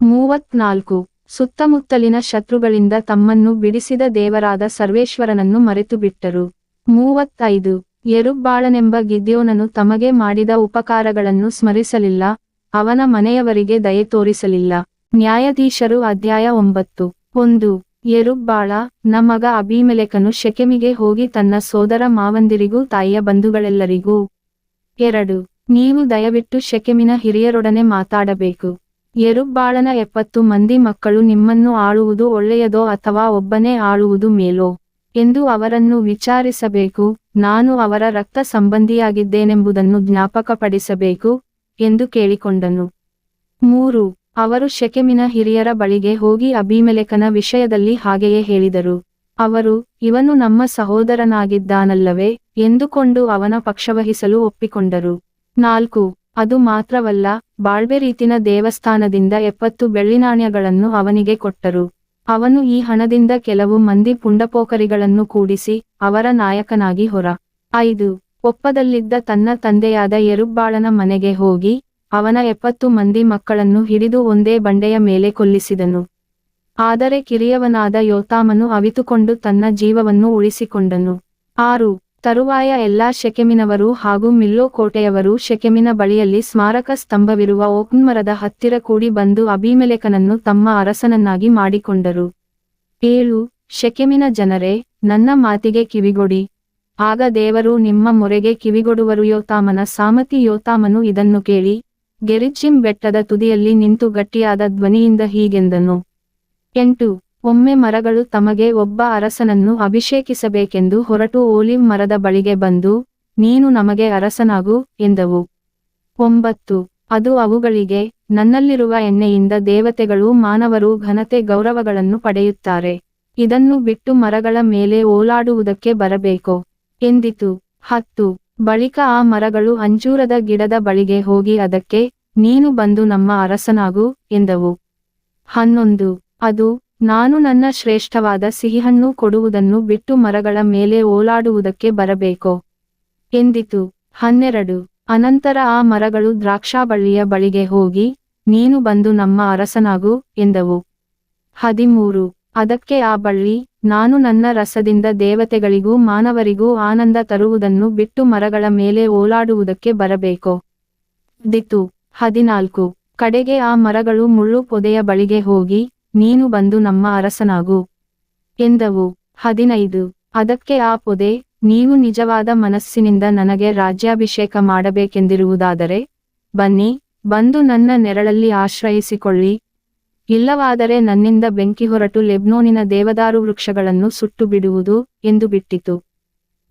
34 ಸುತ್ತಮುತ್ತಲಿನ ಶತ್ರುಗಳಿಂದ ತಮ್ಮನ್ನು ಬಿಡಿಸಿದ ದೇವರಾದ ಸರ್ವೇಶ್ವರನನ್ನು ಮರೆತುಬಿಟ್ಟರು. 35 ಯೆರುಬ್ಬಾಳನೆಂಬ ಗಿದ್ಯೋನನು ತಮಗೆ ಮಾಡಿದ ಉಪಕಾರಗಳನ್ನು ಸ್ಮರಿಸಲಿಲ್ಲ, ಅವನ ಮನೆಯವರಿಗೆ ದಯೆ ತೋರಿಸಲಿಲ್ಲ. ನ್ಯಾಯಾಧೀಶರು ಅಧ್ಯಾಯ 9 1 ಯೆರುಬ್ಬಾಳನ ಮಗ ಅಬೀಮೆಲೆಕನು ಶೆಕೆಮಿಗೆ ಹೋಗಿ ತನ್ನ ಸೋದರ ಮಾವಂದಿರಿಗೂ ತಾಯಿಯ ಬಂಧುಗಳೆಲ್ಲರಿಗೂ 2 ನೀವು ದಯವಿಟ್ಟು ಶೆಕೆಮಿನ ಹಿರಿಯರೊಡನೆ ಮಾತಾಡಬೇಕು. ಯೆರುಬ್ಬಾಳನ 70 ಮಂದಿ ಮಕ್ಕಳು ನಿಮ್ಮನ್ನು ಆಳುವುದು ಒಳ್ಳೆಯದೋ ಅಥವಾ ಒಬ್ಬನೇ ಆಳುವುದು ಮೇಲೋ ಎಂದು ಅವರನ್ನು ವಿಚಾರಿಸಬೇಕು. ನಾನು ಅವರ ರಕ್ತ ಸಂಬಂಧಿಯಾಗಿದ್ದೇನೆಂಬುದನ್ನು ಜ್ಞಾಪಕಪಡಿಸಬೇಕು ಎಂದು ಕೇಳಿಕೊಂಡನು. 3 ಅವರು ಶೆಕೆಮಿನ ಹಿರಿಯರ ಬಳಿಗೆ ಹೋಗಿ ಅಬೀಮೆಲೆಕನ ವಿಷಯದಲ್ಲಿ ಹಾಗೆಯೇ ಹೇಳಿದರು. ಅವರು, ಇವನು ನಮ್ಮ ಸಹೋದರನಾಗಿದ್ದಾನಲ್ಲವೇ ಎಂದುಕೊಂಡು ಅವನ ಪಕ್ಷವಹಿಸಲು ಒಪ್ಪಿಕೊಂಡರು. 4 ಅದು ಮಾತ್ರವಲ್ಲ, ಬಾಳ್ಬೆರೀತಿನ ದೇವಸ್ಥಾನದಿಂದ 70 ಬೆಳ್ಳಿನಾಣ್ಯಗಳನ್ನು ಅವನಿಗೆ ಕೊಟ್ಟರು. ಅವನು ಈ ಹಣದಿಂದ ಕೆಲವು ಮಂದಿ ಪುಂಡಪೋಖರಿಗಳನ್ನು ಕೂಡಿಸಿ ಅವರ ನಾಯಕನಾಗಿ ಹೊರ 5 ಒಪ್ಪದಲ್ಲಿದ್ದ ತನ್ನ ತಂದೆಯಾದ ಯೆರುಬ್ಬಾಳನ ಮನೆಗೆ ಹೋಗಿ ಅವನ 70 ಮಂದಿ ಮಕ್ಕಳನ್ನು ಹಿಡಿದು ಒಂದೇ ಬಂಡೆಯ ಮೇಲೆ ಕೊಲ್ಲಿಸಿದನು. ಆದರೆ ಕಿರಿಯವನಾದ ಯೋತಾಮನು ಅವಿತುಕೊಂಡು ತನ್ನ ಜೀವವನ್ನು ಉಳಿಸಿಕೊಂಡನು. 6 ತರುವಾಯ ಎಲ್ಲಾ ಶೆಕೆಮಿನವರು ಹಾಗೂ ಮಿಲ್ಲೋ ಕೋಟೆಯವರು ಶೆಕೆಮಿನ ಬಳಿಯಲ್ಲಿ ಸ್ಮಾರಕ ಸ್ತಂಭವಿರುವ ಓಕ್ನ್ ಮರದ ಹತ್ತಿರ ಕೂಡಿ ಬಂದು ಅಬೀಮೆಲೆಕನನ್ನು ತಮ್ಮ ಅರಸನನ್ನಾಗಿ ಮಾಡಿಕೊಂಡರು. 7 ಶೆಕೆಮಿನ ಜನರೇ, ನನ್ನ ಮಾತಿಗೆ ಕಿವಿಗೊಡಿ, ಆಗ ದೇವರು ನಿಮ್ಮ ಮೊರೆಗೆ ಕಿವಿಗೊಡುವರು. ಯೋತಾಮನ ಸಾಮತಿ ಯೋತಾಮನು ಇದನ್ನು ಕೇಳಿ ಗೆರಿಜ್ಜಿಮ್ ಬೆಟ್ಟದ ತುದಿಯಲ್ಲಿ ನಿಂತು ಗಟ್ಟಿಯಾದ ಧ್ವನಿಯಿಂದ ಹೀಗೆಂದನು. 8 ಒಮ್ಮೆ ಮರಗಳು ತಮಗೆ ಒಬ್ಬ ಅರಸನನ್ನು ಅಭಿಷೇಕಿಸಬೇಕೆಂದು ಹೊರಟು ಓಲಿವ್ ಮರದ ಬಳಿಗೆ ಬಂದು, ನೀನು ನಮಗೆ ಅರಸನಾಗು ಎಂದವು. 9 ಅದು ಅವುಗಳಿಗೆ, ನನ್ನಲ್ಲಿರುವ ಎಣ್ಣೆಯಿಂದ ದೇವತೆಗಳೂ ಮಾನವರೂ ಘನತೆ ಗೌರವಗಳನ್ನು ಪಡೆಯುತ್ತಾರೆ. ಇದನ್ನು ಬಿಟ್ಟು ಮರಗಳ ಮೇಲೆ ಓಲಾಡುವುದಕ್ಕೆ ಬರಬೇಕೋ ಎಂದಿತು. 10 ಬಳಿಕ ಆ ಮರಗಳು ಅಂಜೂರದ ಗಿಡದ ಬಳಿಗೆ ಹೋಗಿ ಅದಕ್ಕೆ, ನೀನು ಬಂದು ನಮ್ಮ ಅರಸನಾಗು ಎಂದವು. 11 ಅದು, ನಾನು ನನ್ನ ಶ್ರೇಷ್ಠವಾದ ಸಿಹಿಹಣ್ಣು ಕೊಡುವುದನ್ನು ಬಿಟ್ಟು ಮರಗಳ ಮೇಲೆ ಓಲಾಡುವುದಕ್ಕೆ ಬರಬೇಕೋ ಎಂದಿತು. 12 ಅನಂತರ ಆ ಮರಗಳು ದ್ರಾಕ್ಷಾಬಳ್ಳಿಯ ಬಳಿಗೆ ಹೋಗಿ, ನೀನು ಬಂದು ನಮ್ಮ ಅರಸನಾಗು ಎಂದವು. 13 ಅದಕ್ಕೆ ಆ ಬಳ್ಳಿ, ನಾನು ನನ್ನ ರಸದಿಂದ ದೇವತೆಗಳಿಗೂ ಮಾನವರಿಗೂ ಆನಂದ ತರುವುದನ್ನು ಬಿಟ್ಟು ಮರಗಳ ಮೇಲೆ ಓಲಾಡುವುದಕ್ಕೆ ಬರಬೇಕೋ ದಿತು. 14 ಕಡೆಗೆ ಆ ಮರಗಳು ಮುಳ್ಳು ಪೊದೆಯ ಬಳಿಗೆ ಹೋಗಿ, ನೀನು ಬಂದು ನಮ್ಮ ಅರಸನಾಗು ಎಂದವು. 15 ಅದಕ್ಕೆ ಆ ಪೊದೆ, ನೀವು ನಿಜವಾದ ಮನಸ್ಸಿನಿಂದ ನನಗೆ ರಾಜ್ಯಾಭಿಷೇಕ ಮಾಡಬೇಕೆಂದಿರುವುದಾದರೆ ಬನ್ನಿ, ಬಂದು ನನ್ನ ನೆರಳಲ್ಲಿ ಆಶ್ರಯಿಸಿಕೊಳ್ಳಿ, ಇಲ್ಲವಾದರೆ ನನ್ನಿಂದ ಬೆಂಕಿ ಹೊರಟು ಲೆಬ್ನೋನಿನ ದೇವದಾರು ವೃಕ್ಷಗಳನ್ನು ಸುಟ್ಟು ಬಿಡುವುದು ಎಂದು ಬಿಟ್ಟಿತು.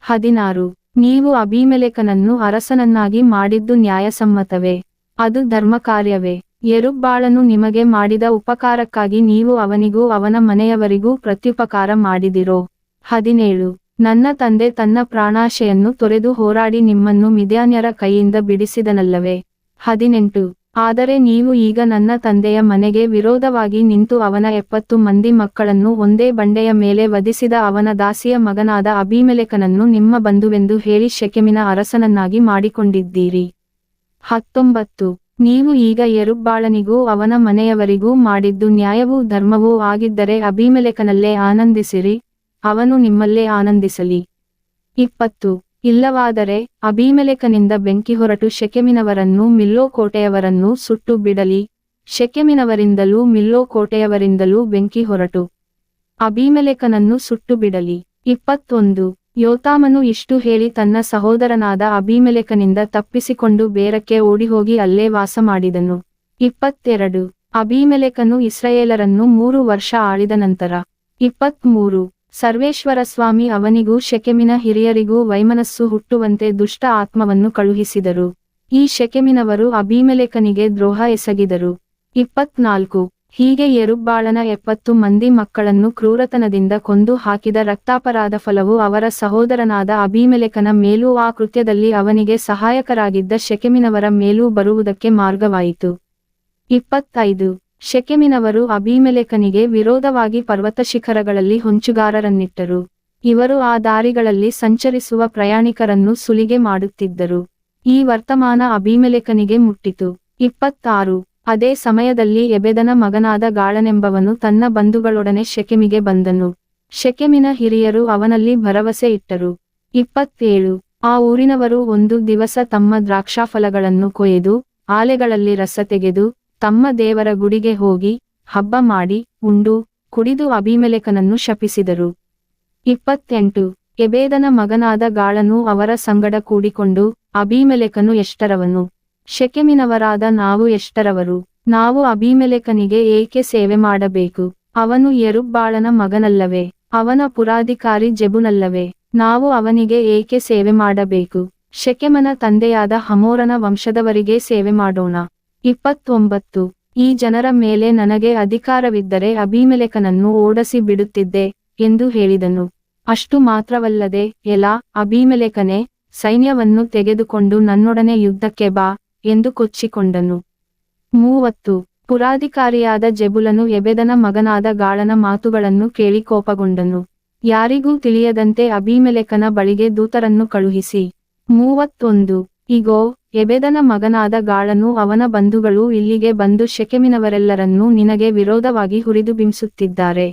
16 ನೀವು ಅಬೀಮೆಲೆಕನನ್ನು ಅರಸನನ್ನಾಗಿ ಮಾಡಿದ್ದು ನ್ಯಾಯಸಮ್ಮತವೇ? ಅದು ಧರ್ಮಕಾರ್ಯವೇ? ಯೆರುಬ್ಬಾಳನು ನಿಮಗೆ ಮಾಡಿದ ಉಪಕಾರಕ್ಕಾಗಿ ನೀವು ಅವನಿಗೂ ಅವನ ಮನೆಯವರಿಗೂ ಪ್ರತ್ಯುಪಕಾರ ಮಾಡಿದಿರೋ? 17 ನನ್ನ ತಂದೆ ತನ್ನ ಪ್ರಾಣಾಶೆಯನ್ನು ತೊರೆದು ಹೋರಾಡಿ ನಿಮ್ಮನ್ನು ಮಿದ್ಯಾನ್ಯರ ಕೈಯಿಂದ ಬಿಡಿಸಿದನಲ್ಲವೇ? 18 ಆದರೆ ನೀವು ಈಗ ನನ್ನ ತಂದೆಯ ಮನೆಗೆ ವಿರೋಧವಾಗಿ ನಿಂತು ಅವನ 70 ಮಂದಿ ಮಕ್ಕಳನ್ನು ಒಂದೇ ಬಂಡೆಯ ಮೇಲೆ ವಧಿಸಿದ ಅವನ ದಾಸಿಯ ಮಗನಾದ ಅಬೀಮೆಲೆಕನನ್ನು ನಿಮ್ಮ ಬಂಧುವೆಂದು ಹೇಳಿ ಶೆಕೆಮಿನ ಅರಸನನ್ನಾಗಿ ಮಾಡಿಕೊಂಡಿದ್ದೀರಿ. 19 ನೀವು ಈಗ ಯೆರುಬ್ಬಾಳನಿಗೂ ಅವನ ಮನೆಯವರಿಗೂ ಮಾಡಿದ್ದು ನ್ಯಾಯವೂ ಧರ್ಮವೂ ಆಗಿದ್ದರೆ ಅಬೀಮೆಲೆಕನಲ್ಲೇ ಆನಂದಿಸಿರಿ, ಅವನು ನಿಮ್ಮಲ್ಲೇ ಆನಂದಿಸಲಿ. 20 ಇಲ್ಲವಾದರೆ ಅಬೀಮೆಲೆಕನಿಂದ ಬೆಂಕಿ ಹೊರಟು ಶೆಕೆಮಿನವರನ್ನೂ ಮಿಲ್ಲೋ ಕೋಟೆಯವರನ್ನೂ ಸುಟ್ಟು ಬಿಡಲಿ, ಶೆಕೆಮಿನವರಿಂದಲೂ ಮಿಲ್ಲೋ ಕೋಟೆಯವರಿಂದಲೂ ಬೆಂಕಿ ಹೊರಟು ಅಬೀಮೆಲೆಕನನ್ನು ಸುಟ್ಟು ಬಿಡಲಿ. 21 ಯೋತಾಮನು ಇಷ್ಟು ಹೇಳಿ ತನ್ನ ಸಹೋದರನಾದ ಅಬೀಮೆಲೆಕನಿಂದ ತಪ್ಪಿಸಿಕೊಂಡು ಬೇರಕ್ಕೆ ಓಡಿಹೋಗಿ ಅಲ್ಲೇ ವಾಸಮಾಡಿದನು. 22 ಅಬೀಮೆಲೆಕನು ಇಸ್ರಾಯೇಲರನ್ನು 3 ವರ್ಷ ಆಳಿದ ನಂತರ 23 ಸರ್ವೇಶ್ವರ ಸ್ವಾಮಿ ಅವನಿಗೂ ಶೆಕೆಮಿನ ಹಿರಿಯರಿಗೂ ವೈಮನಸ್ಸು ಹುಟ್ಟುವಂತೆ ದುಷ್ಟ ಆತ್ಮವನ್ನು ಕಳುಹಿಸಿದರು. ಈ ಶೆಕೆಮಿನವರು ಅಬೀಮೆಲೆಕನಿಗೆ ದ್ರೋಹ ಎಸಗಿದರು. 24 ಹೀಗೆ ಯೆರುಬ್ಬಾಳನ 70 ಮಂದಿ ಮಕ್ಕಳನ್ನು ಕ್ರೂರತನದಿಂದ ಕೊಂದು ಹಾಕಿದ ರಕ್ತಾಪರಾಧ ಫಲವು ಅವರ ಸಹೋದರನಾದ ಅಬೀಮೆಲೆಕನ ಮೇಲೂ ಆ ಕೃತ್ಯದಲ್ಲಿ ಅವನಿಗೆ ಸಹಾಯಕರಾಗಿದ್ದ ಶೆಕೆಮಿನವರ ಮೇಲೂ ಬರುವುದಕ್ಕೆ ಮಾರ್ಗವಾಯಿತು. 25 ಶೆಕೆಮಿನವರು ಅಬೀಮೆಲೆಕನಿಗೆ ವಿರೋಧವಾಗಿ ಪರ್ವತ ಶಿಖರಗಳಲ್ಲಿ ಹೊಂಚುಗಾರರನ್ನಿಟ್ಟರು. ಇವರು ಆ ದಾರಿಗಳಲ್ಲಿ ಸಂಚರಿಸುವ ಪ್ರಯಾಣಿಕರನ್ನು ಸುಲಿಗೆ ಮಾಡುತ್ತಿದ್ದರು. ಈ ವರ್ತಮಾನ ಅಬೀಮೆಲೆಕನಿಗೆ ಮುಟ್ಟಿತು. 26 ಅದೇ ಸಮಯದಲ್ಲಿ ಎಬೆದನ ಮಗನಾದ ಗಾಳನೆಂಬವನು ತನ್ನ ಬಂಧುಗಳೊಡನೆ ಶೆಕೆಮಿಗೆ ಬಂದನು. ಶೆಕೆಮಿನ ಹಿರಿಯರು ಅವನಲ್ಲಿ ಭರವಸೆ ಇಟ್ಟರು. 27 ಆ ಊರಿನವರು ಒಂದು ದಿವಸ ತಮ್ಮ ದ್ರಾಕ್ಷಾಫಲಗಳನ್ನು ಕೊಯ್ದು ಆಲೆಗಳಲ್ಲಿ ರಸ ತೆಗೆದು ತಮ್ಮ ದೇವರ ಗುಡಿಗೆ ಹೋಗಿ ಹಬ್ಬ ಮಾಡಿ ಉಂಡು ಕುಡಿದು ಅಬೀಮೆಲೆಕನನ್ನು ಶಪಿಸಿದರು. 28 ಎಬೇದನ ಮಗನಾದ ಗಾಳನು ಅವರ ಸಂಗಡ ಕೂಡಿಕೊಂಡು, ಅಬೀಮೆಲೆಕನು ಎಷ್ಟರವನು? ಶೆಕೆಮಿನವರಾದ ನಾವು ಎಷ್ಟರವರು? ನಾವು ಅಬೀಮೆಲೆಕನಿಗೆ ಏಕೆ ಸೇವೆ ಮಾಡಬೇಕು? ಅವನು ಯೆರುಬ್ಬಾಳನ ಮಗನಲ್ಲವೇ? ಅವನ ಪುರಾಧಿಕಾರಿ ಜೆಬುನಲ್ಲವೇ? ನಾವು ಅವನಿಗೆ ಏಕೆ ಸೇವೆ ಮಾಡಬೇಕು? ಶೆಕೆಮನ ತಂದೆಯಾದ ಹಮೋರನ ವಂಶದವರಿಗೆ ಸೇವೆ ಮಾಡೋಣ. 29 ಈ ಜನರ ಮೇಲೆ ನನಗೆ ಅಧಿಕಾರವಿದ್ದರೆ ಅಬೀಮೆಲೆಕನನ್ನು ಓಡಿಸಿ ಬಿಡುತ್ತಿದ್ದೆ ಎಂದು ಹೇಳಿದನು. ಅಷ್ಟು ಮಾತ್ರವಲ್ಲದೆ, ಎಲಾ ಅಬೀಮೆಲೆಕನೇ, ಸೈನ್ಯವನ್ನು ತೆಗೆದುಕೊಂಡು ನನ್ನೊಡನೆ ಯುದ್ಧಕ್ಕೆ ಬಾ ಎಂದು ಕೊಚ್ಚಿಕೊಂಡನು. 30 ಪುರಾಧಿಕಾರಿಯಾದ ಜೆಬುಲನು ಎಬೆದನ ಮಗನಾದ ಗಾಳನ ಮಾತುಗಳನ್ನು ಕೇಳಿ ಕೋಪಗೊಂಡನು. ಯಾರಿಗೂ ತಿಳಿಯದಂತೆ ಅಬೀಮೆಲೆಕನ ಬಳಿಗೆ ದೂತರನ್ನು ಕಳುಹಿಸಿ, 31 ಇಗೋ, ಎಬೆದನ ಮಗನಾದ ಗಾಳನು ಅವನ ಬಂಧುಗಳು ಇಲ್ಲಿಗೆ ಬಂದು ಶೆಕೆಮಿನವರೆಲ್ಲರನ್ನೂ ನಿನಗೆ ವಿರೋಧವಾಗಿ ಹುರಿದು ಬಿಂಬಿಸುತ್ತಿದ್ದಾರೆ.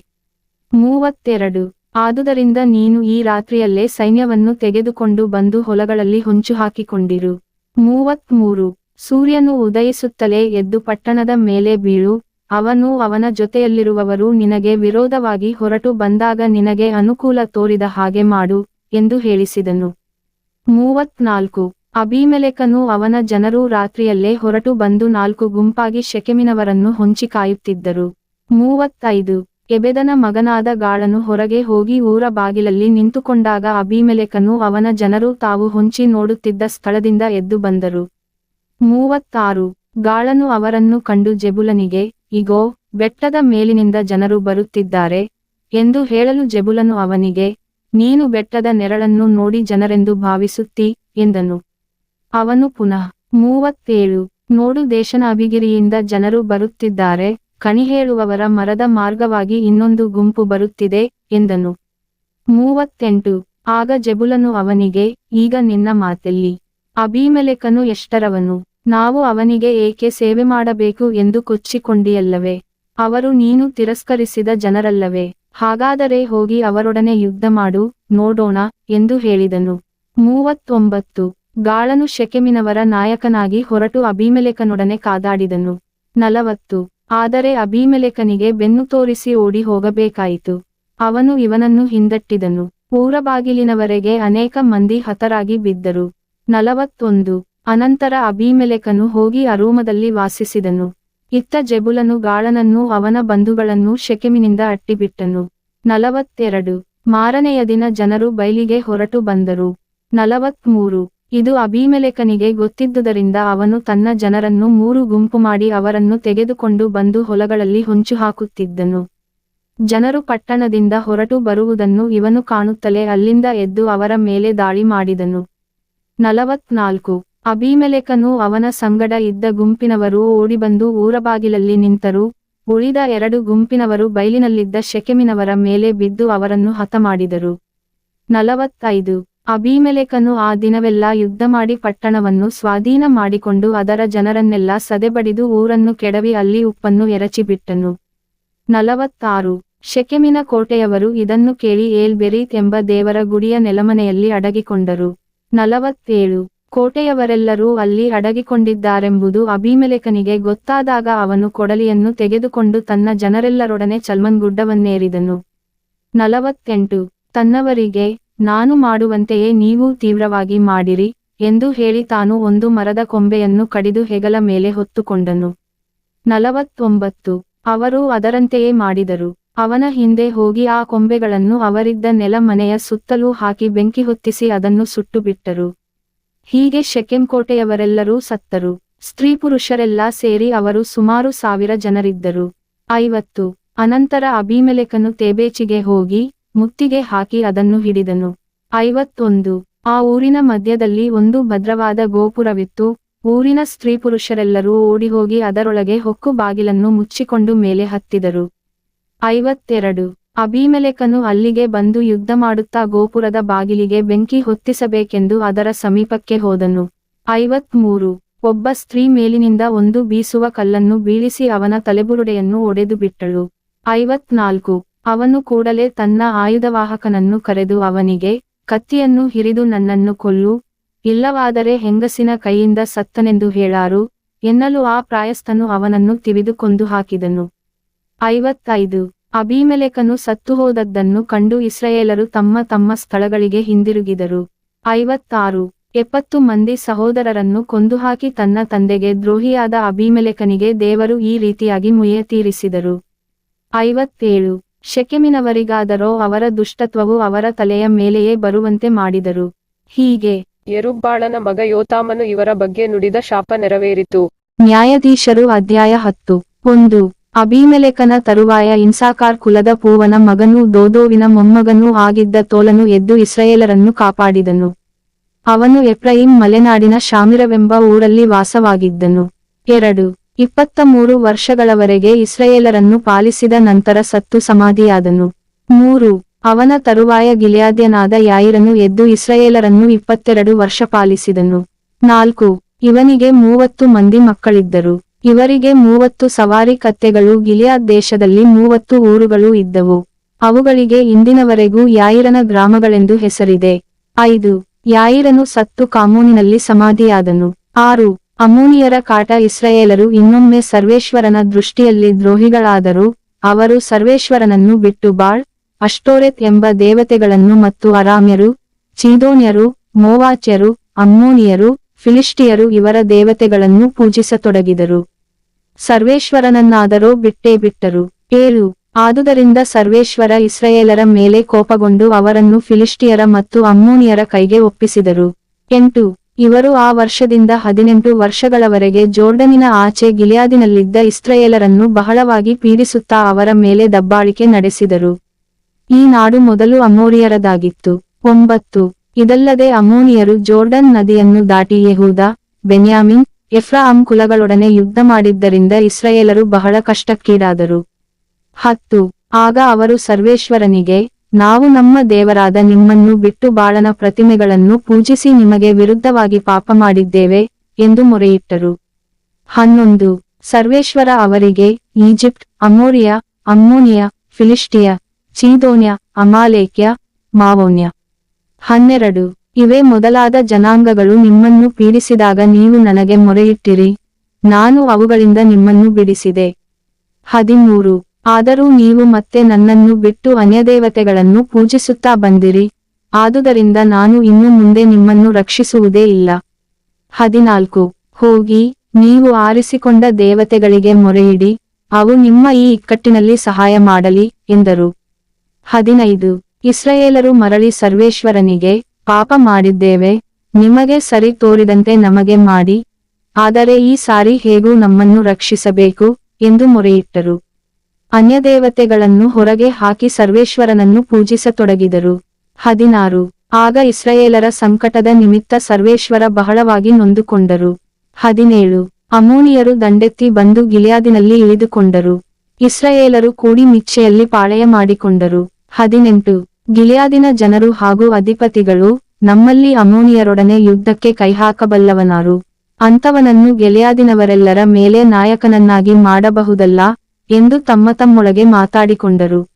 32 ಆದುದರಿಂದ ನೀನು ಈ ರಾತ್ರಿಯಲ್ಲೇ ಸೈನ್ಯವನ್ನು ತೆಗೆದುಕೊಂಡು ಬಂದು ಹೊಲಗಳಲ್ಲಿ ಹೊಂಚು ಹಾಕಿಕೊಂಡಿರು. 33 ಸೂರ್ಯನು ಉದಯಿಸುತ್ತಲೇ ಎದ್ದು ಪಟ್ಟಣದ ಮೇಲೆ ಬೀಳು, ಅವನು ಅವನ ಜೊತೆಯಲ್ಲಿರುವವರು ನಿನಗೆ ವಿರೋಧವಾಗಿ ಹೊರಟು ಬಂದಾಗ ನಿನಗೆ ಅನುಕೂಲ ತೋರಿದ ಹಾಗೆ ಮಾಡು ಎಂದು ಹೇಳಿಸಿದನು. 34 ಅಬೀಮೆಲೆಕನು ಅವನ ಜನರೂ ರಾತ್ರಿಯಲ್ಲೇ ಹೊರಟು ಬಂದು 4 ಗುಂಪಾಗಿ ಶೆಕೆಮಿನವರನ್ನು ಹೊಂಚಿ ಕಾಯುತ್ತಿದ್ದರು. 35 ಎಬೆದನ ಮಗನಾದ ಗಾಳನು ಹೊರಗೆ ಹೋಗಿ ಊರ ಬಾಗಿಲಲ್ಲಿ ನಿಂತುಕೊಂಡಾಗ ಅಬೀಮೆಲೆಕನು ಅವನ ಜನರು ತಾವು ಹೊಂಚಿ ನೋಡುತ್ತಿದ್ದ ಸ್ಥಳದಿಂದ ಎದ್ದು ಬಂದರು. 36 ಗಾಳನು ಅವರನ್ನು ಕಂಡು ಜೆಬುಲನಿಗೆ, ಇಗೋ, ಬೆಟ್ಟದ ಮೇಲಿನಿಂದ ಜನರು ಬರುತ್ತಿದ್ದಾರೆ ಎಂದು ಹೇಳಲು ಜೆಬುಲನು ಅವನಿಗೆ, ನೀನು ಬೆಟ್ಟದ ನೆರಳನ್ನು ನೋಡಿ ಜನರೆಂದು ಭಾವಿಸುತ್ತೀ ಎಂದನು. ಅವನು ಪುನಃ 37 ನೋಡು, ದೇಶನಾಭಿಗಿರಿಯಿಂದ ಜನರು ಬರುತ್ತಿದ್ದಾರೆ, ಕಣಿಹೇಳುವವರ ಮರದ ಮಾರ್ಗವಾಗಿ ಇನ್ನೊಂದು ಗುಂಪು ಬರುತ್ತಿದೆ ಎಂದನು. 38 ಆಗ ಜೆಬುಲನು ಅವನಿಗೆ, ಈಗ ನಿನ್ನ ಮಾತೆಲ್ಲಿ? ಅಬೀಮೆಲೆಕನು ಎಷ್ಟರವನು? ನಾವು ಅವನಿಗೆ ಏಕೆ ಸೇವೆ ಮಾಡಬೇಕು ಎಂದು ಕೊಚ್ಚಿಕೊಂಡಿಯಲ್ಲವೇ? ಅವರು ನೀನು ತಿರಸ್ಕರಿಸಿದ ಜನರಲ್ಲವೇ? ಹಾಗಾದರೆ ಹೋಗಿ ಅವರೊಡನೆ ಯುದ್ಧ ಮಾಡು, ನೋಡೋಣ ಎಂದು ಹೇಳಿದನು. 39 ಗಾಳನು ಶೆಕೆಮಿನವರ ನಾಯಕನಾಗಿ ಹೊರಟು ಅಬೀಮೆಲೆಕನೊಡನೆ ಕಾದಾಡಿದನು. 40 ಆದರೆ ಅಬೀಮೆಲೆಕನಿಗೆ ಬೆನ್ನು ತೋರಿಸಿ ಓಡಿ ಹೋಗಬೇಕಾಯಿತು. ಅವನು ಇವನನ್ನು ಹಿಂದಟ್ಟಿದನು. ಊರಬಾಗಿಲಿನವರೆಗೆ ಅನೇಕ ಮಂದಿ ಹತರಾಗಿ ಬಿದ್ದರು. 41 ಅನಂತರ ಅಬೀಮೆಲೆಕನು ಹೋಗಿ ಅರೂಮದಲ್ಲಿ ವಾಸಿಸಿದನು. ಇತ್ತ ಜೆಬುಲನು ಗಾಳನನ್ನೂ ಅವನ ಬಂಧುಗಳನ್ನೂ ಶೆಕೆಮಿನಿಂದ ಅಟ್ಟಿಬಿಟ್ಟನು. 42 ಮಾರನೆಯ ದಿನ ಜನರು ಬೈಲಿಗೆ ಹೊರಟು ಬಂದರು. 43 ಇದು ಅಬೀಮೆಲೆಕನಿಗೆ ಗೊತ್ತಿದ್ದುದರಿಂದ ಅವನು ತನ್ನ ಜನರನ್ನು 3 ಗುಂಪು ಮಾಡಿ ಅವರನ್ನು ತೆಗೆದುಕೊಂಡು ಬಂದು ಹೊಲಗಳಲ್ಲಿ ಹೊಂಚು ಹಾಕುತ್ತಿದ್ದನು. ಜನರು ಪಟ್ಟಣದಿಂದ ಹೊರಟು ಬರುವುದನ್ನು ಇವನು ಕಾಣುತ್ತಲೇ ಅಲ್ಲಿಂದ ಎದ್ದು ಅವರ ಮೇಲೆ ದಾಳಿ ಮಾಡಿದನು. 44 ಅಬೀಮೆಲೆಕನೂ ಅವನ ಸಂಗಡ ಇದ್ದ ಗುಂಪಿನವರೂ ಓಡಿಬಂದು ಊರಬಾಗಿಲಲ್ಲಿ ನಿಂತರು. ಉಳಿದ 2 ಗುಂಪಿನವರು ಬೈಲಿನಲ್ಲಿದ್ದ ಶೆಕೆಮಿನವರ ಮೇಲೆ ಬಿದ್ದು ಅವರನ್ನು ಹತಮಾಡಿದರು. 45 ಅಬೀಮೆಲೆಕನು ಆ ದಿನವೆಲ್ಲ ಯುದ್ಧಮಾಡಿ ಪಟ್ಟಣವನ್ನು ಸ್ವಾಧೀನ ಮಾಡಿಕೊಂಡು ಅದರ ಜನರನ್ನೆಲ್ಲ ಸದೆಬಡಿದು ಊರನ್ನು ಕೆಡವಿ ಅಲ್ಲಿ ಉಪ್ಪನ್ನು ಎರಚಿಬಿಟ್ಟನು. 46 ಶೆಕೆಮಿನ ಕೋಟೆಯವರು ಇದನ್ನು ಕೇಳಿ ಏಲ್ಬೆರೀತ್ ಎಂಬ ದೇವರ ಗುಡಿಯ ನೆಲಮನೆಯಲ್ಲಿ ಅಡಗಿಕೊಂಡರು. 47 ಕೋಟೆಯವರೆಲ್ಲರೂ ಅಲ್ಲಿ ಅಡಗಿಕೊಂಡಿದ್ದಾರೆಂಬುದು ಅಬೀಮೆಲೆಕನಿಗೆ ಗೊತ್ತಾದಾಗ ಅವನು ಕೊಡಲಿಯನ್ನು ತೆಗೆದುಕೊಂಡು ತನ್ನ ಜನರೆಲ್ಲರೊಡನೆ ಚಲ್ಮನ್ ಗುಡ್ಡವನ್ನೇರಿದನು. 48 ತನ್ನವರಿಗೆ, ನಾನು ಮಾಡುವಂತೆಯೇ ನೀವು ತೀವ್ರವಾಗಿ ಮಾಡಿರಿ, ಎಂದು ಹೇಳಿ ತಾನು ಒಂದು ಮರದ ಕೊಂಬೆಯನ್ನು ಕಡಿದು ಹೆಗಲ ಮೇಲೆ ಹೊತ್ತುಕೊಂಡನು. 49 ಅವರು ಅದರಂತೆಯೇ ಮಾಡಿದರು. ಅವನ ಹಿಂದೆ ಹೋಗಿ ಆ ಕೊಂಬೆಗಳನ್ನು ಅವರಿದ್ದ ನೆಲ ಮನೆಯ ಸುತ್ತಲೂ ಹಾಕಿ ಬೆಂಕಿ ಹೊತ್ತಿಸಿ ಅದನ್ನು ಸುಟ್ಟು ಬಿಟ್ಟರು. ಹೀಗೆ ಶೆಕೆಮ್ ಕೋಟೆಯವರೆಲ್ಲರೂ ಸತ್ತರು. ಸ್ತ್ರೀ ಪುರುಷರೆಲ್ಲ ಸೇರಿ ಅವರು ಸುಮಾರು 1000 ಜನರಿದ್ದರು. 50 ಅನಂತರ ಅಬೀಮೆಲೆಕನು ತೇಬೇಚಿಗೆ ಹೋಗಿ ಮುತ್ತಿಗೆ ಹಾಕಿ ಅದನ್ನು ಹಿಡಿದನು. 51 ಆ ಊರಿನ ಮಧ್ಯದಲ್ಲಿ ಒಂದು ಭದ್ರವಾದ ಗೋಪುರವಿತ್ತು. ಊರಿನ ಸ್ತ್ರೀ ಪುರುಷರೆಲ್ಲರೂ ಓಡಿಹೋಗಿ ಅದರೊಳಗೆ ಹೊಕ್ಕು ಬಾಗಿಲನ್ನು ಮುಚ್ಚಿಕೊಂಡು ಮೇಲೆ ಹತ್ತಿದರು. 52 ಅಬೀಮೆಲೆಕನು ಅಲ್ಲಿಗೆ ಬಂದು ಯುದ್ಧ ಮಾಡುತ್ತಾ ಗೋಪುರದ ಬಾಗಿಲಿಗೆ ಬೆಂಕಿ ಹೊತ್ತಿಸಬೇಕೆಂದು ಅದರ ಸಮೀಪಕ್ಕೆ ಹೋದನು. 53 ಒಬ್ಬ ಸ್ತ್ರೀ ಮೇಲಿನಿಂದ ಒಂದು ಬೀಸುವ ಕಲ್ಲನ್ನು ಬೀಳಿಸಿ ಅವನ ತಲೆಬುರುಡೆಯನ್ನು ಒಡೆದು ಬಿಟ್ಟಳು. 54 ಅವನು ಕೂಡಲೇ ತನ್ನ ಆಯುಧವಾಹಕನನ್ನು ಕರೆದು ಅವನಿಗೆ, ಕತ್ತಿಯನ್ನು ಹಿರಿದು ನನ್ನನ್ನು ಕೊಲ್ಲು, ಇಲ್ಲವಾದರೆ ಹೆಂಗಸಿನ ಕೈಯಿಂದ ಸತ್ತನೆಂದು ಹೇಳಾರು ಎನ್ನಲು ಆ ಪ್ರಾಯಸ್ಥನು ಅವನನ್ನು ತಿವಿದು ಕೊಂದು ಹಾಕಿದನು. 55 ಅಬೀಮೆಲೆಕನು ಸತ್ತುಹೋದದ್ದನ್ನು ಕಂಡು ಇಸ್ರಾಯೇಲರು ತಮ್ಮ ತಮ್ಮ ಸ್ಥಳಗಳಿಗೆ ಹಿಂದಿರುಗಿದರು. 56 70 ಮಂದಿ ಸಹೋದರರನ್ನು ಕೊಂದುಹಾಕಿ ತನ್ನ ತಂದೆಗೆ ದ್ರೋಹಿಯಾದ ಅಬೀಮೆಲೆಕನಿಗೆ ದೇವರು ಈ ರೀತಿಯಾಗಿ ಮುಯ್ಯ ತೀರಿಸಿದರು. 57 ಶೆಕೆಮಿನವರಿಗಾದರೋ ಅವರ ದುಷ್ಟತ್ವವು ಅವರ ತಲೆಯ ಮೇಲೆಯೇ ಬರುವಂತೆ ಮಾಡಿದರು. ಹೀಗೆ ಯೆರುಬ್ಬಾಳನ ಮಗ ಯೋತಾಮನು ಇವರ ಬಗ್ಗೆ ನುಡಿದ ಶಾಪ ನೆರವೇರಿತು. ನ್ಯಾಯಾಧೀಶರು ಅಧ್ಯಾಯ 10 1 ಅಬೀಮೆಲೆಕನ ತರುವಾಯ ಇನ್ಸಾಕಾರ್ ಕುಲದ ಪೂವನ ಮಗನೂ ದೋದೋವಿನ ಮೊಮ್ಮಗನೂ ಆಗಿದ್ದ ತೋಲನು ಎದ್ದು ಇಸ್ರಾಯೇಲರನ್ನು ಕಾಪಾಡಿದನು. ಅವನು ಎಫ್ರಾಯೀಮ್ ಮಲೆನಾಡಿನ ಶಾಮಿರವೆಂಬ ಊರಲ್ಲಿ ವಾಸವಾಗಿದ್ದನು. 2 23 ವರ್ಷಗಳವರೆಗೆ ಇಸ್ರಾಯೇಲರನ್ನು ಪಾಲಿಸಿದ ನಂತರ ಸತ್ತು ಸಮಾಧಿಯಾದನು. 3 ಅವನ ತರುವಾಯ ಗಿಲ್ಯಾದ್ಯನಾದ ಯಾಯಿರನು ಎದ್ದು ಇಸ್ರಾಯೇಲರನ್ನು 22 ವರ್ಷ ಪಾಲಿಸಿದನು. 4 ಇವನಿಗೆ 30 ಮಂದಿ ಮಕ್ಕಳಿದ್ದರು. ಇವರಿಗೆ 30 ಸವಾರಿ ಕತ್ತೆಗಳು ಗಿಲ್ಯಾದ್ ದೇಶದಲ್ಲಿ 30 ಊರುಗಳು ಇದ್ದವು. ಅವುಗಳಿಗೆ ಇಂದಿನವರೆಗೂ ಯಾಯಿರನ ಗ್ರಾಮಗಳೆಂದು ಹೆಸರಿದೆ. 5 ಯಾಯಿರನು ಸತ್ತು ಕಾಮೋನಿನಲ್ಲಿ ಸಮಾಧಿಯಾದನು. 6 ಅಮ್ಮೋನಿಯರ ಕಾಟ ಇಸ್ರಾಯೇಲರು ಇನ್ನೊಮ್ಮೆ ಸರ್ವೇಶ್ವರನ ದೃಷ್ಟಿಯಲ್ಲಿ ದ್ರೋಹಿಗಳಾದರು. ಅವರು ಸರ್ವೇಶ್ವರನನ್ನು ಬಿಟ್ಟು ಬಾಳ್, ಅಷ್ಟೋರೆತ್ ಎಂಬ ದೇವತೆಗಳನ್ನು ಮತ್ತು ಅರಾಮ್ಯರು, ಚೀದೋನ್ಯರು, ಮೋವಾಚ್ಯರು, ಅಮ್ಮೋನಿಯರು, ಫಿಲಿಷ್ಟಿಯರು ಇವರ ದೇವತೆಗಳನ್ನು ಪೂಜಿಸತೊಡಗಿದರು. ಸರ್ವೇಶ್ವರನನ್ನಾದರೋ ಬಿಟ್ಟೇ ಬಿಟ್ಟರು. 7 ಆದುದರಿಂದ ಸರ್ವೇಶ್ವರ ಇಸ್ರಾಯೇಲರ ಮೇಲೆ ಕೋಪಗೊಂಡು ಅವರನ್ನು ಫಿಲಿಷ್ಟಿಯರ ಮತ್ತು ಅಮ್ಮೋನಿಯರ ಕೈಗೆ ಒಪ್ಪಿಸಿದರು. 8 ಇವರು ಆ ವರ್ಷದಿಂದ 18 ವರ್ಷಗಳವರೆಗೆ ಜೋರ್ಡನಿನ ಆಚೆ ಗಿಲ್ಯಾದಿನಲ್ಲಿದ್ದ ಇಸ್ರಾಯೇಲರನ್ನು ಬಹಳವಾಗಿ ಪೀಡಿಸುತ್ತಾ ಅವರ ಮೇಲೆ ದಬ್ಬಾಳಿಕೆ ನಡೆಸಿದರು. ಈ ನಾಡು ಮೊದಲು ಅಮೋರಿಯರದಾಗಿತ್ತು. 9 ಇದಲ್ಲದೆ ಅಮ್ಮೋನಿಯರು ಜೋರ್ಡನ್ ನದಿಯನ್ನು ದಾಟಿ ಯೆಹೂದ, ಬೆನ್ಯಾಮಿನ್, ಎಫ್ರಾಯೀಮ್ ಕುಲಗಳೊಡನೆ ಯುದ್ಧ ಮಾಡಿದ್ದರಿಂದ ಇಸ್ರಾಯೇಲರು ಬಹಳ ಕಷ್ಟಕ್ಕೀಡಾದರು. 10 ಆಗ ಅವರು ಸರ್ವೇಶ್ವರನಿಗೆ, ನಾವು ನಮ್ಮ ದೇವರಾದ ನಿಮ್ಮನ್ನು ಬಿಟ್ಟು ಬಾಳನ ಪ್ರತಿಮೆಗಳನ್ನು ಪೂಜಿಸಿ ನಿಮಗೆ ವಿರುದ್ಧವಾಗಿ ಪಾಪ ಮಾಡಿದ್ದೇವೆ ಎಂದು ಮೊರೆಯಿಟ್ಟರು. 11 ಸರ್ವೇಶ್ವರ ಅವರಿಗೆ, ಈಜಿಪ್ಟ್, ಅಮೋರಿಯ, ಅಮ್ಮೋನಿಯ, ಫಿಲಿಷ್ಟಿಯ, ಚೀದೋನ್ಯ, ಅಮಾಲೇಕ್ಯ, ಮಾವೋನ್ಯ, 12 ಇವೇ ಮೊದಲಾದ ಜನಾಂಗಗಳು ನಿಮ್ಮನ್ನು ಪೀಡಿಸಿದಾಗ ನೀವು ನನಗೆ ಮೊರೆಯಿಟ್ಟಿರಿ, ನಾನು ಅವುಗಳಿಂದ ನಿಮ್ಮನ್ನು ಬಿಡಿಸಿದೆ. 13 ಆದರೂ ನೀವು ಮತ್ತೆ ನನ್ನನ್ನು ಬಿಟ್ಟು ಅನ್ಯದೇವತೆಗಳನ್ನು ಪೂಜಿಸುತ್ತಾ ಬಂದಿರಿ, ಆದುದರಿಂದ ನಾನು ಇನ್ನು ಮುಂದೆ ನಿಮ್ಮನ್ನು ರಕ್ಷಿಸುವುದೇ ಇಲ್ಲ. 14 ಹೋಗಿ ನೀವು ಆರಿಸಿಕೊಂಡ ದೇವತೆಗಳಿಗೆ ಮೊರೆಯಿಡಿ, ಅವು ನಿಮ್ಮ ಈ ಇಕ್ಕಟ್ಟಿನಲ್ಲಿ ಸಹಾಯ ಮಾಡಲಿ ಎಂದರು. 15 ಇಸ್ರಾಯೇಲರು ಮರಳಿ ಸರ್ವೇಶ್ವರನಿಗೆ, ಪಾಪ ಮಾಡಿದ್ದೇವೆ, ನಿಮಗೆ ಸರಿ ತೋರಿದಂತೆ ನಮಗೆ ಮಾಡಿ, ಆದರೆ ಈ ಸಾರಿ ಹೇಗೂ ನಮ್ಮನ್ನು ರಕ್ಷಿಸಬೇಕು ಎಂದು ಮೊರೆಯಿಟ್ಟರು. ಅನ್ಯದೇವತೆಗಳನ್ನು ಹೊರಗೆ ಹಾಕಿ ಸರ್ವೇಶ್ವರನನ್ನು ಪೂಜಿಸತೊಡಗಿದರು. 16 ಆಗ ಇಸ್ರಾಯೇಲರ ಸಂಕಟದ ನಿಮಿತ್ತ ಸರ್ವೇಶ್ವರ ಬಹಳವಾಗಿ ನೊಂದುಕೊಂಡರು. 17 ಅಮ್ಮೋನಿಯರು ದಂಡೆತ್ತಿ ಬಂದು ಗಿಲ್ಯಾದಿನಲ್ಲಿ ಇಳಿದುಕೊಂಡರು. ಇಸ್ರಾಯೇಲರು ಕೂಡಿ ಮಿಚ್ಚೆಯಲ್ಲಿ ಪಾಳೆಯ ಮಾಡಿಕೊಂಡರು. 18 ಗಿಲ್ಯಾದಿನ ಜನರು ಹಾಗೂ ಅಧಿಪತಿಗಳು, ನಮ್ಮಲ್ಲಿ ಅಮ್ಮೋನಿಯರೊಡನೆ ಯುದ್ಧಕ್ಕೆ ಕೈಹಾಕಬಲ್ಲವನಾರು, ಅಂಥವನನ್ನು ಗಿಲ್ಯಾದಿನವರೆಲ್ಲರ ಮೇಲೆ ನಾಯಕನನ್ನಾಗಿ ಮಾಡಬಹುದಲ್ಲ ಎಂದು ತಮ್ಮೊಳಗೆ ಮಾತಾಡಿಕೊಂಡರು.